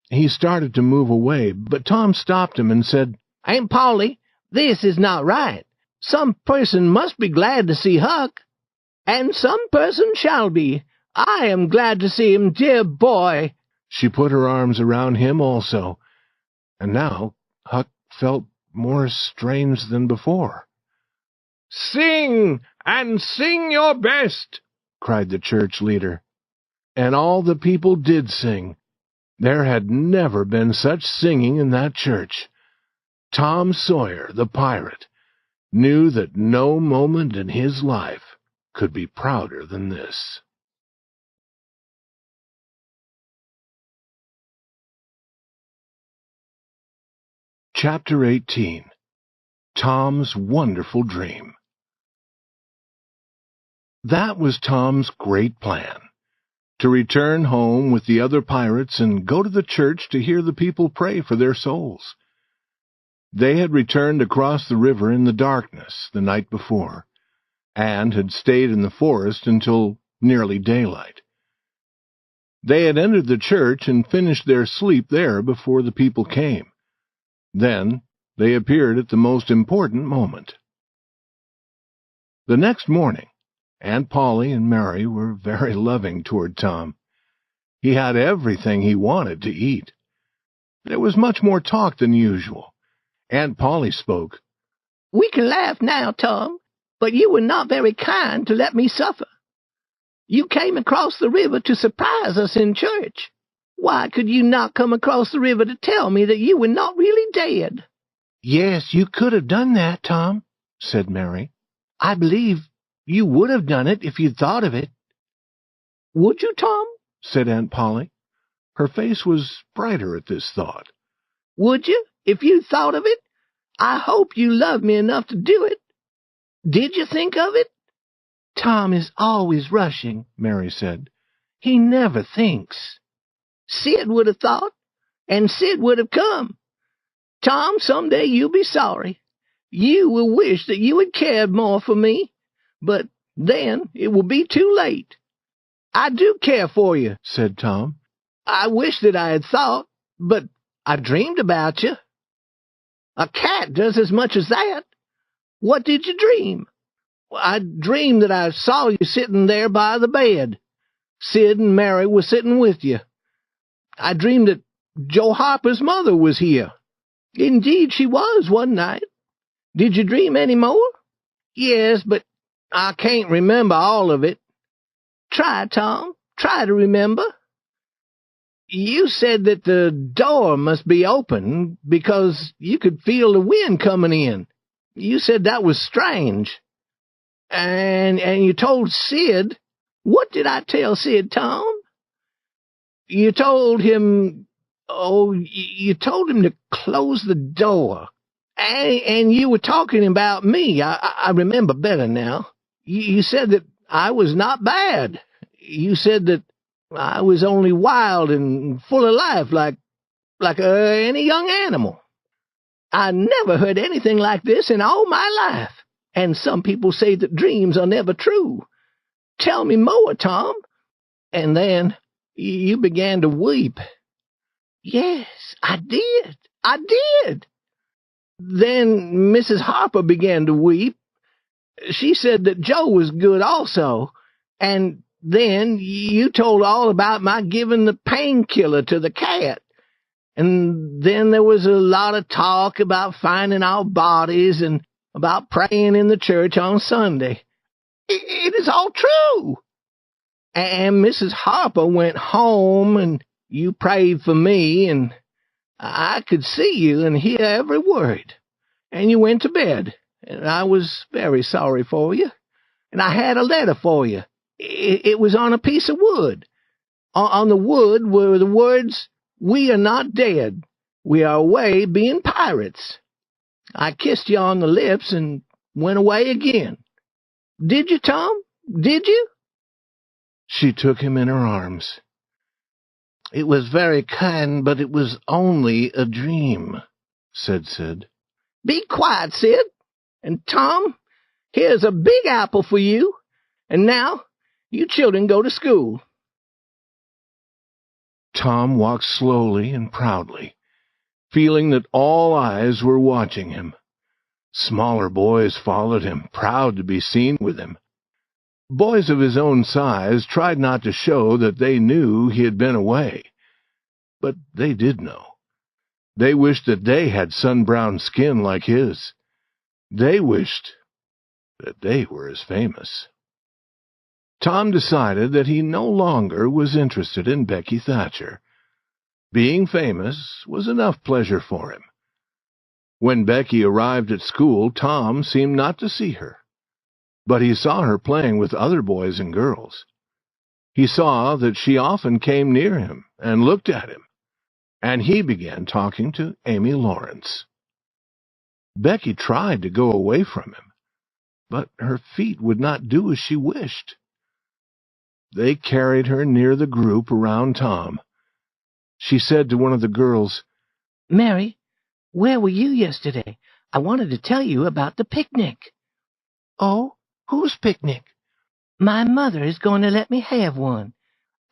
He started to move away, but Tom stopped him and said, "Aunt Polly, this is not right. Some person must be glad to see Huck, and some person shall be. I am glad to see him, dear boy." She put her arms around him also, and now Huck felt more strange than before. "Sing, and sing your best!" cried the church leader. And all the people did sing. There had never been such singing in that church. Tom Sawyer, the pirate, knew that no moment in his life could be prouder than this. Chapter 18. Tom's Wonderful Dream. That was Tom's great plan, to return home with the other pirates and go to the church to hear the people pray for their souls. They had returned across the river in the darkness the night before, and had stayed in the forest until nearly daylight. They had entered the church and finished their sleep there before the people came. Then they appeared at the most important moment. The next morning, Aunt Polly and Mary were very loving toward Tom. He had everything he wanted to eat. There was much more talk than usual. Aunt Polly spoke. "We can laugh now, Tom, but you were not very kind to let me suffer. You came across the river to surprise us in church. Why could you not come across the river to tell me that you were not really dead?" "Yes, you could have done that, Tom," said Mary. "I believe you would have done it if you'd thought of it." "Would you, Tom?" said Aunt Polly. Her face was brighter at this thought. "Would you, if you thought of it? I hope you love me enough to do it. Did you think of it?" "Tom is always rushing," Mary said. "He never thinks." "Sid would have thought, and Sid would have come. Tom, someday you'll be sorry. You will wish that you had cared more for me, but then it will be too late. I do care for you," said Tom. "I wish that I had thought, but I dreamed about you." "A cat does as much as that. What did you dream?" "I dreamed that I saw you sitting there by the bed. Sid and Mary were sitting with you. I dreamed that Joe Harper's mother was here. Indeed she was one night. Did you dream any more?" "Yes, but I can't remember all of it." "Try, Tom. Try to remember." "You said that the door must be open because you could feel the wind coming in. You said that was strange. And you told Sid—" "What did I tell Sid, Tom?" "You told him— you told him to close the door. And you were talking about me. I remember better now. You said that I was not bad. You said that I was only wild and full of life like any young animal. I never heard anything like this in all my life. And some people say that dreams are never true. Tell me more, Tom." And then you began to weep. "Yes, I did. I did." Then Mrs. Harper began to weep. She said that Joe was good also. And then you told all about my giving the painkiller to the cat. And then there was a lot of talk about finding our bodies and about praying in the church on Sunday. It is all true. And Mrs. Harper went home, and you prayed for me, and I could see you and hear every word. And you went to bed, and I was very sorry for you. And I had a letter for you. It was on a piece of wood. On the wood were the words, "We are not dead. We are away being pirates." I kissed you on the lips and went away again. Did you, Tom? Did you? She took him in her arms. "It was very kind, but it was only a dream," said Sid. "Be quiet, Sid. And Tom, here's a big apple for you. And now, you children go to school." Tom walked slowly and proudly, feeling that all eyes were watching him. Smaller boys followed him, proud to be seen with him. Boys of his own size tried not to show that they knew he had been away. But they did know. They wished that they had sun-brown skin like his. They wished that they were as famous. Tom decided that he no longer was interested in Becky Thatcher. Being famous was enough pleasure for him. When Becky arrived at school, Tom seemed not to see her. But he saw her playing with other boys and girls. He saw that she often came near him and looked at him, and he began talking to Amy Lawrence. Becky tried to go away from him, but her feet would not do as she wished. They carried her near the group around Tom. She said to one of the girls, "Mary, Where were you yesterday? I wanted to tell you about the picnic. Oh, whose picnic? My mother is going to let me have one.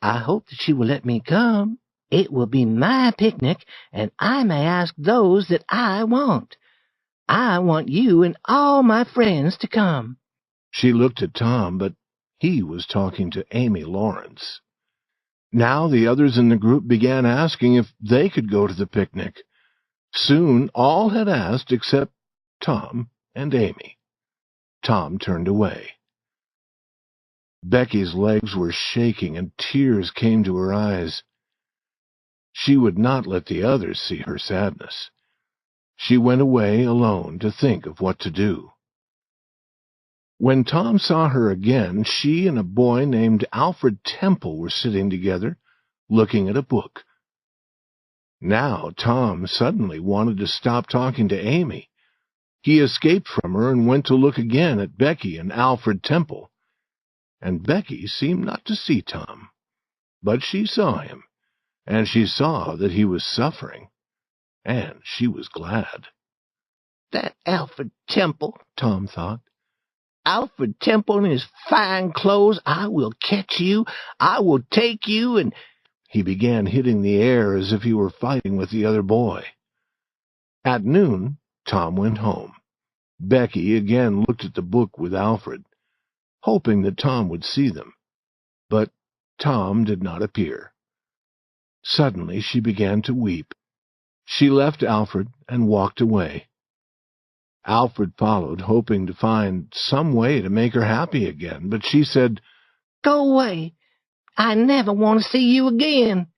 I hope that she will let me come. It will be my picnic, and I may ask those that I want. I want you and all my friends to come. She looked at Tom, but he was talking to Amy Lawrence. Now the others in the group began asking if they could go to the picnic. Soon all had asked except Tom and Amy. Tom turned away. Becky's legs were shaking and tears came to her eyes. She would not let the others see her sadness. She went away alone to think of what to do. When Tom saw her again, she and a boy named Alfred Temple were sitting together, looking at a book. Now Tom suddenly wanted to stop talking to Amy. He escaped from her and went to look again at Becky and Alfred Temple. And Becky seemed not to see Tom, but she saw him, and she saw that he was suffering, and she was glad. That Alfred Temple, Tom thought. Alfred Temple in his fine clothes. I will catch you. I will take you. And he began hitting the air as if he were fighting with the other boy. At noon, Tom went home. Becky again looked at the book with Alfred, hoping that Tom would see them. But Tom did not appear. Suddenly she began to weep. She left Alfred and walked away. Alfred followed, hoping to find some way to make her happy again, but she said, "Go away. I never want to see you again."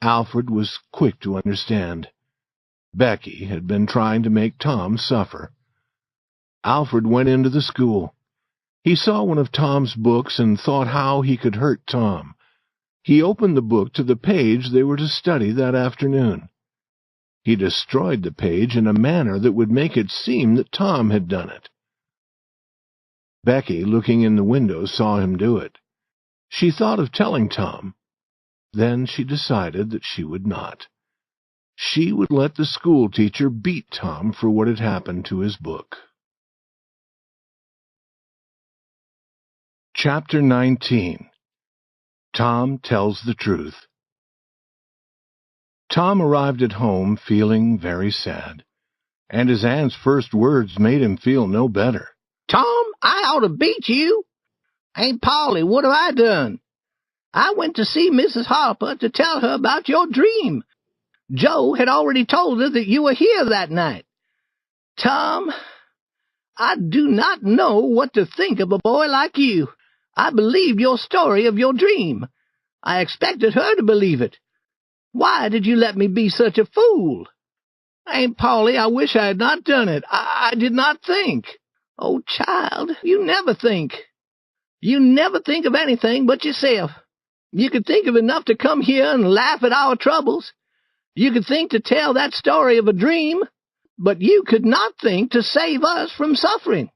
Alfred was quick to understand. Becky had been trying to make Tom suffer. Alfred went into the school. He saw one of Tom's books and thought how he could hurt Tom. He opened the book to the page they were to study that afternoon. He destroyed the page in a manner that would make it seem that Tom had done it. Becky, looking in the window, saw him do it. She thought of telling Tom. Then she decided that she would not. She would let the school teacher beat Tom for what had happened to his book. Chapter 19. Tom Tells the Truth. Tom arrived at home feeling very sad, and his aunt's first words made him feel no better. "Tom, I ought to beat you. Aunt Polly, what have I done? I went to see Mrs. Harper to tell her about your dream. Joe had already told her that you were here that night. Tom, I do not know what to think of a boy like you. I believed your story of your dream. I expected her to believe it. Why did you let me be such a fool? Aunt Polly, I wish I had not done it. I did not think. Oh, child, you never think. You never think of anything but yourself. You could think of enough to come here and laugh at our troubles. You could think to tell that story of a dream, but you could not think to save us from suffering.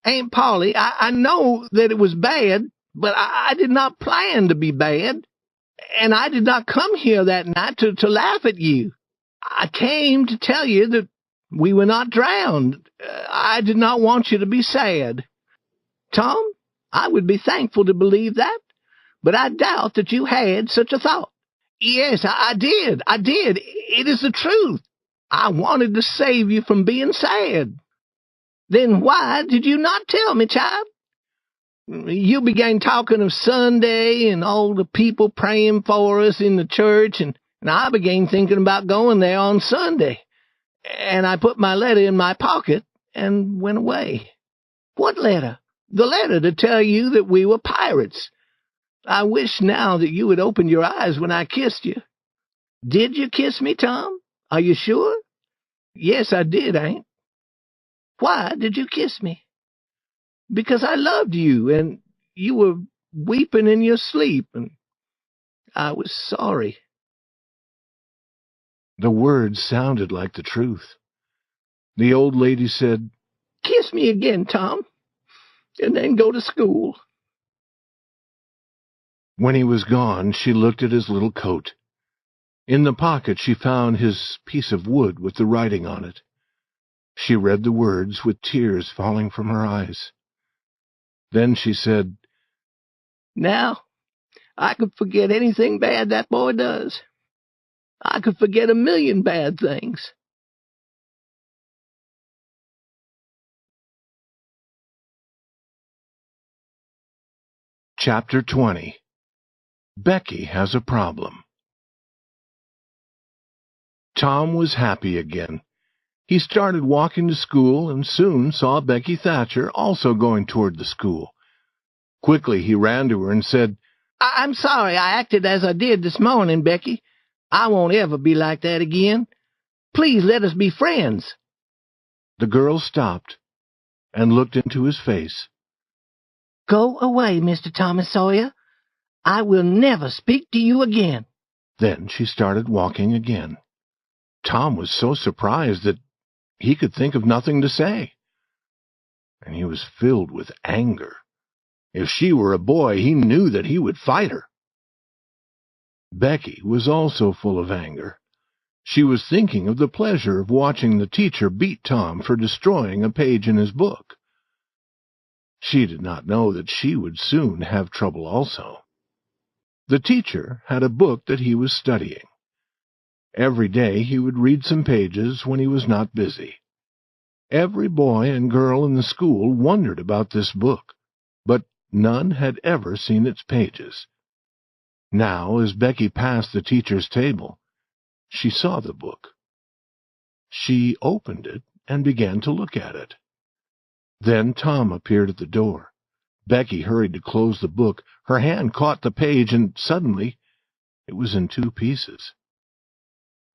Aunt Polly, I know that it was bad, but I did not plan to be bad, and I did not come here that night to laugh at you. I came to tell you that we were not drowned. I did not want you to be sad. Tom, I would be thankful to believe that, but I doubt that you had such a thought. Yes, I did. It is the truth. I wanted to save you from being sad. Then why did you not tell me, child? You began talking of Sunday and all the people praying for us in the church, and I began thinking about going there on Sunday. And I put my letter in my pocket and went away. What letter? The letter to tell you that we were pirates. I wish now that you would open your eyes when I kissed you. Did you kiss me, Tom? Are you sure? Yes, I did, Aunt. Why did you kiss me? Because I loved you, and you were weeping in your sleep, and I was sorry. The words sounded like the truth. The old lady said, "Kiss me again, Tom, and then go to school." When he was gone, she looked at his little coat. In the pocket she found his piece of wood with the writing on it. She read the words with tears falling from her eyes. Then she said, Now, I could forget anything bad that boy does. I could forget 1,000,000 bad things. Chapter 20. Becky Has a Problem. Tom was happy again. He started walking to school and soon saw Becky Thatcher also going toward the school. Quickly he ran to her and said, I'm sorry I acted as I did this morning, Becky. I won't ever be like that again. Please let us be friends. The girl stopped and looked into his face. Go away, Mr. Thomas Sawyer. I will never speak to you again. Then she started walking again. Tom was so surprised that he could think of nothing to say. And he was filled with anger. If she were a boy, he knew that he would fight her. Becky was also full of anger. She was thinking of the pleasure of watching the teacher beat Tom for destroying a page in his book. She did not know that she would soon have trouble also. The teacher had a book that he was studying. Every day he would read some pages when he was not busy. Every boy and girl in the school wondered about this book, but none had ever seen its pages. Now, as Becky passed the teacher's table, she saw the book. She opened it and began to look at it. Then Tom appeared at the door. Becky hurried to close the book. Her hand caught the page, and suddenly it was in 2 pieces.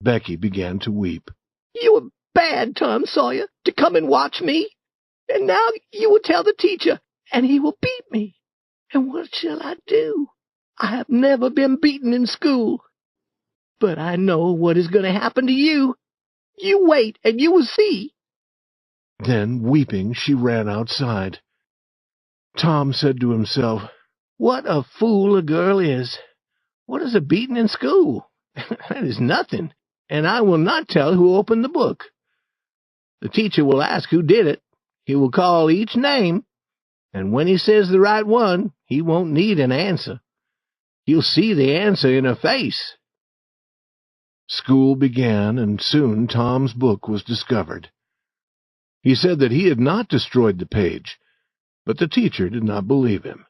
Becky began to weep. You were bad, Tom Sawyer, to come and watch me. And now you will tell the teacher, and he will beat me. And what shall I do? I have never been beaten in school. But I know what is going to happen to you. You wait, and you will see. Then, weeping, she ran outside. Tom said to himself, What a fool a girl is. What is a beating in school? That is nothing, and I will not tell who opened the book. The teacher will ask who did it. He will call each name, and when he says the right one, he won't need an answer. He'll see the answer in her face. School began, and soon Tom's book was discovered. He said that he had not destroyed the page, but the teacher did not believe him.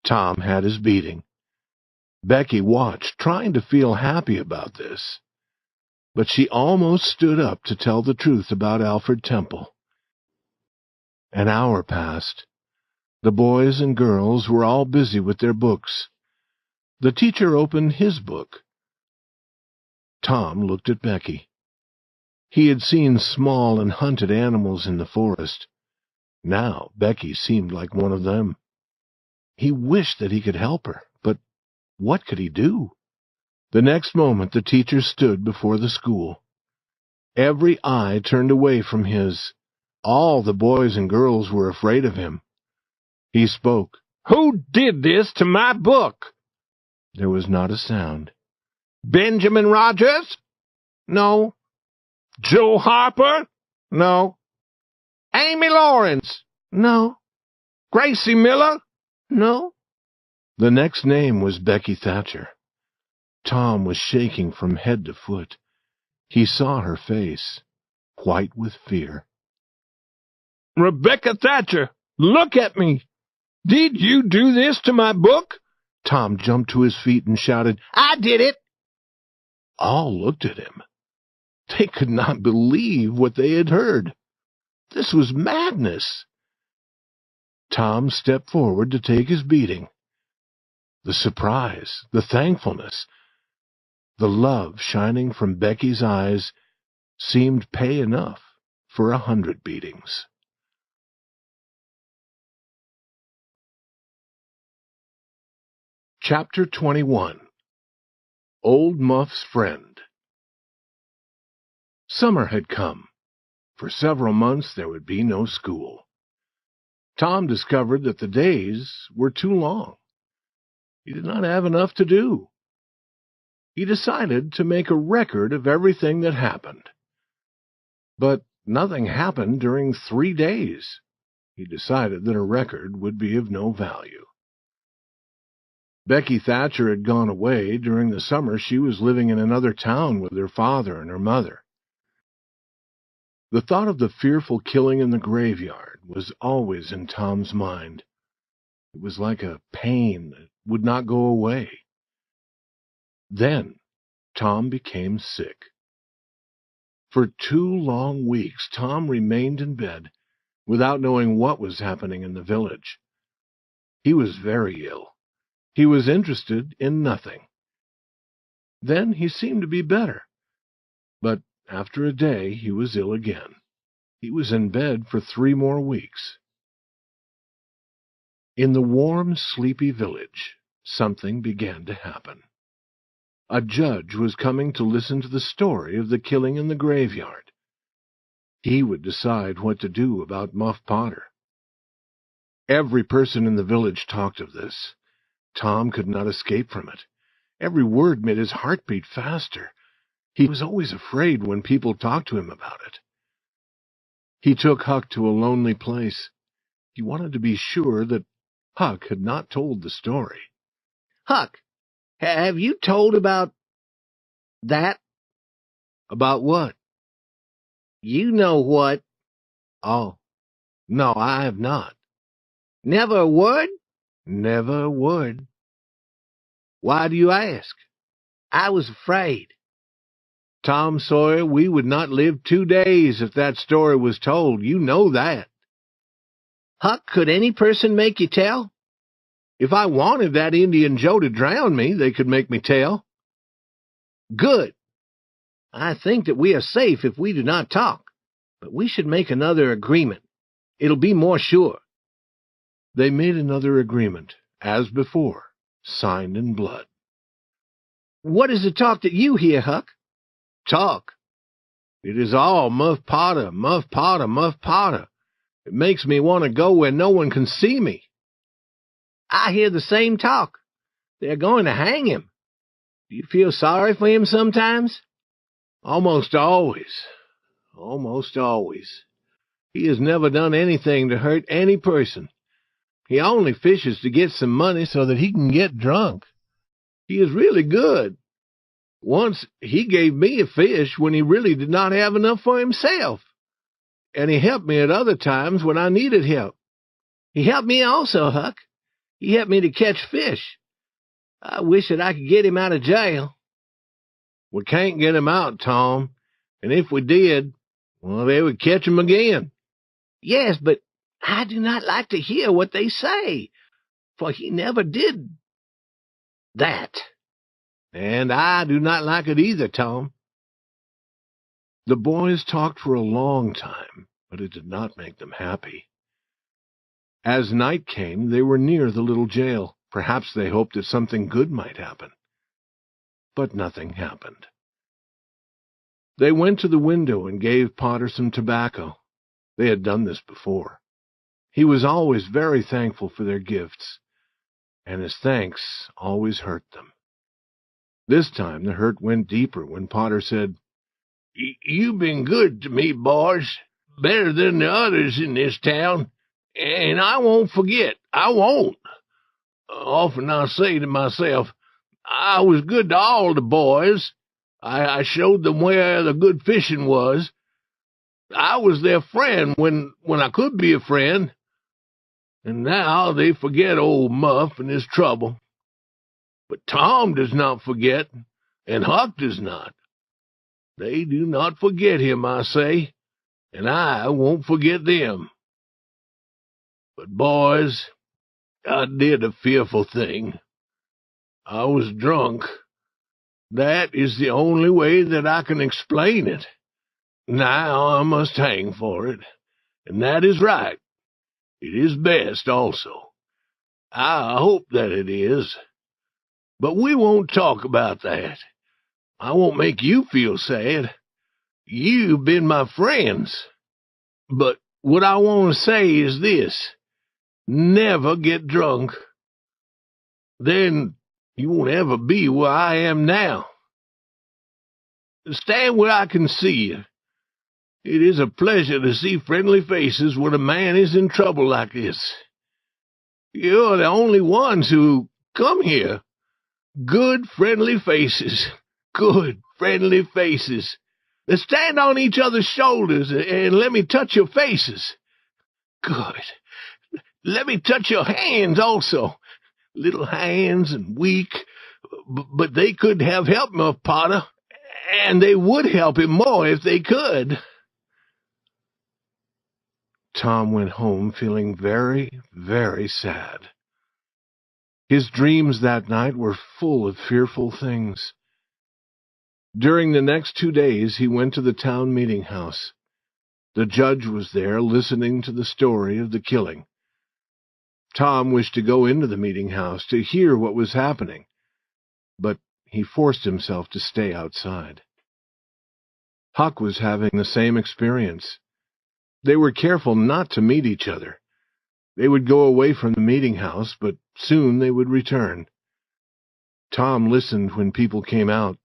Tom had his beating. Becky watched, trying to feel happy about this. But she almost stood up to tell the truth about Alfred Temple. An hour passed. The boys and girls were all busy with their books. The teacher opened his book. Tom looked at Becky. He had seen small and hunted animals in the forest. Now Becky seemed like one of them. He wished that he could help her, but what could he do? The next moment the teacher stood before the school. Every eye turned away from his. All the boys and girls were afraid of him. He spoke. Who did this to my book? There was not a sound. Benjamin Rogers? No. Joe Harper? No. Amy Lawrence? No. Gracie Miller? No. The next name was Becky Thatcher. Tom was shaking from head to foot. He saw her face, white with fear. Rebecca Thatcher, look at me. Did you do this to my book? Tom jumped to his feet and shouted, I did it. All looked at him. They could not believe what they had heard. This was madness. Tom stepped forward to take his beating. The surprise, the thankfulness, the love shining from Becky's eyes seemed pay enough for 100 beatings. Chapter 21. Old Muff's Friend. Summer had come. For several months there would be no school. Tom discovered that the days were too long. He did not have enough to do. He decided to make a record of everything that happened. But nothing happened during 3 days. He decided that a record would be of no value. Becky Thatcher had gone away. During the summer, she was living in another town with her father and her mother. The thought of the fearful killing in the graveyard was always in Tom's mind. It was like a pain that would not go away. Then Tom became sick. For 2 long weeks, Tom remained in bed without knowing what was happening in the village. He was very ill. He was interested in nothing. Then he seemed to be better. But after a day, he was ill again. He was in bed for 3 more weeks. In the warm, sleepy village, something began to happen. A judge was coming to listen to the story of the killing in the graveyard. He would decide what to do about Muff Potter. Every person in the village talked of this. Tom could not escape from it. Every word made his heart beat faster. He was always afraid when people talked to him about it. He took Huck to a lonely place. He wanted to be sure that Huck had not told the story. Huck, have you told about that? About what? You know what. Oh, no, I have not. Never a word? Never a word. Why do you ask? I was afraid. Tom Sawyer, we would not live 2 days if that story was told. You know that. Huck, could any person make you tell? If I wanted that Indian Joe to drown me, they could make me tell. Good. I think that we are safe if we do not talk, but we should make another agreement. It'll be more sure. They made another agreement, as before, signed in blood. What is the talk that you hear, Huck? Talk? It is all Muff Potter, Muff Potter, Muff Potter. It makes me want to go where no one can see me. I hear the same talk. They're going to hang him. Do you feel sorry for him sometimes? Almost always. Almost always. He has never done anything to hurt any person. He only fishes to get some money so that he can get drunk. He is really good. Once he gave me a fish when he really did not have enough for himself. And he helped me at other times when I needed help. He helped me also, Huck. He helped me to catch fish. I wish that I could get him out of jail. We can't get him out, Tom. And if we did, well, they would catch him again. Yes, but I do not like to hear what they say, for he never did that. And I do not like it either, Tom. The boys talked for a long time, but it did not make them happy. As night came, they were near the little jail. Perhaps they hoped that something good might happen. But nothing happened. They went to the window and gave Potter some tobacco. They had done this before. He was always very thankful for their gifts, and his thanks always hurt them. This time the hurt went deeper when Potter said, "You've been good to me, boys, better than the others in this town, and I won't forget. I won't. Often I say to myself, I was good to all the boys. I showed them where the good fishing was. I was their friend when I could be a friend. And now they forget old Muff and his trouble. But Tom does not forget, and Huck does not. They do not forget him, I say, and I won't forget them. But, boys, I did a fearful thing. I was drunk. That is the only way that I can explain it. Now I must hang for it, and that is right. It is best also. I hope that it is. But we won't talk about that. I won't make you feel sad. You've been my friends. But what I want to say is this. Never get drunk. Then you won't ever be where I am now. Stand where I can see you. It is a pleasure to see friendly faces when a man is in trouble like this. You're the only ones who come here. Good, friendly faces. Good, friendly faces. Now stand on each other's shoulders and let me touch your faces. Good. Let me touch your hands also. Little hands and weak, but they could have helped Muff Potter, and they would help him more if they could. Tom went home feeling very, very sad. His dreams that night were full of fearful things. During the next 2 days, he went to the town meeting house. The judge was there listening to the story of the killing. Tom wished to go into the meeting house to hear what was happening, but he forced himself to stay outside. Huck was having the same experience. They were careful not to meet each other. They would go away from the meeting house, but soon they would return. Tom listened when people came out.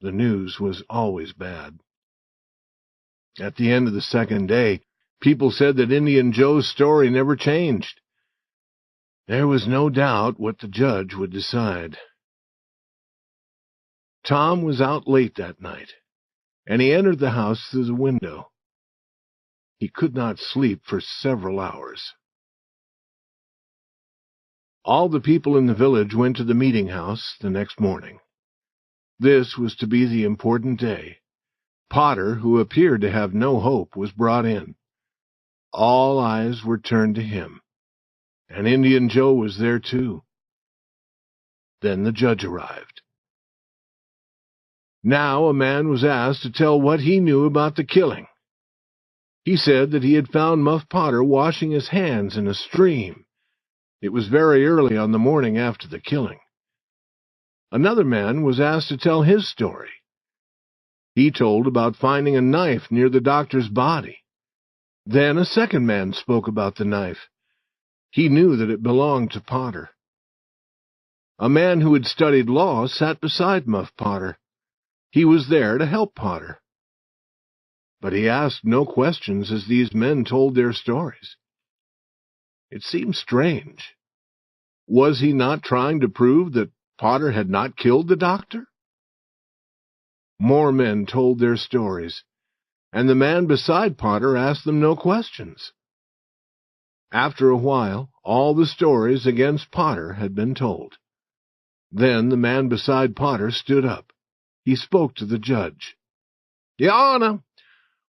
The news was always bad. At the end of the second day, people said that Indian Joe's story never changed. There was no doubt what the judge would decide. Tom was out late that night, and he entered the house through the window. He could not sleep for several hours. All the people in the village went to the meeting house the next morning. This was to be the important day. Potter, who appeared to have no hope, was brought in. All eyes were turned to him, and Indian Joe was there too. Then the judge arrived. Now a man was asked to tell what he knew about the killing. He said that he had found Muff Potter washing his hands in a stream. It was very early on the morning after the killing. Another man was asked to tell his story. He told about finding a knife near the doctor's body. Then a second man spoke about the knife. He knew that it belonged to Potter. A man who had studied law sat beside Muff Potter. He was there to help Potter. But he asked no questions as these men told their stories. It seemed strange. Was he not trying to prove that Potter had not killed the doctor? More men told their stories, and the man beside Potter asked them no questions. After a while, all the stories against Potter had been told. Then the man beside Potter stood up. He spoke to the judge. "Your Honor,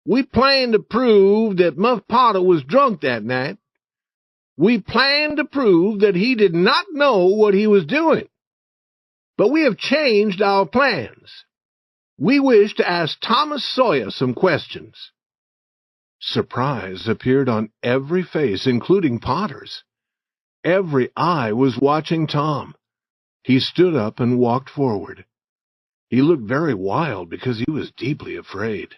we plan to prove that Muff Potter was drunk that night. We plan to prove that he did not know what he was doing. But we have changed our plans. We wish to ask Thomas Sawyer some questions." Surprise appeared on every face, including Potter's. Every eye was watching Tom. He stood up and walked forward. He looked very wild because he was deeply afraid.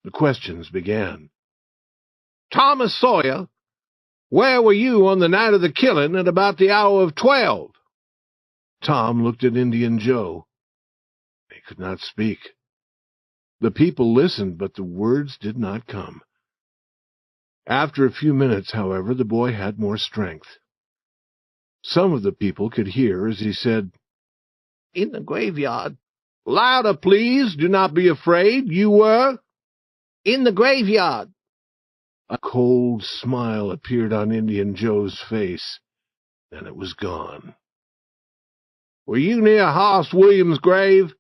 The questions began. "Thomas Sawyer, where were you on the night of the killing at about the hour of 12? Tom looked at Indian Joe. He could not speak. The people listened, but the words did not come. After a few minutes, however, the boy had more strength. Some of the people could hear as he said, "In the graveyard." "Louder, please. Do not be afraid. You were?" "In the graveyard." A cold smile appeared on Indian Joe's face, then it was gone. "Were you near Hoss Williams' grave?"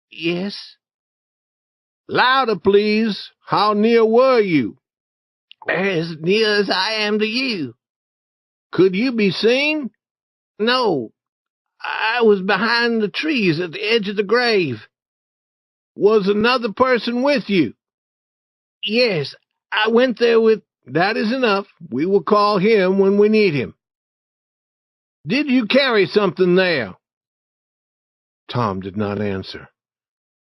"Yes." "Louder, please. How near were you?" "As near as I am to you." "Could you be seen?" "No. I was behind the trees at the edge of the grave." "Was another person with you?" "Yes. I went there with—" "That is enough. We will call him when we need him." "Did you carry something there?" Tom did not answer.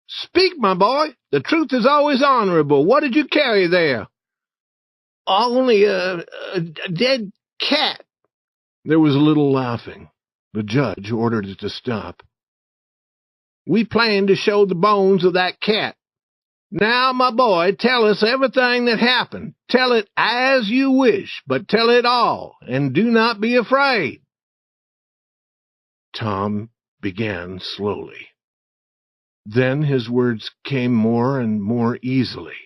"Speak, my boy. The truth is always honorable. What did you carry there?" "Only a dead cat." There was a little laughing. The judge ordered it to stop. We plan to show the bones of that cat. Now, my boy, tell us everything that happened. Tell it as you wish, but tell it all, and do not be afraid." Tom began slowly. Then his words came more and more easily.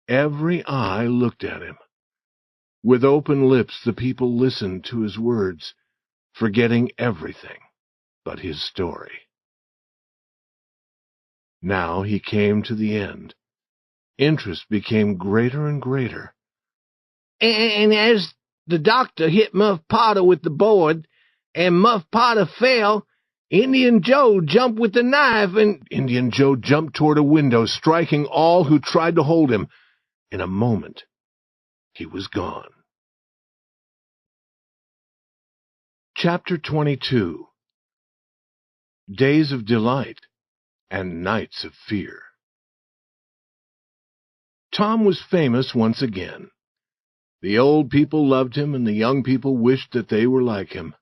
Every eye looked at him. With open lips, the people listened to his words, forgetting everything but his story. Now he came to the end. Interest became greater and greater. "And as the doctor hit Muff Potter with the board, and Muff Potter fell, Indian Joe jumped with the knife, and—" Indian Joe jumped toward a window, striking all who tried to hold him. In a moment, he was gone. Chapter 22. Days of Delight and Nights of Fear. Tom was famous once again. The old people loved him, and the young people wished that they were like him.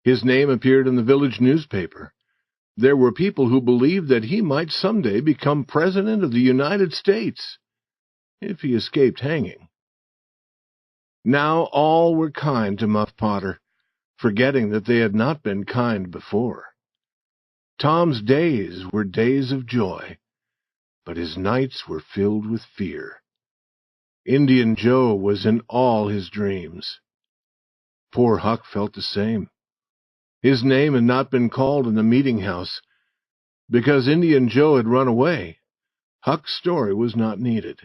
His name appeared in the village newspaper. There were people who believed that he might someday become President of the United States, if he escaped hanging. Now all were kind to Muff Potter, forgetting that they had not been kind before. Tom's days were days of joy, but his nights were filled with fear. Indian Joe was in all his dreams. Poor Huck felt the same. His name had not been called in the meeting house. Because Indian Joe had run away, Huck's story was not needed.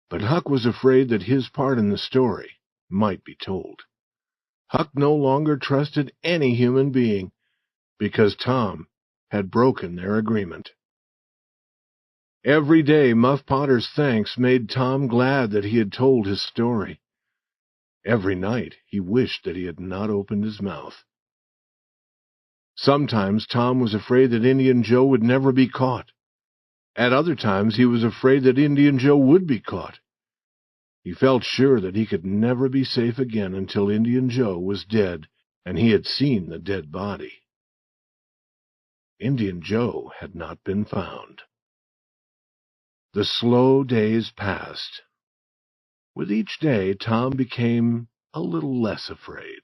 But Huck was afraid that his part in the story might be told. Huck no longer trusted any human being, because Tom had broken their agreement. Every day Muff Potter's thanks made Tom glad that he had told his story. Every night he wished that he had not opened his mouth. Sometimes Tom was afraid that Indian Joe would never be caught. At other times he was afraid that Indian Joe would be caught. He felt sure that he could never be safe again until Indian Joe was dead and he had seen the dead body. Indian Joe had not been found. The slow days passed. With each day, Tom became a little less afraid.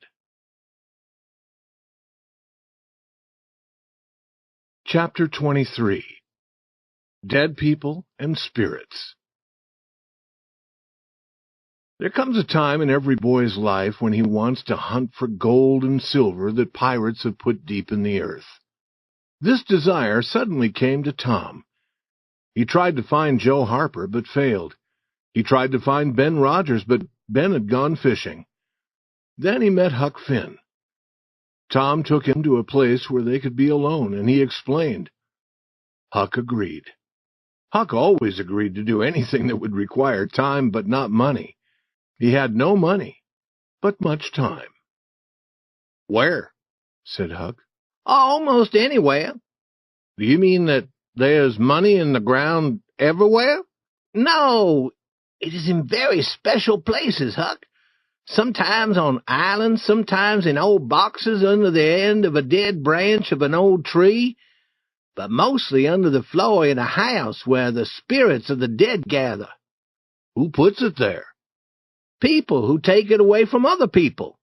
Chapter 23. Dead People and Spirits. There comes a time in every boy's life when he wants to hunt for gold and silver that pirates have put deep in the earth. This desire suddenly came to Tom. He tried to find Joe Harper, but failed. He tried to find Ben Rogers, but Ben had gone fishing. Then he met Huck Finn. Tom took him to a place where they could be alone, and he explained. Huck agreed. Huck always agreed to do anything that would require time, but not money. He had no money, but much time. "Where?" said Huck. "Almost anywhere." "Do you mean that there's money in the ground everywhere?" "No, it is in very special places, Huck. Sometimes on islands, sometimes in old boxes under the end of a dead branch of an old tree, but mostly under the floor in a house where the spirits of the dead gather." "Who puts it there?" "People who take it away from other people."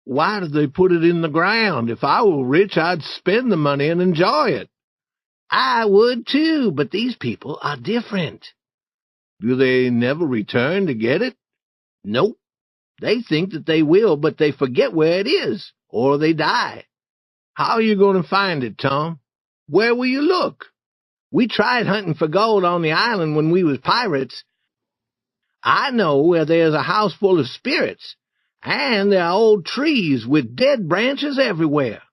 "Why do they put it in the ground? If I were rich, I'd spend the money and enjoy it." "I would too, but these people are different." "Do they never return to get it?" "Nope. They think that they will, but they forget where it is, or they die." "How are you going to find it, Tom? Where will you look?" "We tried hunting for gold on the island when we was pirates. I know where there's a house full of spirits, and there are old trees with dead branches everywhere."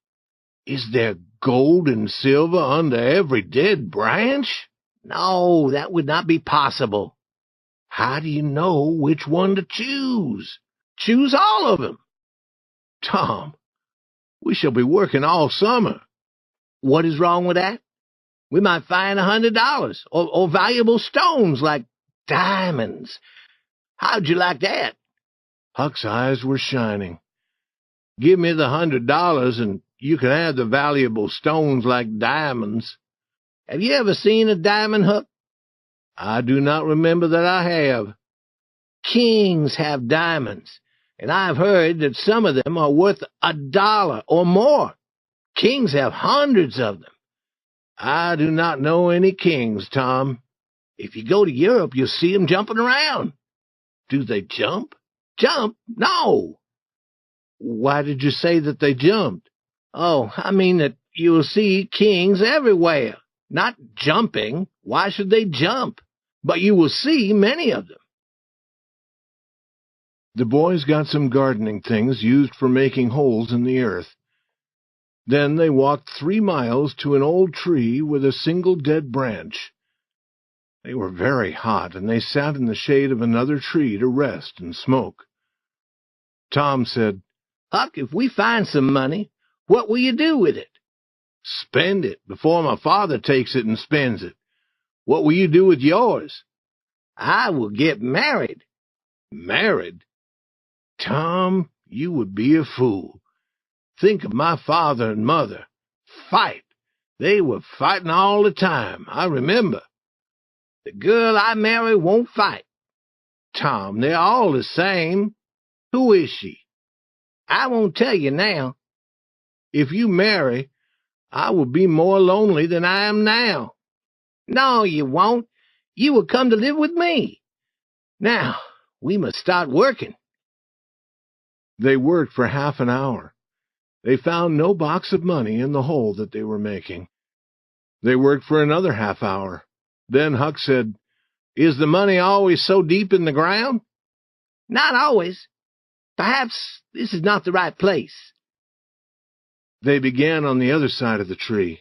"Is there gold and silver under every dead branch?" "No, that would not be possible." "How do you know which one to choose?" "Choose all of them." "Tom, we shall be working all summer." "What is wrong with that? We might find $100, or valuable stones like diamonds. How'd you like that?" Huck's eyes were shining. "Give me the $100, and you can have the valuable stones like diamonds. Have you ever seen a diamond, Huck? I do not remember that I have. Kings have diamonds, and I've heard that some of them are worth $1 or more. Kings have hundreds of them. I do not know any kings, Tom. If you go to Europe, you'll see them jumping around. Do they jump? Jump? No. Why did you say that they jumped? Oh, I mean that you will see kings everywhere. Not jumping. Why should they jump? But you will see many of them. The boys got some gardening things used for making holes in the earth. Then they walked 3 miles to an old tree with a single dead branch. They were very hot, and they sat in the shade of another tree to rest and smoke. Tom said, Huck, if we find some money, what will you do with it? Spend it before my father takes it and spends it. What will you do with yours? I will get married. Married? Tom, you would be a fool. Think of my father and mother. Fight. They were fighting all the time, I remember. The girl I marry won't fight. Tom, they're all the same. Who is she? I won't tell you now. If you marry, I will be more lonely than I am now. No, you won't. You will come to live with me. Now, we must start working. They worked for half an hour. They found no box of money in the hole that they were making. They worked for another half hour. Then Huck said, Is the money always so deep in the ground? Not always. Perhaps this is not the right place. They began on the other side of the tree.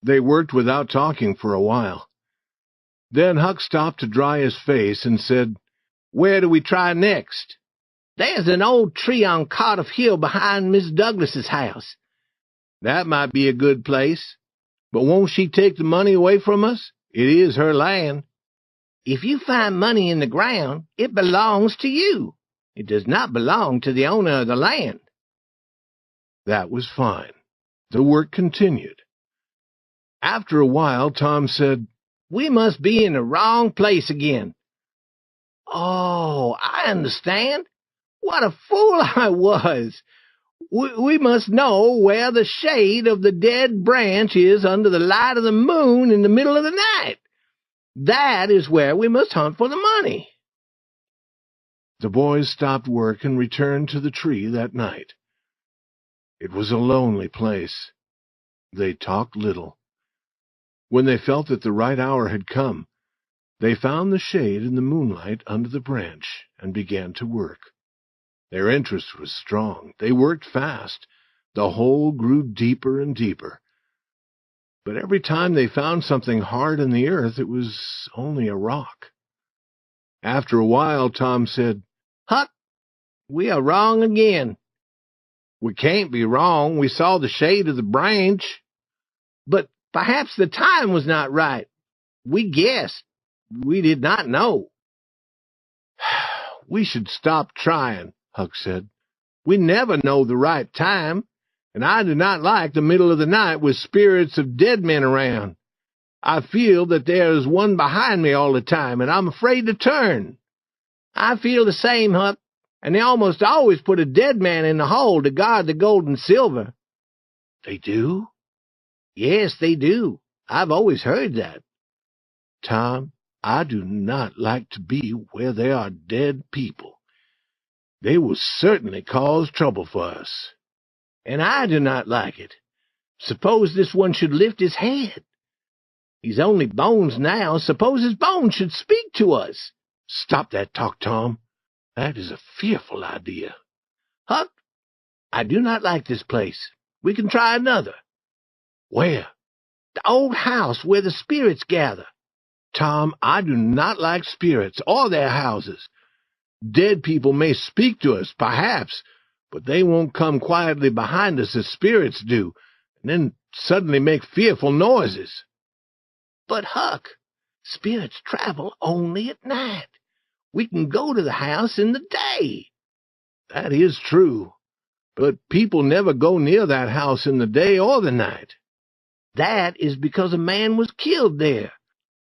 They worked without talking for a while. Then Huck stopped to dry his face and said, Where do we try next? There's an old tree on Cardiff Hill behind Miss Douglas's house. That might be a good place. But won't she take the money away from us? It is her land. If you find money in the ground, it belongs to you. It does not belong to the owner of the land. That was fine. The work continued. After a while, Tom said, We must be in the wrong place again. Oh, I understand. What a fool I was. We must know where the shade of the dead branch is under the light of the moon in the middle of the night. That is where we must hunt for the money. The boys stopped work and returned to the tree that night. It was a lonely place. They talked little. When they felt that the right hour had come, they found the shade in the moonlight under the branch and began to work. Their interest was strong. They worked fast. The hole grew deeper and deeper. But every time they found something hard in the earth, it was only a rock. After a while, Tom said, Huck, we are wrong again. We can't be wrong. We saw the shade of the branch. But perhaps the time was not right. We guessed. We did not know. We should stop trying, Huck said. We never know the right time, and I do not like the middle of the night with spirits of dead men around. I feel that there is one behind me all the time, and I'm afraid to turn. I feel the same, Huck, and they almost always put a dead man in the hole to guard the gold and silver. They do? Yes, they do. I've always heard that. Tom, I do not like to be where there are dead people. They will certainly cause trouble for us. And I do not like it. Suppose this one should lift his head. He's only bones now. Suppose his bones should speak to us. Stop that talk, Tom. That is a fearful idea. Huck, I do not like this place. We can try another. Where? The old house where the spirits gather. Tom, I do not like spirits or their houses. Dead people may speak to us, perhaps, but they won't come quietly behind us as spirits do, and then suddenly make fearful noises. But, Huck, spirits travel only at night. We can go to the house in the day. That is true, But people never go near that house in the day or the night. That is because a man was killed there.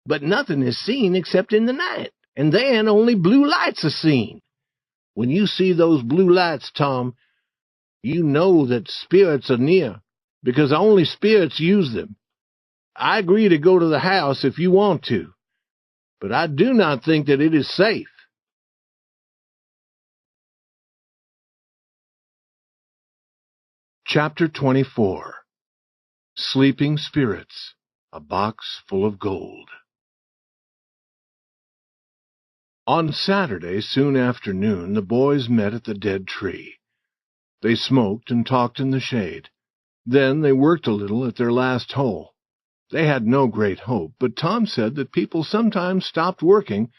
But nothing is seen except in the night, and then only blue lights are seen. When you see those blue lights, Tom, you know that spirits are near, because only spirits use them. I agree to go to the house if you want to, but I do not think that it is safe. Chapter 24. Sleeping Spirits, a Box Full of Gold. On Saturday, soon after noon, the boys met at the dead tree. They smoked and talked in the shade. Then they worked a little at their last hole. They had no great hope, but Tom said that people sometimes stopped working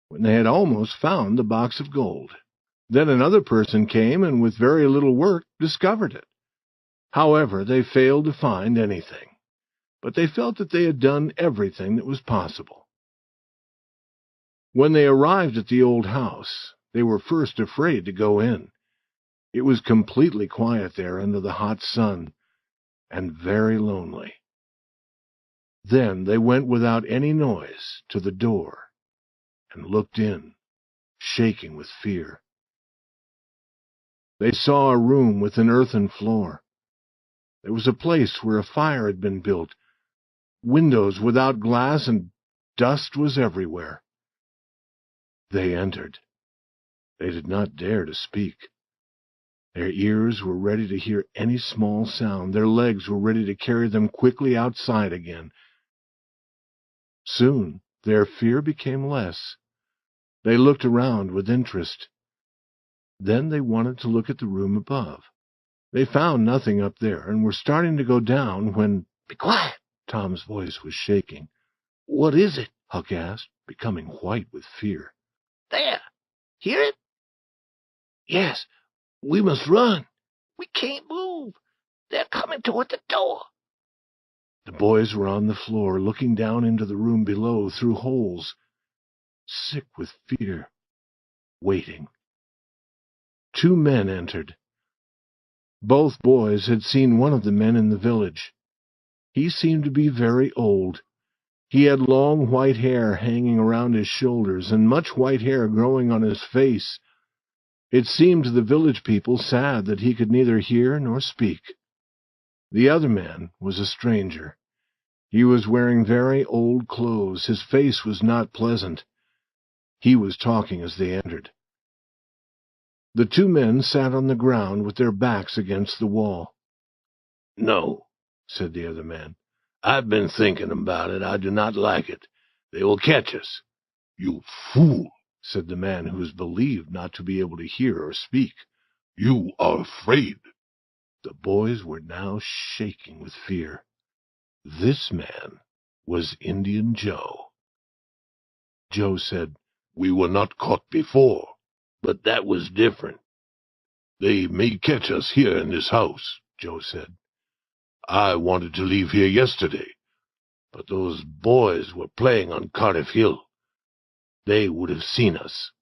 when they had almost found the box of gold. Then another person came and with very little work discovered it. However, they failed to find anything, but they felt that they had done everything that was possible. When they arrived at the old house, they were first afraid to go in. It was completely quiet there under the hot sun, and very lonely. Then they went without any noise to the door and looked in, shaking with fear. They saw a room with an earthen floor. There was a place where a fire had been built, windows without glass, and dust was everywhere. They entered. They did not dare to speak. Their ears were ready to hear any small sound. Their legs were ready to carry them quickly outside again. Soon their fear became less. They looked around with interest. Then they wanted to look at the room above. They found nothing up there and were starting to go down when— "Be quiet!" Tom's voice was shaking. "What is it?" Huck asked, becoming white with fear. "There! Hear it?" "Yes, we must run." "We can't move. They're coming toward the door." The boys were on the floor, looking down into the room below through holes, sick with fear, waiting. 2 men entered. Both boys had seen one of the men in the village. He seemed to be very old. He had long white hair hanging around his shoulders and much white hair growing on his face. It seemed to the village people sad that he could neither hear nor speak. The other man was a stranger. He was wearing very old clothes. His face was not pleasant. He was talking as they entered. The 2 men sat on the ground with their backs against the wall. "No," said the other man. "I've been thinking about it. I do not like it. They will catch us." "You fool," said the man who was believed not to be able to hear or speak. "You are afraid." The boys were now shaking with fear. This man was Indian Joe. Joe said, "We were not caught before, but that was different." "They may catch us here in this house," Joe said. "I wanted to leave here yesterday, but those boys were playing on Cardiff Hill. They would have seen us."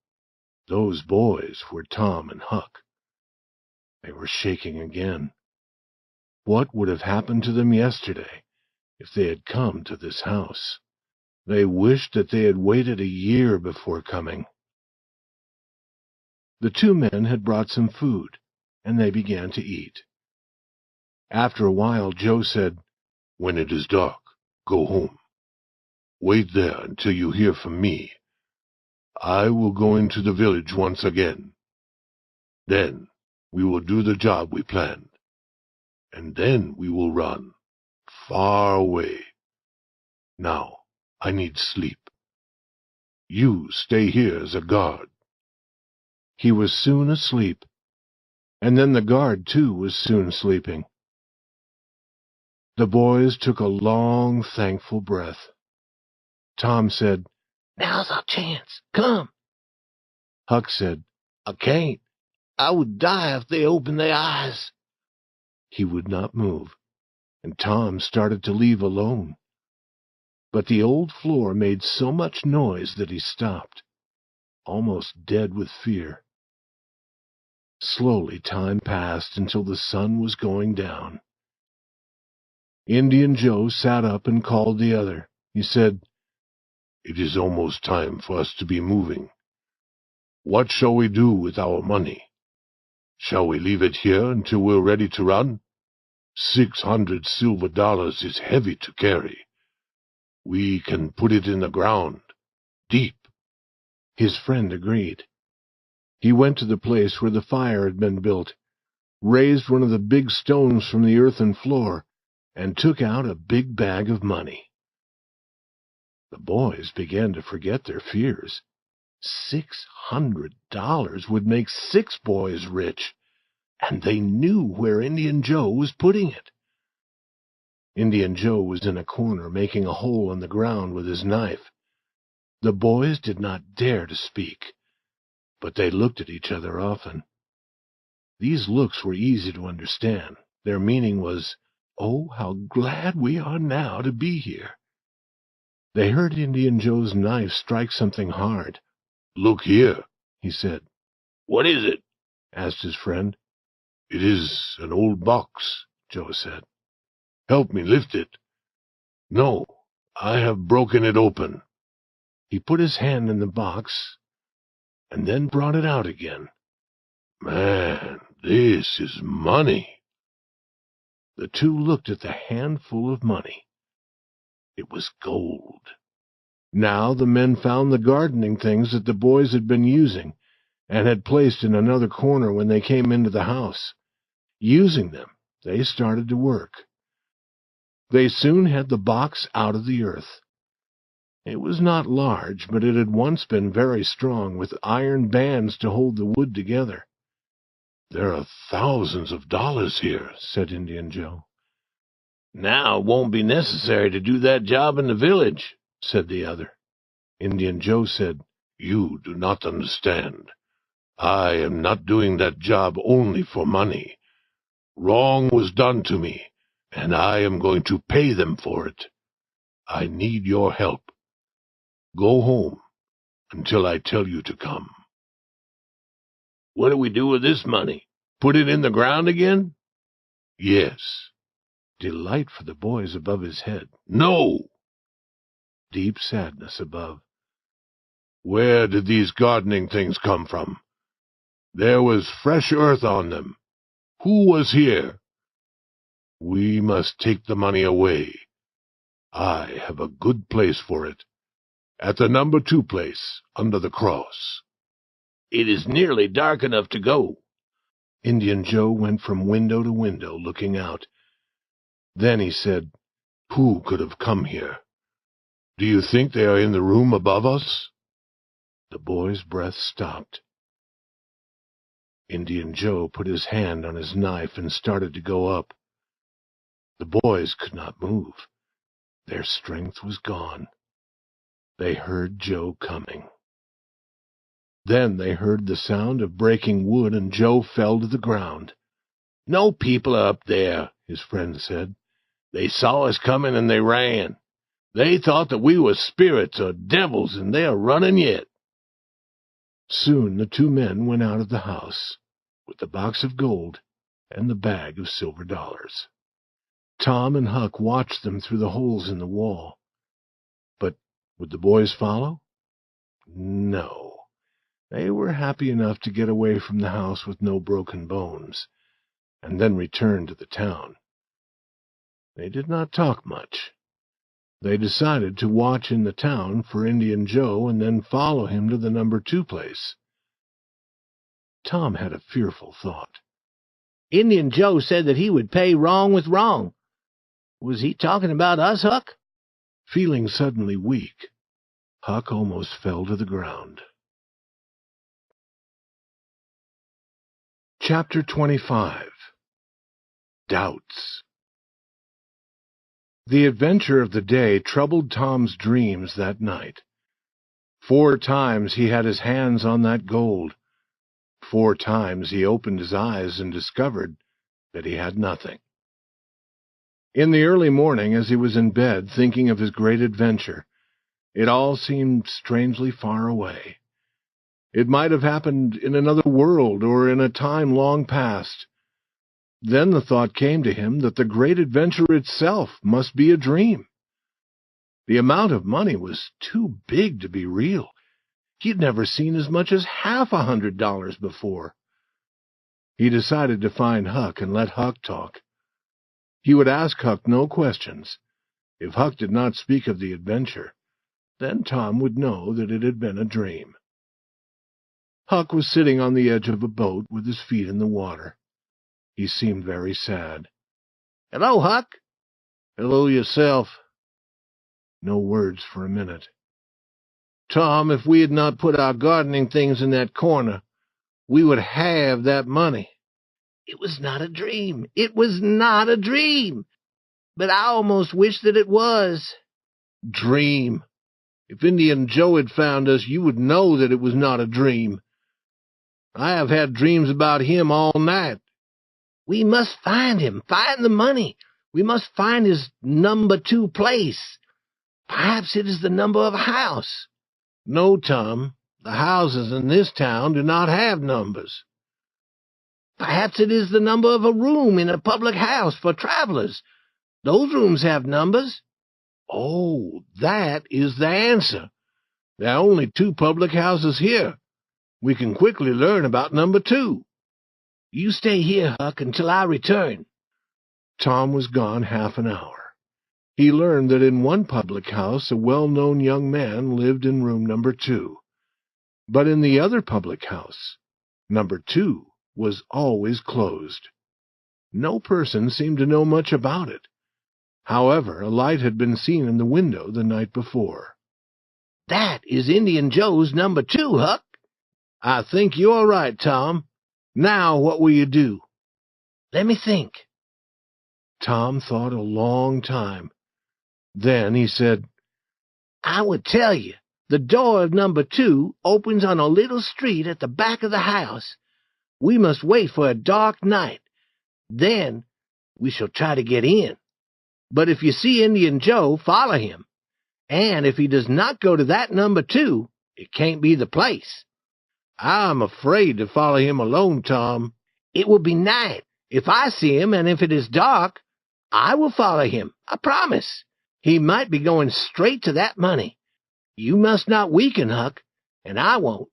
Those boys were Tom and Huck. They were shaking again. What would have happened to them yesterday if they had come to this house? They wished that they had waited a year before coming. The 2 men had brought some food, and they began to eat. After a while, Joe said, "When it is dark, go home. Wait there until you hear from me. I will go into the village once again. Then we will do the job we planned. And then we will run far away. Now, I need sleep. You stay here as a guard." He was soon asleep, and then the guard, too, was soon sleeping. The boys took a long, thankful breath. Tom said, "Now's our chance. Come." Huck said, "I can't. I would die if they opened their eyes." He would not move, and Tom started to leave alone. But the old floor made so much noise that he stopped, almost dead with fear. Slowly time passed until the sun was going down. Indian Joe sat up and called the other. He said, "It is almost time for us to be moving. What shall we do with our money? Shall we leave it here until we're ready to run? 600 silver dollars is heavy to carry. We can put it in the ground, deep." His friend agreed. He went to the place where the fire had been built, raised one of the big stones from the earthen floor, and took out a big bag of money. The boys began to forget their fears. $600 would make 6 boys rich, and they knew where Indian Joe was putting it. Indian Joe was in a corner making a hole in the ground with his knife. The boys did not dare to speak, but they looked at each other often. These looks were easy to understand. Their meaning was, "Oh, how glad we are now to be here." They heard Indian Joe's knife strike something hard. "Look here," he said. "What is it?" asked his friend. "It is an old box," Joe said. "Help me lift it." "No, I have broken it open." He put his hand in the box and then brought it out again. "Man, this is money." The two looked at the handful of money. It was gold. Now the men found the gardening things that the boys had been using and had placed in another corner when they came into the house. Using them, they started to work. They soon had the box out of the earth. It was not large, but it had once been very strong, with iron bands to hold the wood together. "There are thousands of dollars here," said Indian Joe. "Now it won't be necessary to do that job in the village," said the other. Indian Joe said, "You do not understand. I am not doing that job only for money. Wrong was done to me, and I am going to pay them for it. I need your help. Go home until I tell you to come." "What do we do with this money? Put it in the ground again?" "Yes." Delight for the boys above his head. "No." Deep sadness above. "Where did these gardening things come from? There was fresh earth on them. Who was here? We must take the money away. I have a good place for it, at the number 2 place, under the cross." "It is nearly dark enough to go." Indian Joe went from window to window, looking out. Then he said, "Who could have come here? Do you think they are in the room above us?" The boy's breath stopped. Indian Joe put his hand on his knife and started to go up. The boys could not move. Their strength was gone. They heard Joe coming. Then they heard the sound of breaking wood, and Joe fell to the ground. "No people are up there," his friend said. "They saw us coming and they ran. They thought that we were spirits or devils, and they are running yet." Soon the 2 men went out of the house, with the box of gold and the bag of silver dollars. Tom and Huck watched them through the holes in the wall. But would the boys follow? No. They were happy enough to get away from the house with no broken bones, and then return to the town. They did not talk much. They decided to watch in the town for Indian Joe and then follow him to the number 2 place. Tom had a fearful thought. "Indian Joe said that he would pay wrong with wrong. Was he talking about us, Huck?" Feeling suddenly weak, Huck almost fell to the ground. Chapter 25. Doubts. The adventure of the day troubled Tom's dreams that night. 4 times he had his hands on that gold. 4 times he opened his eyes and discovered that he had nothing. In the early morning, as he was in bed thinking of his great adventure, it all seemed strangely far away. It might have happened in another world or in a time long past. Then the thought came to him that the great adventure itself must be a dream. The amount of money was too big to be real. He had never seen as much as half $100 before. He decided to find Huck and let Huck talk. He would ask Huck no questions. If Huck did not speak of the adventure, then Tom would know that it had been a dream. Huck was sitting on the edge of a boat with his feet in the water. He seemed very sad. "Hello, Huck." Hello yourself. No words for a minute. "Tom, if we had not put our gardening things in that corner, we would have that money." "It was not a dream. It was not a dream. But I almost wish that it was." Dream. If Indian Joe had found us, you would know that it was not a dream. I have had dreams about him all night. "We must find him, find the money. We must find his number 2 place. Perhaps it is the number of a house." No, Tom, the houses in this town do not have numbers. "Perhaps it is the number of a room in a public house for travelers. Those rooms have numbers." Oh, that is the answer. There are only 2 public houses here. We can quickly learn about number 2. "You stay here, Huck, until I return." Tom was gone half an hour. He learned that in one public house a well-known young man lived in room number 2. But in the other public house, number 2 was always closed. No person seemed to know much about it. However, a light had been seen in the window the night before. "That is Indian Joe's number 2, Huck." I think you are right, Tom. Now what will you do? "Let me think." Tom thought a long time. Then he said, "I would tell you. The door of number 2 opens on a little street at the back of the house. We must wait for a dark night. Then we shall try to get in. But if you see Indian Joe, follow him. And if he does not go to that number 2, it can't be the place." I'm afraid to follow him alone, Tom. "It will be night. If I see him, and if it is dark, I will follow him. I promise. He might be going straight to that money. You must not weaken, Huck, and I won't."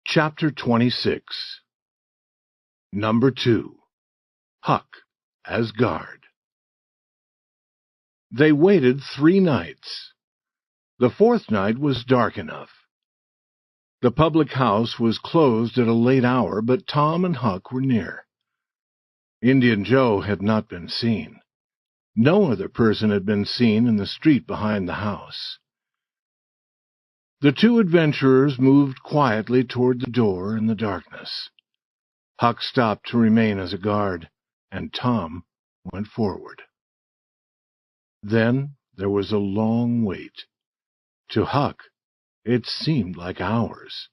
Chapter 26. Number 2. Huck as Guard. They waited 3 nights. The 4th night was dark enough. The public house was closed at a late hour, but Tom and Huck were near. Indian Joe had not been seen. No other person had been seen in the street behind the house. The 2 adventurers moved quietly toward the door in the darkness. Huck stopped to remain as a guard, and Tom went forward. Then there was a long wait. To Huck, it seemed like hours.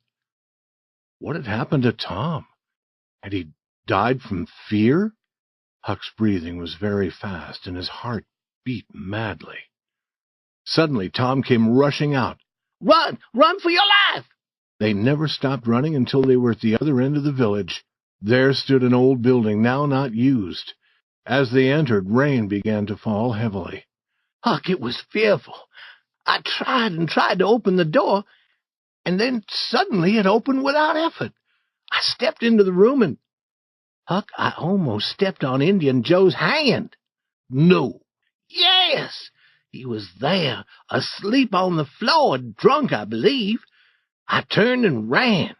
What had happened to Tom? Had he died from fear? Huck's breathing was very fast, and his heart beat madly. Suddenly, Tom came rushing out. "Run! Run for your life!" They never stopped running until they were at the other end of the village. There stood an old building, now not used. As they entered, rain began to fall heavily. "Huck, it was fearful. I tried and tried to open the door, and then suddenly it opened without effort. I stepped into the room, and, Huck, I almost stepped on Indian Joe's hand." No. "Yes, he was there, asleep on the floor, drunk, I believe. I turned and ran."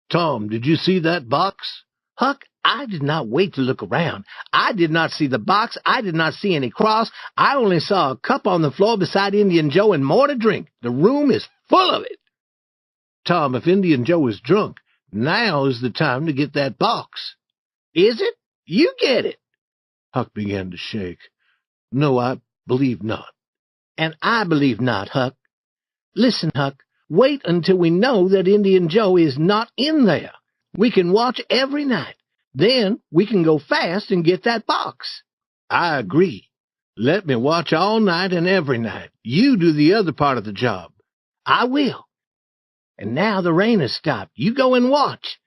Tom, did you see that box? "Huck, I did not wait to look around. I did not see the box. I did not see any cross. I only saw a cup on the floor beside Indian Joe and more to drink. The room is full of it." Tom, if Indian Joe is drunk, now is the time to get that box. "Is it? You get it." Huck began to shake. No, I believe not. "And I believe not, Huck. Listen, Huck, wait until we know that Indian Joe is not in there. We can watch every night. Then we can go fast and get that box." I agree. Let me watch all night and every night. You do the other part of the job. "I will." and now the rain has stopped. You go and watch.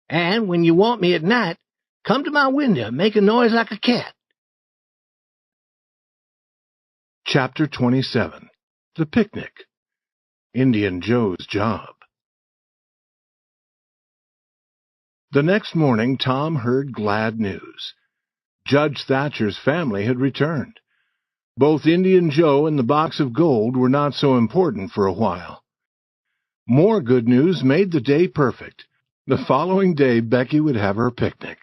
And when you want me at night, come to my window and make a noise like a cat. Chapter 27. The Picnic. Indian Joe's Job. The next morning Tom heard glad news. Judge Thatcher's family had returned. Both Indian Joe and the box of gold were not so important for a while. More good news made the day perfect. The following day Becky would have her picnic.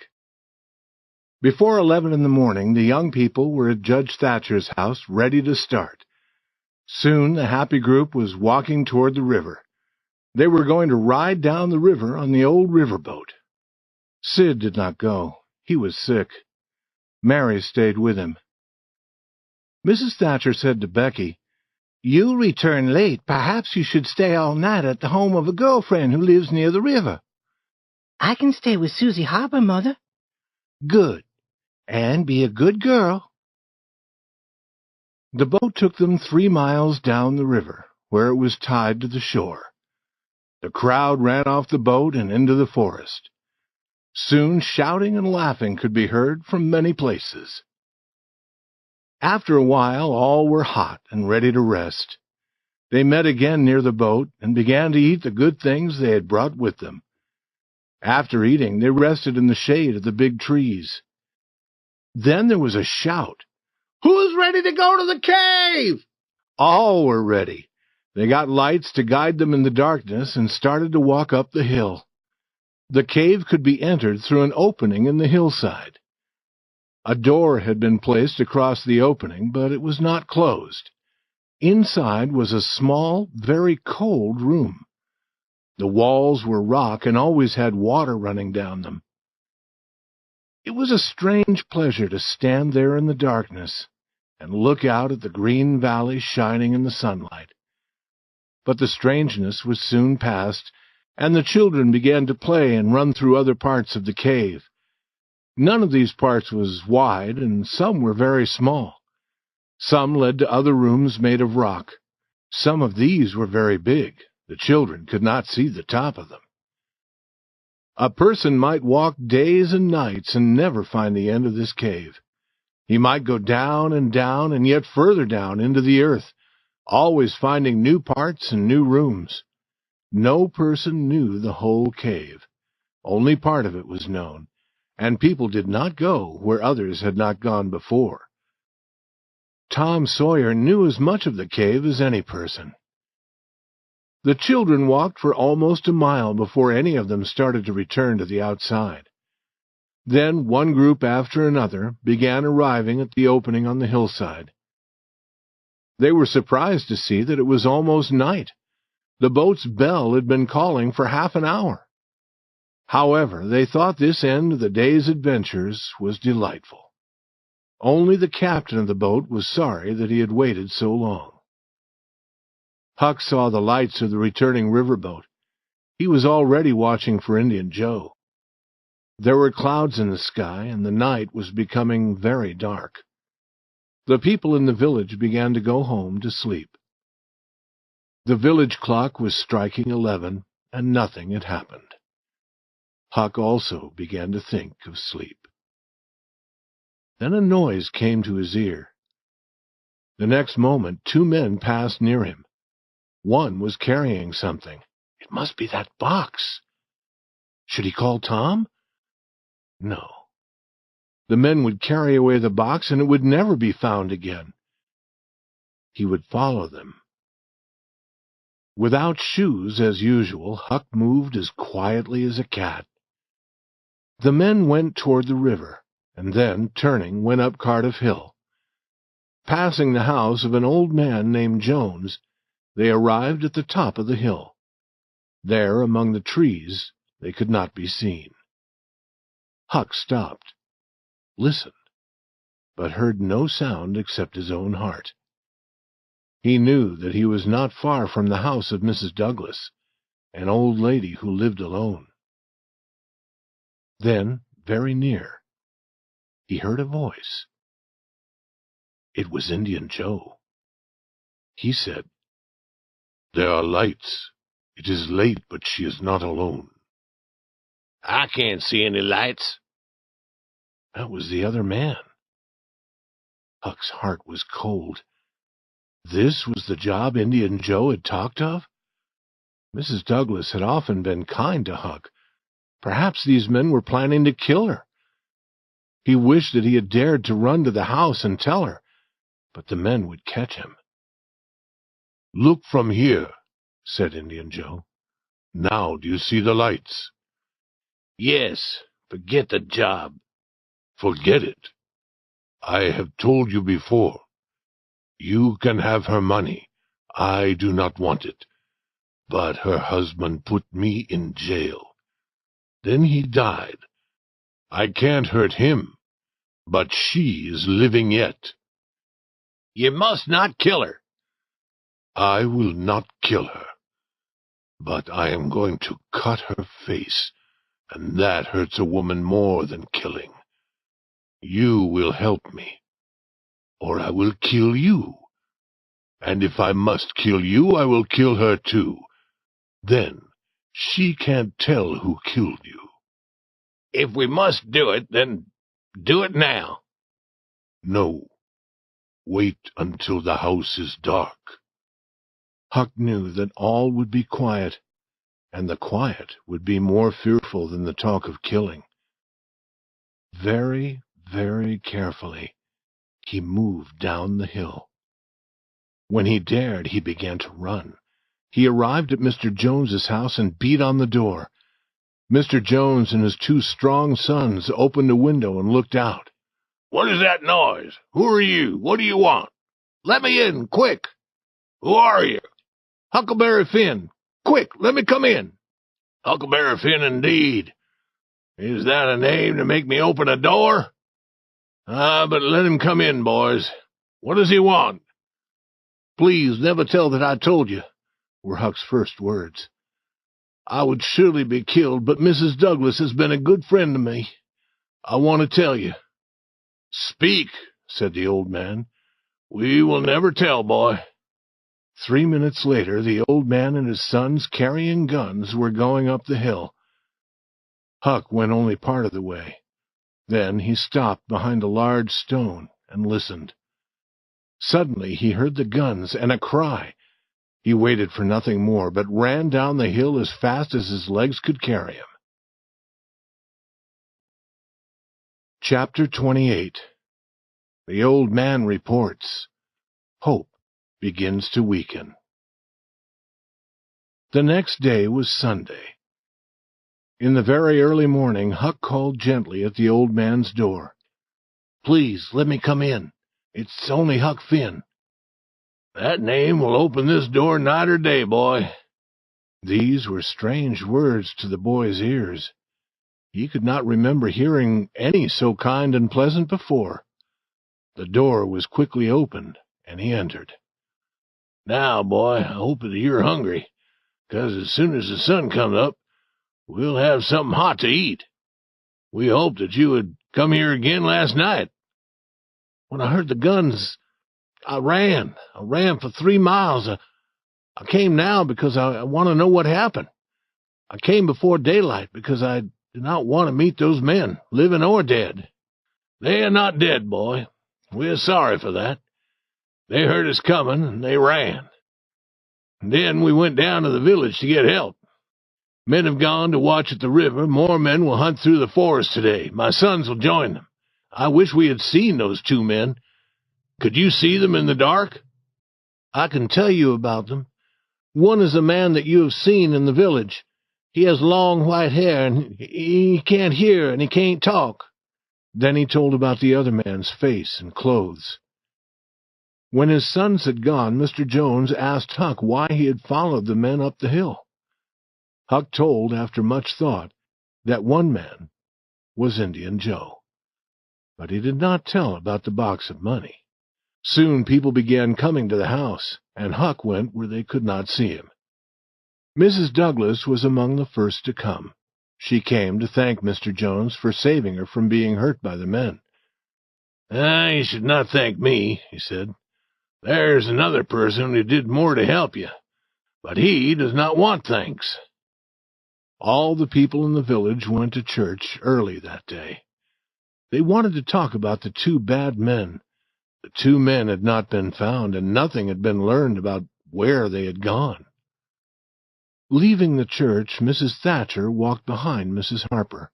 Before 11 in the morning, the young people were at Judge Thatcher's house, ready to start. Soon the happy group was walking toward the river. They were going to ride down the river on the old riverboat. Sid did not go. He was sick. Mary stayed with him. Mrs. Thatcher said to Becky, "You'll return late. Perhaps you should stay all night at the home of a girlfriend who lives near the river." I can stay with Susie Harper, Mother. "Good. And be a good girl." The boat took them 3 miles down the river, where it was tied to the shore. The crowd ran off the boat and into the forest. Soon shouting and laughing could be heard from many places. After a while all were hot and ready to rest. They met again near the boat and began to eat the good things they had brought with them. After eating, they rested in the shade of the big trees. Then there was a shout. "Who's ready to go to the cave?" All were ready. They got lights to guide them in the darkness and started to walk up the hill. The cave could be entered through an opening in the hillside. A door had been placed across the opening, but it was not closed. Inside was a small, very cold room. The walls were rock and always had water running down them. It was a strange pleasure to stand there in the darkness and look out at the green valley shining in the sunlight. But the strangeness was soon past, and the children began to play and run through other parts of the cave. None of these parts was wide, and some were very small. Some led to other rooms made of rock. Some of these were very big. The children could not see the top of them. A person might walk days and nights and never find the end of this cave. He might go down and yet further down into the earth, always finding new parts and new rooms. No person knew the whole cave. Only part of it was known, and people did not go where others had not gone before. Tom Sawyer knew as much of the cave as any person. The children walked for almost a mile before any of them started to return to the outside. Then one group after another began arriving at the opening on the hillside. They were surprised to see that it was almost night. The boat's bell had been calling for half an hour. However, they thought this end of the day's adventures was delightful. Only the captain of the boat was sorry that he had waited so long. Huck saw the lights of the returning riverboat. He was already watching for Indian Joe. There were clouds in the sky, and the night was becoming very dark. The people in the village began to go home to sleep. The village clock was striking 11, and nothing had happened. Huck also began to think of sleep. Then a noise came to his ear. The next moment 2 men passed near him. One was carrying something. It must be that box. Should he call Tom? No. The men would carry away the box, and it would never be found again. He would follow them. Without shoes, as usual, Huck moved as quietly as a cat. The men went toward the river, and then, turning, went up Cardiff Hill. Passing the house of an old man named Jones, they arrived at the top of the hill. There, among the trees, they could not be seen. Huck stopped, listened, but heard no sound except his own heart. He knew that he was not far from the house of Mrs. Douglas, an old lady who lived alone. Then, very near, he heard a voice. It was Indian Joe. He said, "There are lights. It is late, but she is not alone. I can't see any lights. That was the other man. Huck's heart was cold. This was the job Indian Joe had talked of? Mrs. Douglas had often been kind to Huck. Perhaps these men were planning to kill her. He wished that he had dared to run to the house and tell her, but the men would catch him. "Look from here," said Indian Joe. "Now do you see the lights?" Yes, forget the job. Forget it. I have told you before. You can have her money. I do not want it. But her husband put me in jail. Then he died. I can't hurt him, but she is living yet. You must not kill her. I will not kill her, but I am going to cut her face, and that hurts a woman more than killing. You will help me, or I will kill you. And if I must kill you, I will kill her too. Then she can't tell who killed you. If we must do it, then do it now. No. Wait until the house is dark. Huck knew that all would be quiet, and the quiet would be more fearful than the talk of killing. Very, very carefully, he moved down the hill. When he dared, he began to run. He arrived at Mr. Jones's house and beat on the door. Mr. Jones and his two strong sons opened a window and looked out. What is that noise? Who are you? What do you want? Let me in, quick. Who are you? Huckleberry Finn. Quick, let me come in. Huckleberry Finn, indeed. Is that a name to make me open a door? But let him come in, boys. What does he want? Please never tell that I told you, were Huck's first words. I would surely be killed, but Mrs. Douglas has been a good friend to me. I want to tell you. Speak, said the old man. We will never tell, boy. 3 minutes later, the old man and his sons, carrying guns, were going up the hill. Huck went only part of the way. Then he stopped behind a large stone and listened. Suddenly he heard the guns and a cry. He waited for nothing more, but ran down the hill as fast as his legs could carry him. Chapter 28. The old man reports. Hope begins to weaken. The next day was Sunday. In the very early morning, Huck called gently at the old man's door. Please, let me come in. It's only Huck Finn. That name will open this door night or day, boy. These were strange words to the boy's ears. He could not remember hearing any so kind and pleasant before. The door was quickly opened, and he entered. Now, boy, I hope that you're hungry, 'cause as soon as the sun comes up, we'll have something hot to eat. We hoped that you would come here again last night. When I heard the guns, I ran. I ran for 3 miles. I came now because I want to know what happened. I came before daylight because I do not want to meet those men, living or dead. They are not dead, boy. We are sorry for that. They heard us coming, and they ran. And then we went down to the village to get help. Men have gone to watch at the river. More men will hunt through the forest today. My sons will join them. I wish we had seen those 2 men. Could you see them in the dark? I can tell you about them. One is a man that you have seen in the village. He has long white hair, and he can't hear, and he can't talk. Then he told about the other man's face and clothes. When his sons had gone, Mr. Jones asked Huck why he had followed the men up the hill. Huck told, after much thought, that one man was Indian Joe. But he did not tell about the box of money. Soon people began coming to the house, and Huck went where they could not see him. Mrs. Douglas was among the first to come. She came to thank Mr. Jones for saving her from being hurt by the men. You should not thank me, he said. There's another person who did more to help you. but he does not want thanks." All the people in the village went to church early that day. They wanted to talk about the two bad men. The two men had not been found, and nothing had been learned about where they had gone. Leaving the church, Mrs. Thatcher walked behind Mrs. Harper.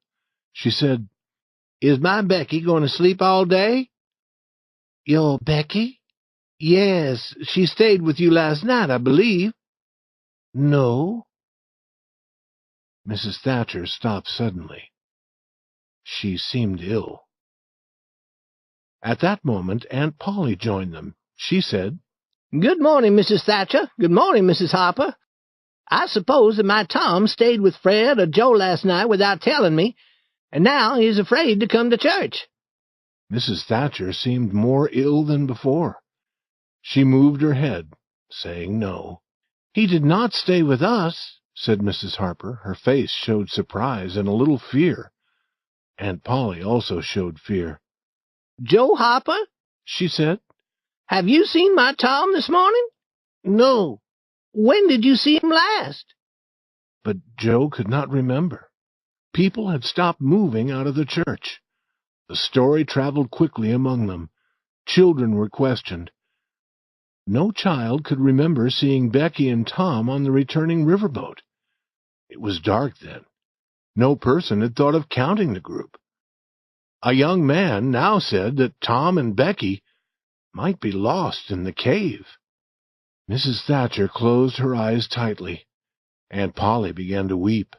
She said, "Is my Becky going to sleep all day?" "Your Becky?" "Yes, she stayed with you last night, I believe." "No." Mrs. Thatcher stopped suddenly. She seemed ill. At that moment, Aunt Polly joined them. She said, "Good morning, Mrs. Thatcher. Good morning, Mrs. Harper. I suppose that my Tom stayed with Fred or Joe last night without telling me, and now he is afraid to come to church." Mrs. Thatcher seemed more ill than before. She moved her head, saying no. "He did not stay with us," said Mrs. Harper. Her face showed surprise and a little fear. Aunt Polly also showed fear. "Joe Harper," she said, "have you seen my Tom this morning?" "No." "When did you see him last?" But Joe could not remember. People had stopped moving out of the church. The story traveled quickly among them. Children were questioned. No child could remember seeing Becky and Tom on the returning riverboat. It was dark then. No person had thought of counting the group. A young man now said that Tom and Becky might be lost in the cave. Mrs. Thatcher closed her eyes tightly. Aunt Polly began to weep.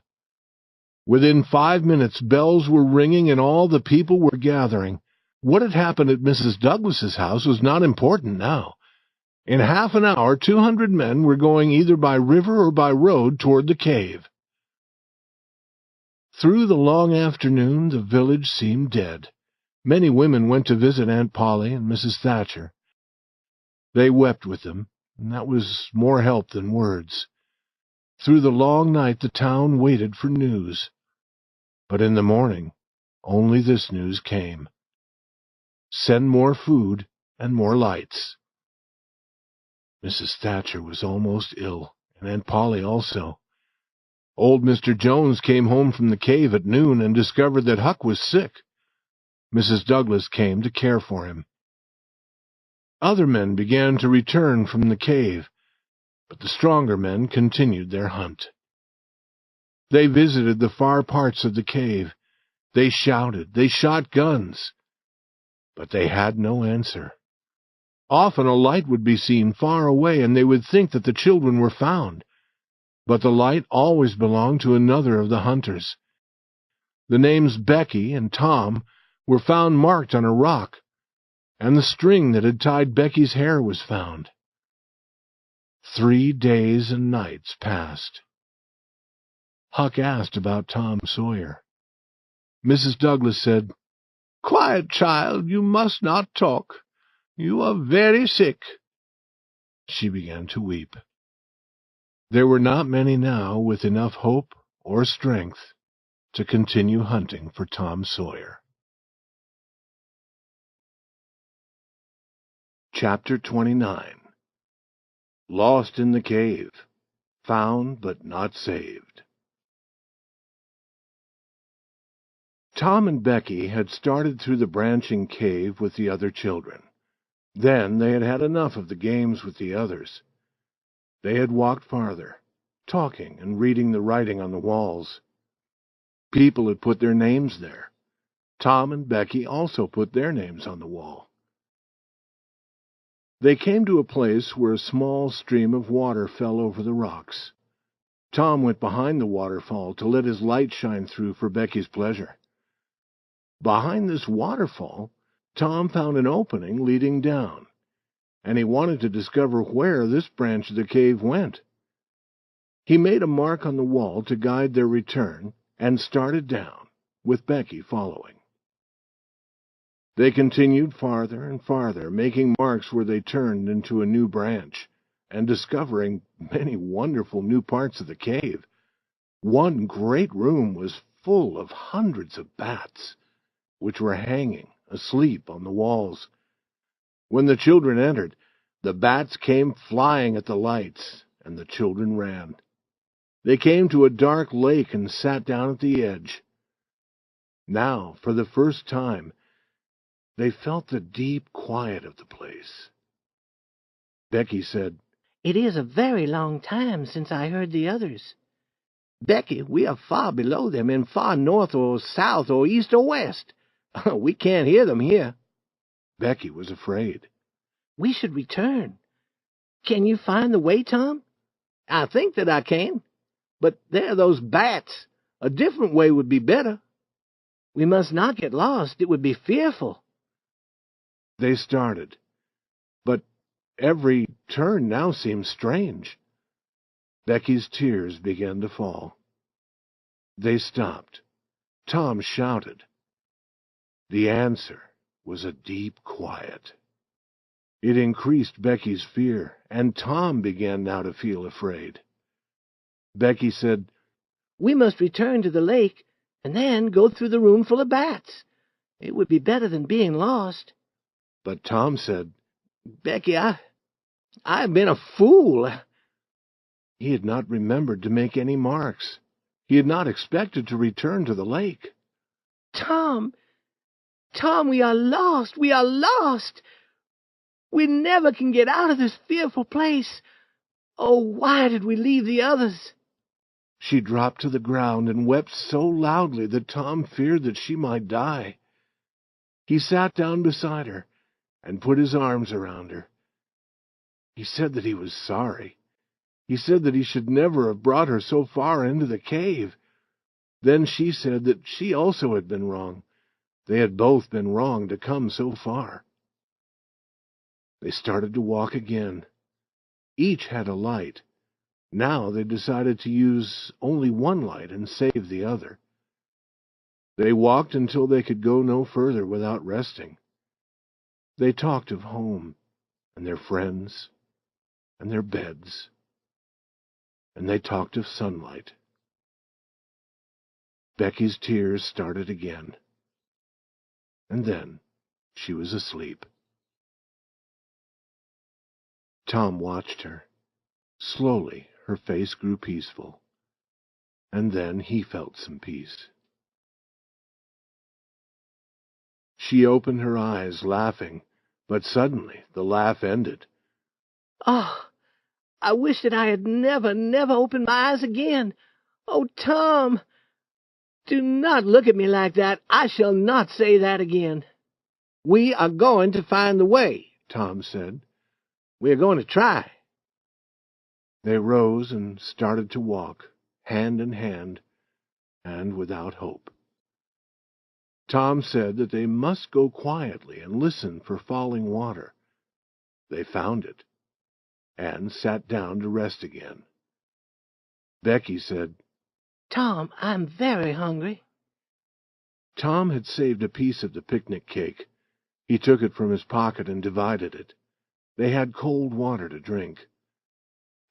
Within 5 minutes, bells were ringing and all the people were gathering. What had happened at Mrs. Douglas's house was not important now. In half an hour, 200 men were going either by river or by road toward the cave. Through the long afternoon, the village seemed dead. Many women went to visit Aunt Polly and Mrs. Thatcher. They wept with them, and that was more help than words. Through the long night, the town waited for news. But in the morning, only this news came: send more food and more lights. Mrs. Thatcher was almost ill, and Aunt Polly also. Old Mr. Jones came home from the cave at noon and discovered that Huck was sick. Mrs. Douglas came to care for him. Other men began to return from the cave, but the stronger men continued their hunt. They visited the far parts of the cave. They shouted, they shot guns, but they had no answer. Often a light would be seen far away, and they would think that the children were found. But the light always belonged to another of the hunters. The names Becky and Tom were found marked on a rock, and the string that had tied Becky's hair was found. 3 days and nights passed. Huck asked about Tom Sawyer. Mrs. Douglas said, "Quiet, child, you must not talk. You are very sick." She began to weep. There were not many now with enough hope or strength to continue hunting for Tom Sawyer. Chapter 29. Lost in the Cave. Found but not saved. Tom and Becky had started through the branching cave with the other children. Then they had had enough of the games with the others. They had walked farther, talking and reading the writing on the walls. People had put their names there. Tom and Becky also put their names on the wall. They came to a place where a small stream of water fell over the rocks. Tom went behind the waterfall to let his light shine through for Becky's pleasure. Behind this waterfall, Tom found an opening leading down, and he wanted to discover where this branch of the cave went. He made a mark on the wall to guide their return and started down, with Becky following. They continued farther and farther, making marks where they turned into a new branch, and discovering many wonderful new parts of the cave. One great room was full of hundreds of bats, which were hanging asleep on the walls. When the children entered, the bats came flying at the lights, and the children ran. They came to a dark lake and sat down at the edge. Now, for the first time, they felt the deep quiet of the place. Becky said, "It is a very long time since I heard the others." "Becky, we are far below them, and far north or south or east or west. We can't hear them here." Becky was afraid. "We should return. Can you find the way, Tom?" "I think that I can. But there are those bats. A different way would be better." "We must not get lost. It would be fearful." They started, but every turn now seemed strange. Becky's tears began to fall. They stopped. Tom shouted. The answer was a deep quiet. It increased Becky's fear, and Tom began now to feel afraid. Becky said, "We must return to the lake, and then go through the room full of bats. It would be better than being lost." But Tom said, "Becky, I've been a fool." He had not remembered to make any marks. He had not expected to return to the lake. Tom, we are lost. We are lost. We never can get out of this fearful place. Oh, why did we leave the others?" She dropped to the ground and wept so loudly that Tom feared that she might die. He sat down beside her and put his arms around her. He said that he was sorry. He said that he should never have brought her so far into the cave. Then she said that she also had been wrong. They had both been wrong to come so far. They started to walk again. Each had a light. Now they decided to use only one light and save the other. They walked until they could go no further without resting. They talked of home and their friends and their beds. And they talked of sunlight. Becky's tears started again. And then she was asleep. Tom watched her. Slowly, her face grew peaceful. And then he felt some peace. She opened her eyes, laughing, but suddenly the laugh ended. "Oh, I wish that I had never opened my eyes again. Oh, Tom, do not look at me like that. I shall not say that again." "We are going to find the way," Tom said. "We are going to try." They rose and started to walk, hand in hand, and without hope. Tom said that they must go quietly and listen for falling water. They found it, and sat down to rest again. Becky said, "Tom, I'm very hungry." Tom had saved a piece of the picnic cake. He took it from his pocket and divided it. They had cold water to drink.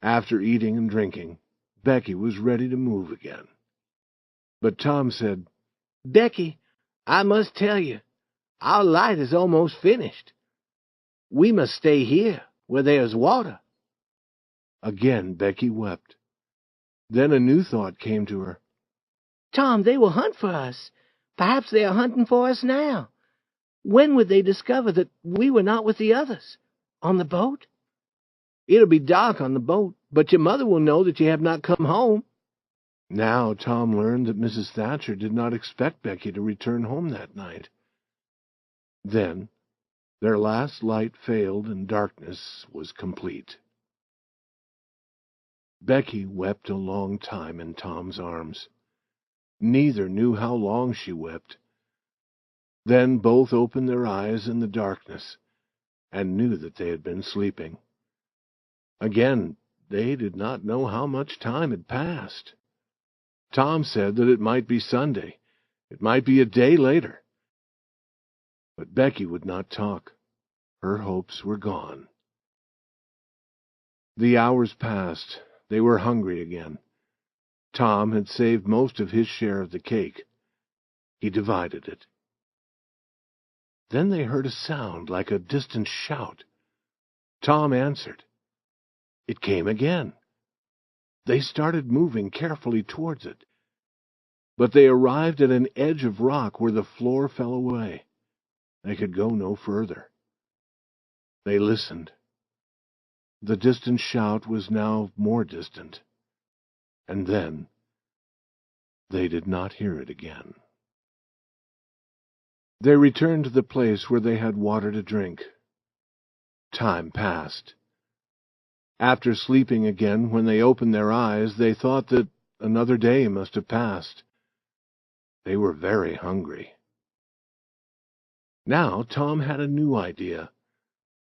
After eating and drinking, Becky was ready to move again. But Tom said, "Becky, I must tell you, our light is almost finished. We must stay here, where there is water." Again Becky wept. Then a new thought came to her. "Tom, they will hunt for us. Perhaps they are hunting for us now. When would they discover that we were not with the others? On the boat?" "It'll be dark on the boat, but your mother will know that you have not come home." Now Tom learned that Mrs. Thatcher did not expect Becky to return home that night. Then their last light failed and darkness was complete. Becky wept a long time in Tom's arms. Neither knew how long she wept. Then both opened their eyes in the darkness and knew that they had been sleeping. Again, they did not know how much time had passed. Tom said that it might be Sunday. It might be a day later. But Becky would not talk. Her hopes were gone. The hours passed. They were hungry again. Tom had saved most of his share of the cake. He divided it. Then they heard a sound like a distant shout. Tom answered. It came again, They started moving carefully towards it, but they arrived at an edge of rock where the floor fell away. They could go no further. They listened. The distant shout was now more distant, and then they did not hear it again. They returned to the place where they had water to drink. Time passed. After sleeping again, when they opened their eyes, they thought that another day must have passed. They were very hungry. Now Tom had a new idea.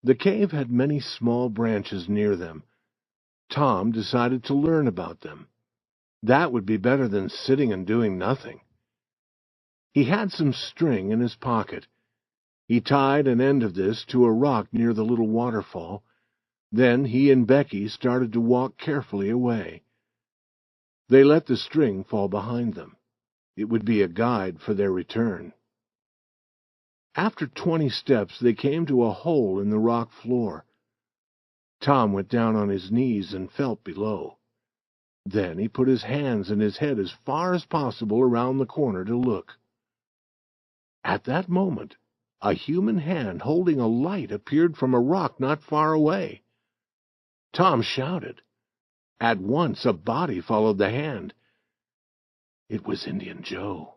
The cave had many small branches near them. Tom decided to learn about them. That would be better than sitting and doing nothing. He had some string in his pocket. He tied an end of this to a rock near the little waterfall. Then he and Becky started to walk carefully away. They let the string fall behind them. It would be a guide for their return. After 20 steps, they came to a hole in the rock floor. Tom went down on his knees and felt below. Then he put his hands and his head as far as possible around the corner to look. At that moment, a human hand holding a light appeared from a rock not far away. Tom shouted. At once a body followed the hand. It was Indian Joe.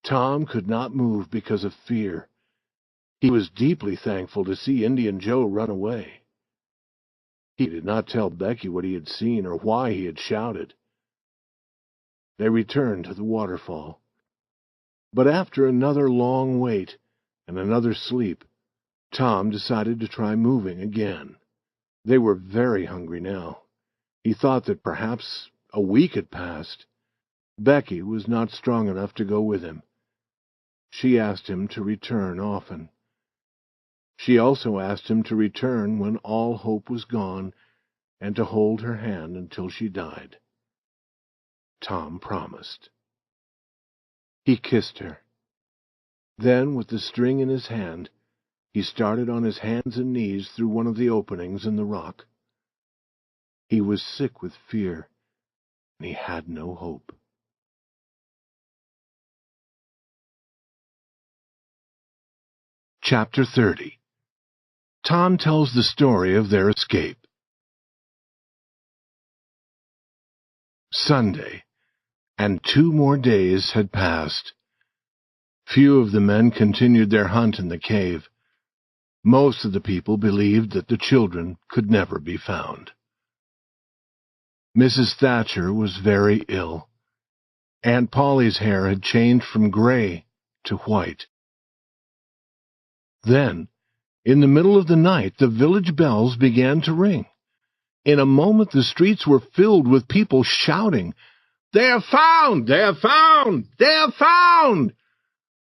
Tom could not move because of fear. He was deeply thankful to see Indian Joe run away. He did not tell Becky what he had seen or why he had shouted. They returned to the waterfall. But after another long wait and another sleep, Tom decided to try moving again. They were very hungry now. He thought that perhaps a week had passed. Becky was not strong enough to go with him. She asked him to return often. She also asked him to return when all hope was gone and to hold her hand until she died. Tom promised. He kissed her. Then, with the string in his hand, he started on his hands and knees through one of the openings in the rock. He was sick with fear, and he had no hope. Chapter 30. Tom tells the story of their escape. Sunday, and 2 more days had passed. Few of the men continued their hunt in the cave. Most of the people believed that the children could never be found. Mrs. Thatcher was very ill. Aunt Polly's hair had changed from gray to white. Then, in the middle of the night, the village bells began to ring. In a moment, the streets were filled with people shouting, "They are found! They are found! They are found!"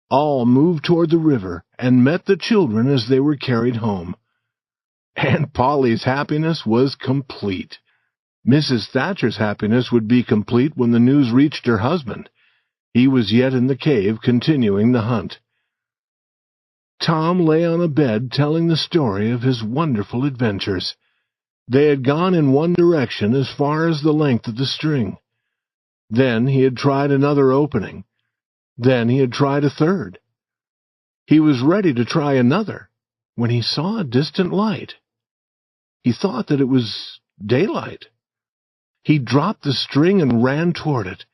All moved toward the river and met the children as they were carried home. Aunt Polly's happiness was complete. Mrs. Thatcher's happiness would be complete when the news reached her husband. He was yet in the cave, continuing the hunt. Tom lay on a bed telling the story of his wonderful adventures. They had gone in one direction as far as the length of the string. Then he had tried another opening. Then he had tried a third. He was ready to try another when he saw a distant light. He thought that it was daylight. He dropped the string and ran toward it,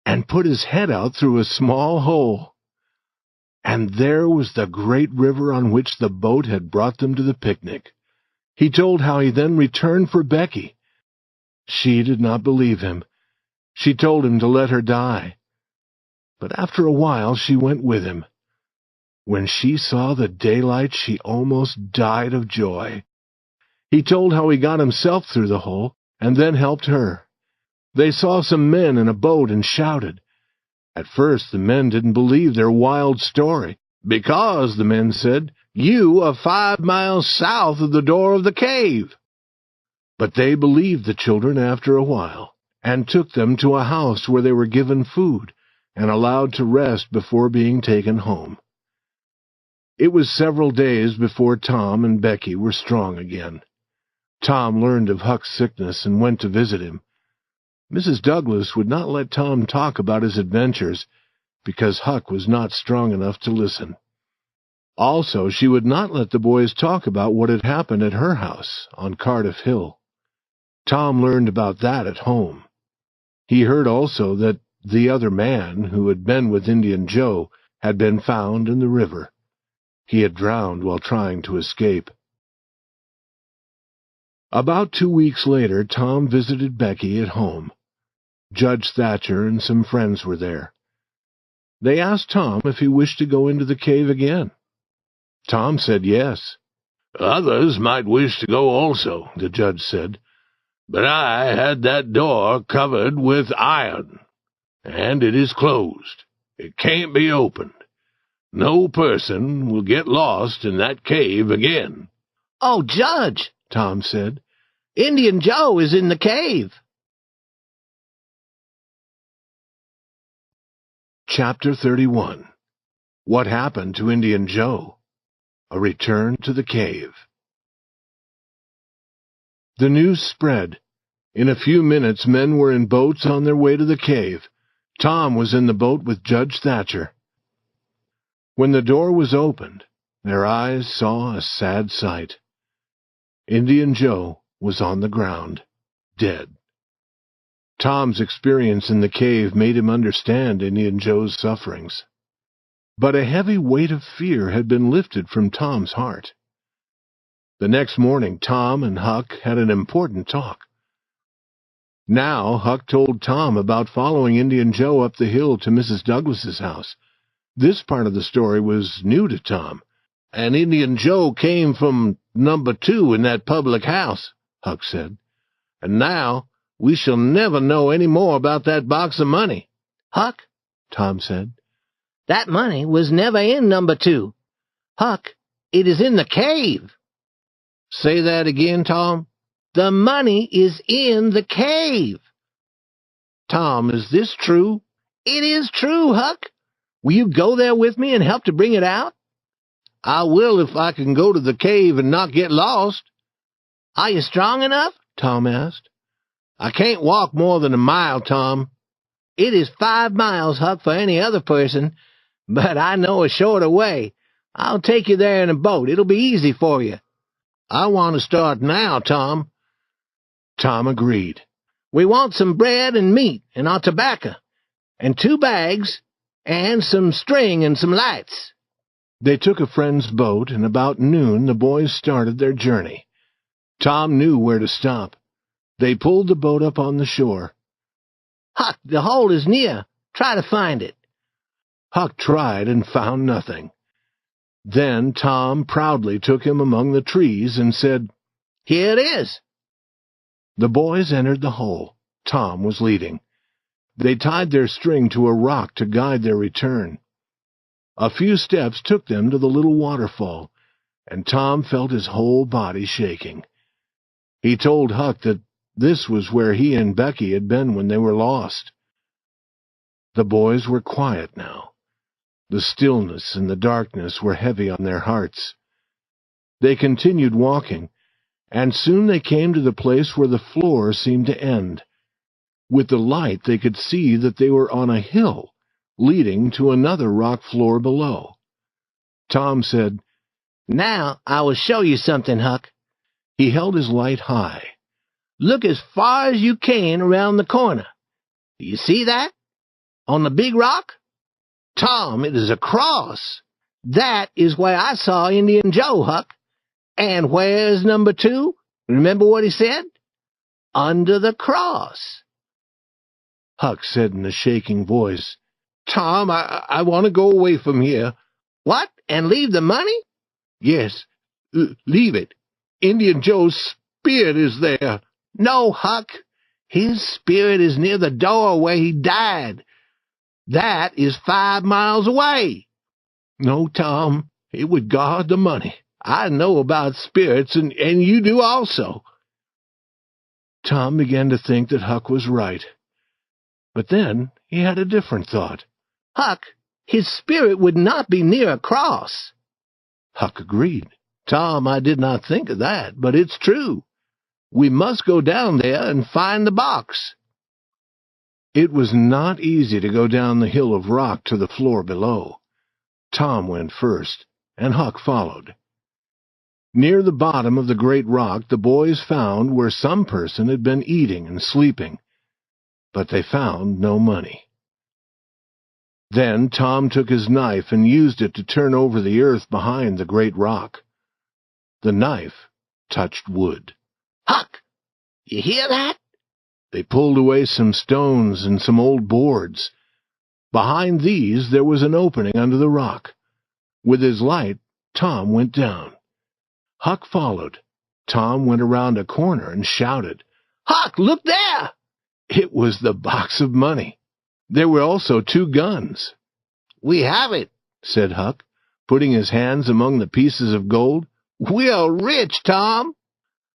and put his head out through a small hole. And there was the great river on which the boat had brought them to the picnic. He told how he then returned for Becky. She did not believe him. She told him to let her die. But after a while she went with him. When she saw the daylight, she almost died of joy. He told how he got himself through the hole, and then helped her. They saw some men in a boat and shouted. At first the men didn't believe their wild story, because, the men said, "You are 5 miles south of the door of the cave." But they believed the children after a while, and took them to a house where they were given food and allowed to rest before being taken home. It was several days before Tom and Becky were strong again. Tom learned of Huck's sickness and went to visit him. Mrs. Douglas would not let Tom talk about his adventures because Huck was not strong enough to listen. Also, she would not let the boys talk about what had happened at her house on Cardiff Hill. Tom learned about that at home. He heard also that the other man who had been with Indian Joe had been found in the river. He had drowned while trying to escape. About 2 weeks later, Tom visited Becky at home. Judge Thatcher and some friends were there. They asked Tom if he wished to go into the cave again. Tom said yes. "Others might wish to go also," the judge said, "but I had that door covered with iron, and it is closed. It can't be opened. No person will get lost in that cave again." "Oh, Judge," Tom said, "Indian Joe is in the cave." Chapter 31. What Happened to Indian Joe? A Return to the Cave. The news spread. In a few minutes, men were in boats on their way to the cave. Tom was in the boat with Judge Thatcher. When the door was opened, their eyes saw a sad sight. Indian Joe was on the ground, dead. Tom's experience in the cave made him understand Indian Joe's sufferings. But a heavy weight of fear had been lifted from Tom's heart. The next morning, Tom and Huck had an important talk. Now Huck told Tom about following Indian Joe up the hill to Mrs. Douglas's house. This part of the story was new to Tom. "And Indian Joe came from number 2 in that public house," Huck said. "And now we shall never know any more about that box of money." "Huck," Tom said, "that money was never in number 2. Huck, it is in the cave." "Say that again, Tom." "The money is in the cave." "Tom, is this true?" "It is true, Huck. Will you go there with me and help to bring it out?" "I will if I can go to the cave and not get lost." "Are you strong enough?" Tom asked. "I can't walk more than a mile, Tom." "It is 5 miles, Huck, for any other person, but I know a shorter way. I'll take you there in a boat. It'll be easy for you." "I want to start now, Tom." Tom agreed. "We want some bread and meat and our tobacco, and 2 bags, and some string and some lights." They took a friend's boat, and about noon the boys started their journey. Tom knew where to stop. They pulled the boat up on the shore. "Huck, the hole is near. Try to find it." Huck tried and found nothing. Then Tom proudly took him among the trees and said, "Here it is." The boys entered the hole. Tom was leading. They tied their string to a rock to guide their return. A few steps took them to the little waterfall, and Tom felt his whole body shaking. He told Huck that this was where he and Becky had been when they were lost. The boys were quiet now. The stillness and the darkness were heavy on their hearts. They continued walking, and soon they came to the place where the floor seemed to end. With the light they could see that they were on a hill leading to another rock floor below. Tom said, "Now I will show you something, Huck." He held his light high. "Look as far as you can around the corner. Do you see that? On the big rock? Tom, it is a cross. That is where I saw Indian Joe, Huck. And where's number 2? Remember what he said? Under the cross." Huck said in a shaking voice, "Tom, I want to go away from here." "What, and leave the money?" "Yes, leave it. Indian Joe's spirit is there." "No, Huck. His spirit is near the door where he died. That is 5 miles away." "No, Tom, it would guard the money." "I know about spirits, and you do also." Tom began to think that Huck was right. But then he had a different thought. "Huck, his spirit would not be near a cross." Huck agreed. "Tom, I did not think of that, but it's true. We must go down there and find the box." It was not easy to go down the hill of rock to the floor below. Tom went first, and Huck followed. Near the bottom of the great rock the boys found where some person had been eating and sleeping, but they found no money. Then Tom took his knife and used it to turn over the earth behind the great rock. The knife touched wood. Huck, you hear that? They pulled away some stones and some old boards. Behind these there was an opening under the rock. With his light, Tom went down. Huck followed. Tom went around a corner and shouted, Huck, look there! It was the box of money. There were also 2 guns. We have it, said Huck, putting his hands among the pieces of gold. We're rich, Tom.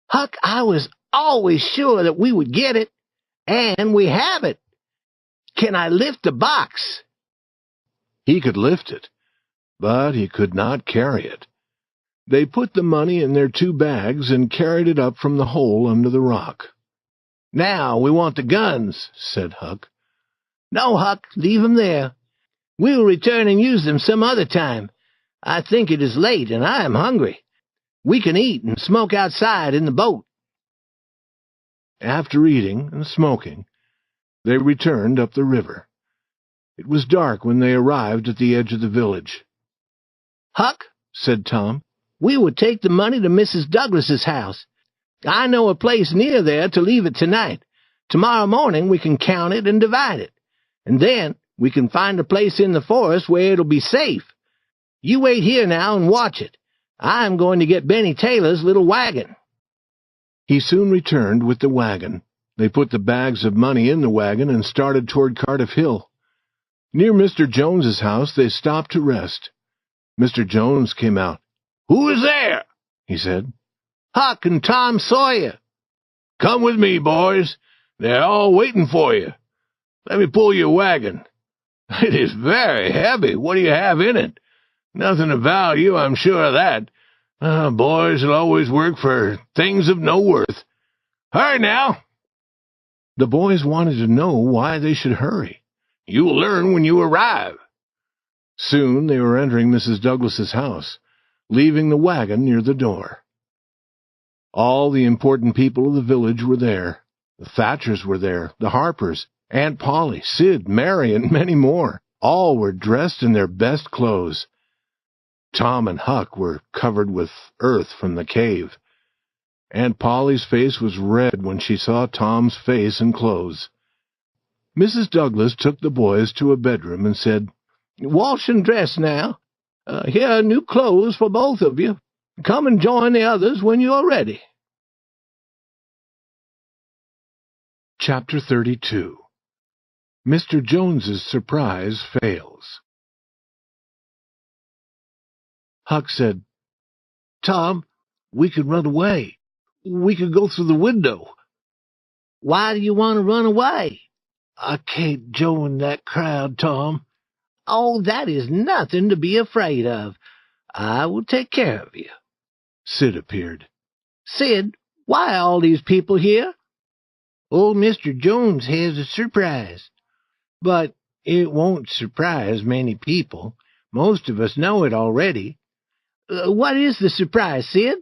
Huck, I was always sure that we would get it, and we have it. Can I lift the box? He could lift it, but he could not carry it. They put the money in their 2 bags and carried it up from the hole under the rock. Now we want the guns, said Huck. No, Huck, leave them there. We'll return and use them some other time. I think it is late, and I am hungry. We can eat and smoke outside in the boat. After eating and smoking, they returned up the river. It was dark when they arrived at the edge of the village. Huck, said Tom, we would take the money to Mrs. Douglas's house. I know a place near there to leave it tonight. Tomorrow morning we can count it and divide it. And then we can find a place in the forest where it'll be safe. You wait here now and watch it. I'm going to get Benny Taylor's little wagon. He soon returned with the wagon. They put the bags of money in the wagon and started toward Cardiff Hill. Near Mr. Jones's house they stopped to rest. Mr. Jones came out. Who is there? He said. Huck and Tom Sawyer. Come with me, boys. They're all waiting for you. Let me pull your wagon. It is very heavy. What do you have in it? Nothing of value, I'm sure of that. Boys will always work for things of no worth. Hurry now. The boys wanted to know why they should hurry. You will learn when you arrive. Soon they were entering Mrs. Douglas's house, leaving the wagon near the door. All the important people of the village were there. The Thatchers were there, the Harpers, Aunt Polly, Sid, Mary, and many more. All were dressed in their best clothes. Tom and Huck were covered with earth from the cave. Aunt Polly's face was red when she saw Tom's face and clothes. Mrs. Douglas took the boys to a bedroom and said, Wash and dress now. Here are new clothes for both of you. Come and join the others when you are ready. Chapter 32. Mr. Jones's Surprise Fails. Huck said, Tom, we could run away. We could go through the window. Why do you want to run away? I can't join that crowd, Tom. Oh, that is nothing to be afraid of. I will take care of you. Sid appeared. Sid, why are all these people here? Old Mr. Jones has a surprise. But it won't surprise many people. Most of us know it already. What is the surprise, Sid?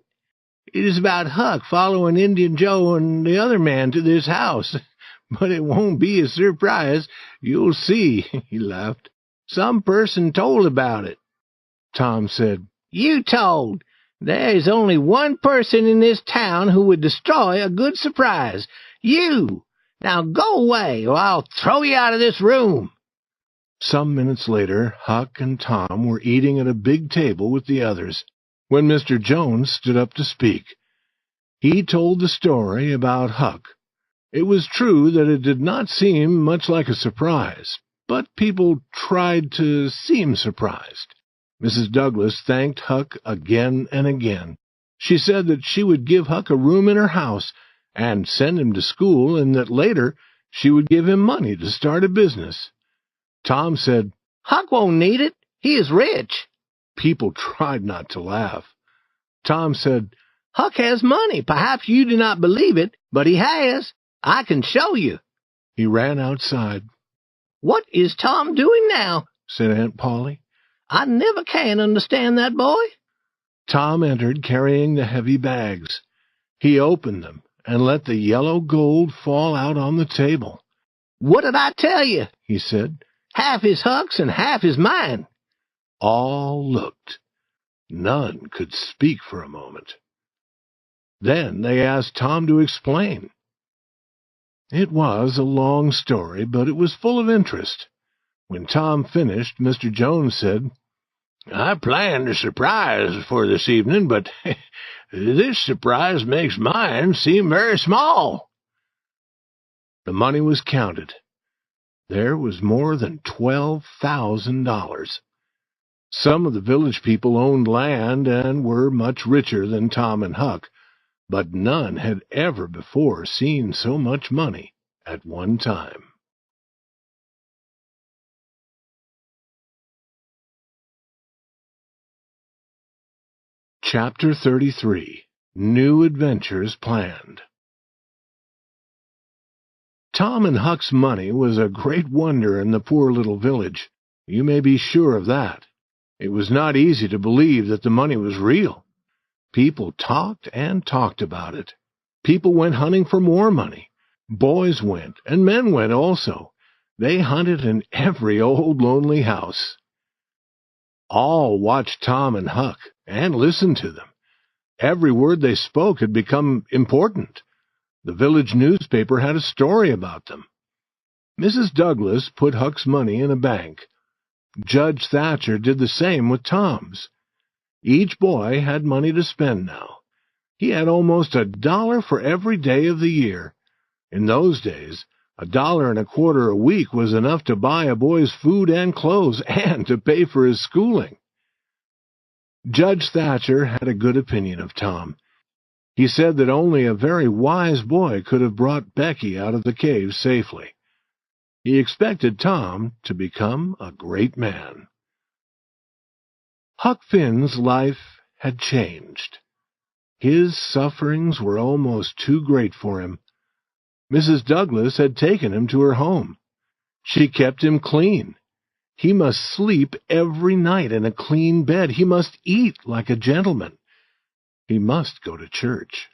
It is about Huck following Indian Joe and the other man to this house. But it won't be a surprise. You'll see, he laughed. Some person told about it. Tom said, You told. There is only one person in this town who would destroy a good surprise. You. Now go away, or I'll throw you out of this room. Some minutes later, Huck and Tom were eating at a big table with the others, when Mr. Jones stood up to speak. He told the story about Huck. It was true that it did not seem much like a surprise, but people tried to seem surprised. Mrs. Douglas thanked Huck again and again. She said that she would give Huck a room in her house and send him to school, and that later she would give him money to start a business. Tom said, Huck won't need it. He is rich. People tried not to laugh. Tom said, Huck has money. Perhaps you do not believe it, but he has. I can show you. He ran outside. "What is Tom doing now?" said Aunt Polly. "I never can understand that boy." Tom entered carrying the heavy bags. He opened them and let the yellow gold fall out on the table. "What did I tell you?" he said. "Half is Huck's and half is mine." All looked. None could speak for a moment. Then they asked Tom to explain. It was a long story, but it was full of interest. When Tom finished, Mr. Jones said, "I planned a surprise for this evening, but this surprise makes mine seem very small." The money was counted. There was more than $12,000. Some of the village people owned land and were much richer than Tom and Huck, but none had ever before seen so much money at one time. Chapter 33. New Adventures Planned. Tom and Huck's money was a great wonder in the poor little village. You may be sure of that. It was not easy to believe that the money was real. People talked and talked about it. People went hunting for more money. Boys went, and men went also. They hunted in every old lonely house. All watched Tom and Huck and listened to them. Every word they spoke had become important. The village newspaper had a story about them. Mrs. Douglas put Huck's money in a bank. Judge Thatcher did the same with Tom's. Each boy had money to spend now. He had almost $1 for every day of the year. In those days, $1.25 a week was enough to buy a boy's food and clothes and to pay for his schooling. Judge Thatcher had a good opinion of Tom. He said that only a very wise boy could have brought Becky out of the cave safely. He expected Tom to become a great man. Huck Finn's life had changed. His sufferings were almost too great for him. Mrs. Douglas had taken him to her home. She kept him clean. He must sleep every night in a clean bed. He must eat like a gentleman. He must go to church.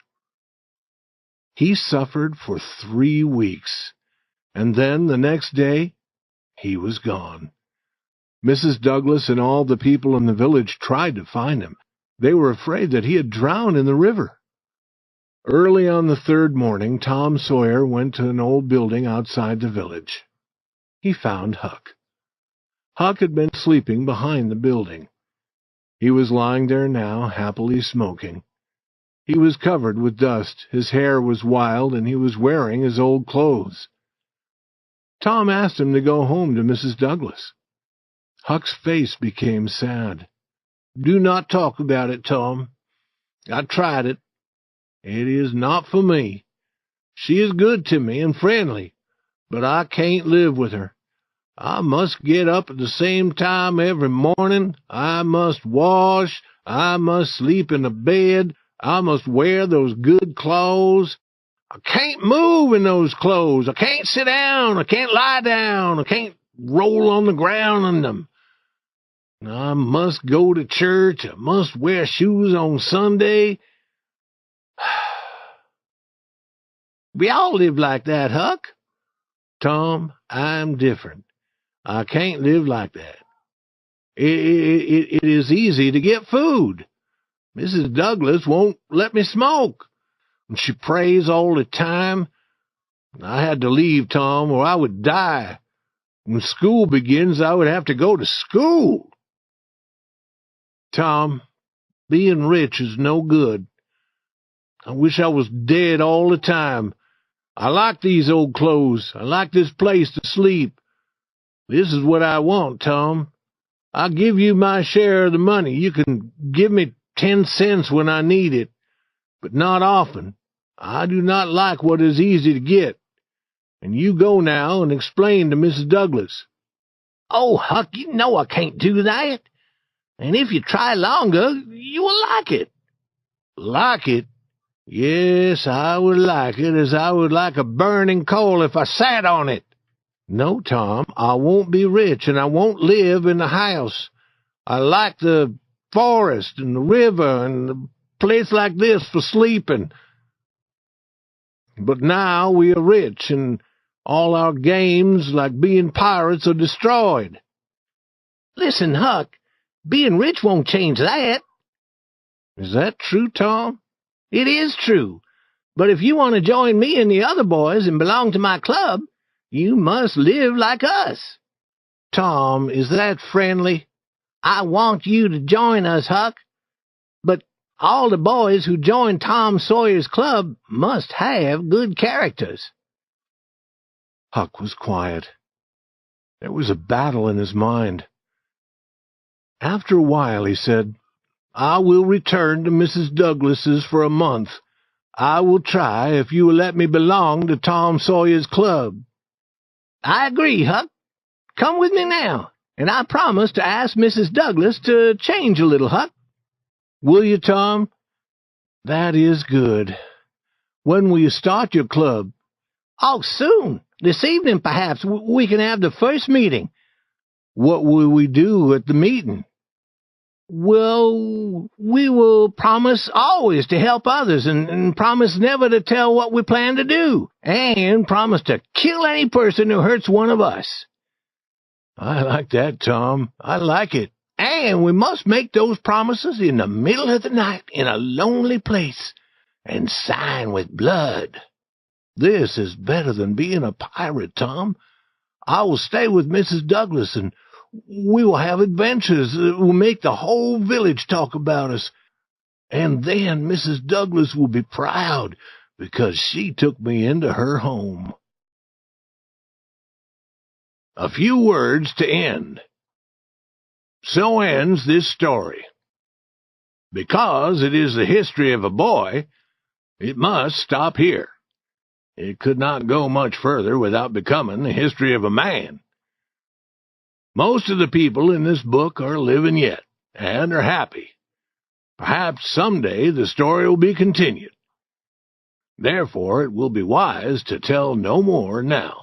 He suffered for 3 weeks, and then the next day he was gone. Mrs. Douglas and all the people in the village tried to find him. They were afraid that he had drowned in the river. Early on the 3rd morning, Tom Sawyer went to an old building outside the village. He found Huck. Huck had been sleeping behind the building. He was lying there now, happily smoking. He was covered with dust, his hair was wild, and he was wearing his old clothes. Tom asked him to go home to Mrs. Douglas. Huck's face became sad. "Do not talk about it, Tom. I tried it. It is not for me. She is good to me and friendly, but I can't live with her. I must get up at the same time every morning. I must wash. I must sleep in the bed. I must wear those good clothes. I can't move in those clothes. I can't sit down. I can't lie down. I can't roll on the ground in them. I must go to church. I must wear shoes on Sunday. We all live like that, Huck. Tom, I'm different. I can't live like that. It is easy to get food. Mrs. Douglas won't let me smoke. And she prays all the time. I had to leave, Tom, or I would die. When school begins, I would have to go to school. Tom, being rich is no good. I wish I was dead all the time. I like these old clothes. I like this place to sleep. This is what I want, Tom. I'll give you my share of the money. You can give me 10 cents when I need it, but not often. I do not like what is easy to get. And you go now and explain to Mrs. Douglas." "Oh, Huck, you know I can't do that. And if you try longer, you will like it." "Like it? Yes, I would like it as I would like a burning coal if I sat on it. No, Tom, I won't be rich, and I won't live in a house. I like the forest and the river and a place like this for sleeping. But now we are rich, and all our games, like being pirates, are destroyed. Listen, Huck, being rich won't change that. Is that true, Tom? It is true. But if you want to join me and the other boys and belong to my club, you must live like us. Tom, is that friendly? I want you to join us, Huck. But all the boys who join Tom Sawyer's club must have good characters. Huck was quiet. There was a battle in his mind. After a while he said, I will return to Mrs. Douglas's for a month. I will try if you will let me belong to Tom Sawyer's club. I agree, Huck. Come with me now, and I promise to ask Mrs. Douglas to change a little, Huck. Will you, Tom? That is good. When will you start your club? Oh, soon. This evening, perhaps, we can have the first meeting. What will we do at the meeting? Well, we will promise always to help others, and promise never to tell what we plan to do, and promise to kill any person who hurts one of us. I like that, Tom. I like it. And we must make those promises in the middle of the night in a lonely place, and sign with blood. This is better than being a pirate, Tom. I will stay with Mrs. Douglas, and we will have adventures that will make the whole village talk about us. And then Mrs. Douglas will be proud because she took me into her home. A few words to end. So ends this story. Because it is the history of a boy, it must stop here. It could not go much further without becoming the history of a man. Most of the people in this book are living yet, and are happy. Perhaps someday the story will be continued. Therefore, it will be wise to tell no more now.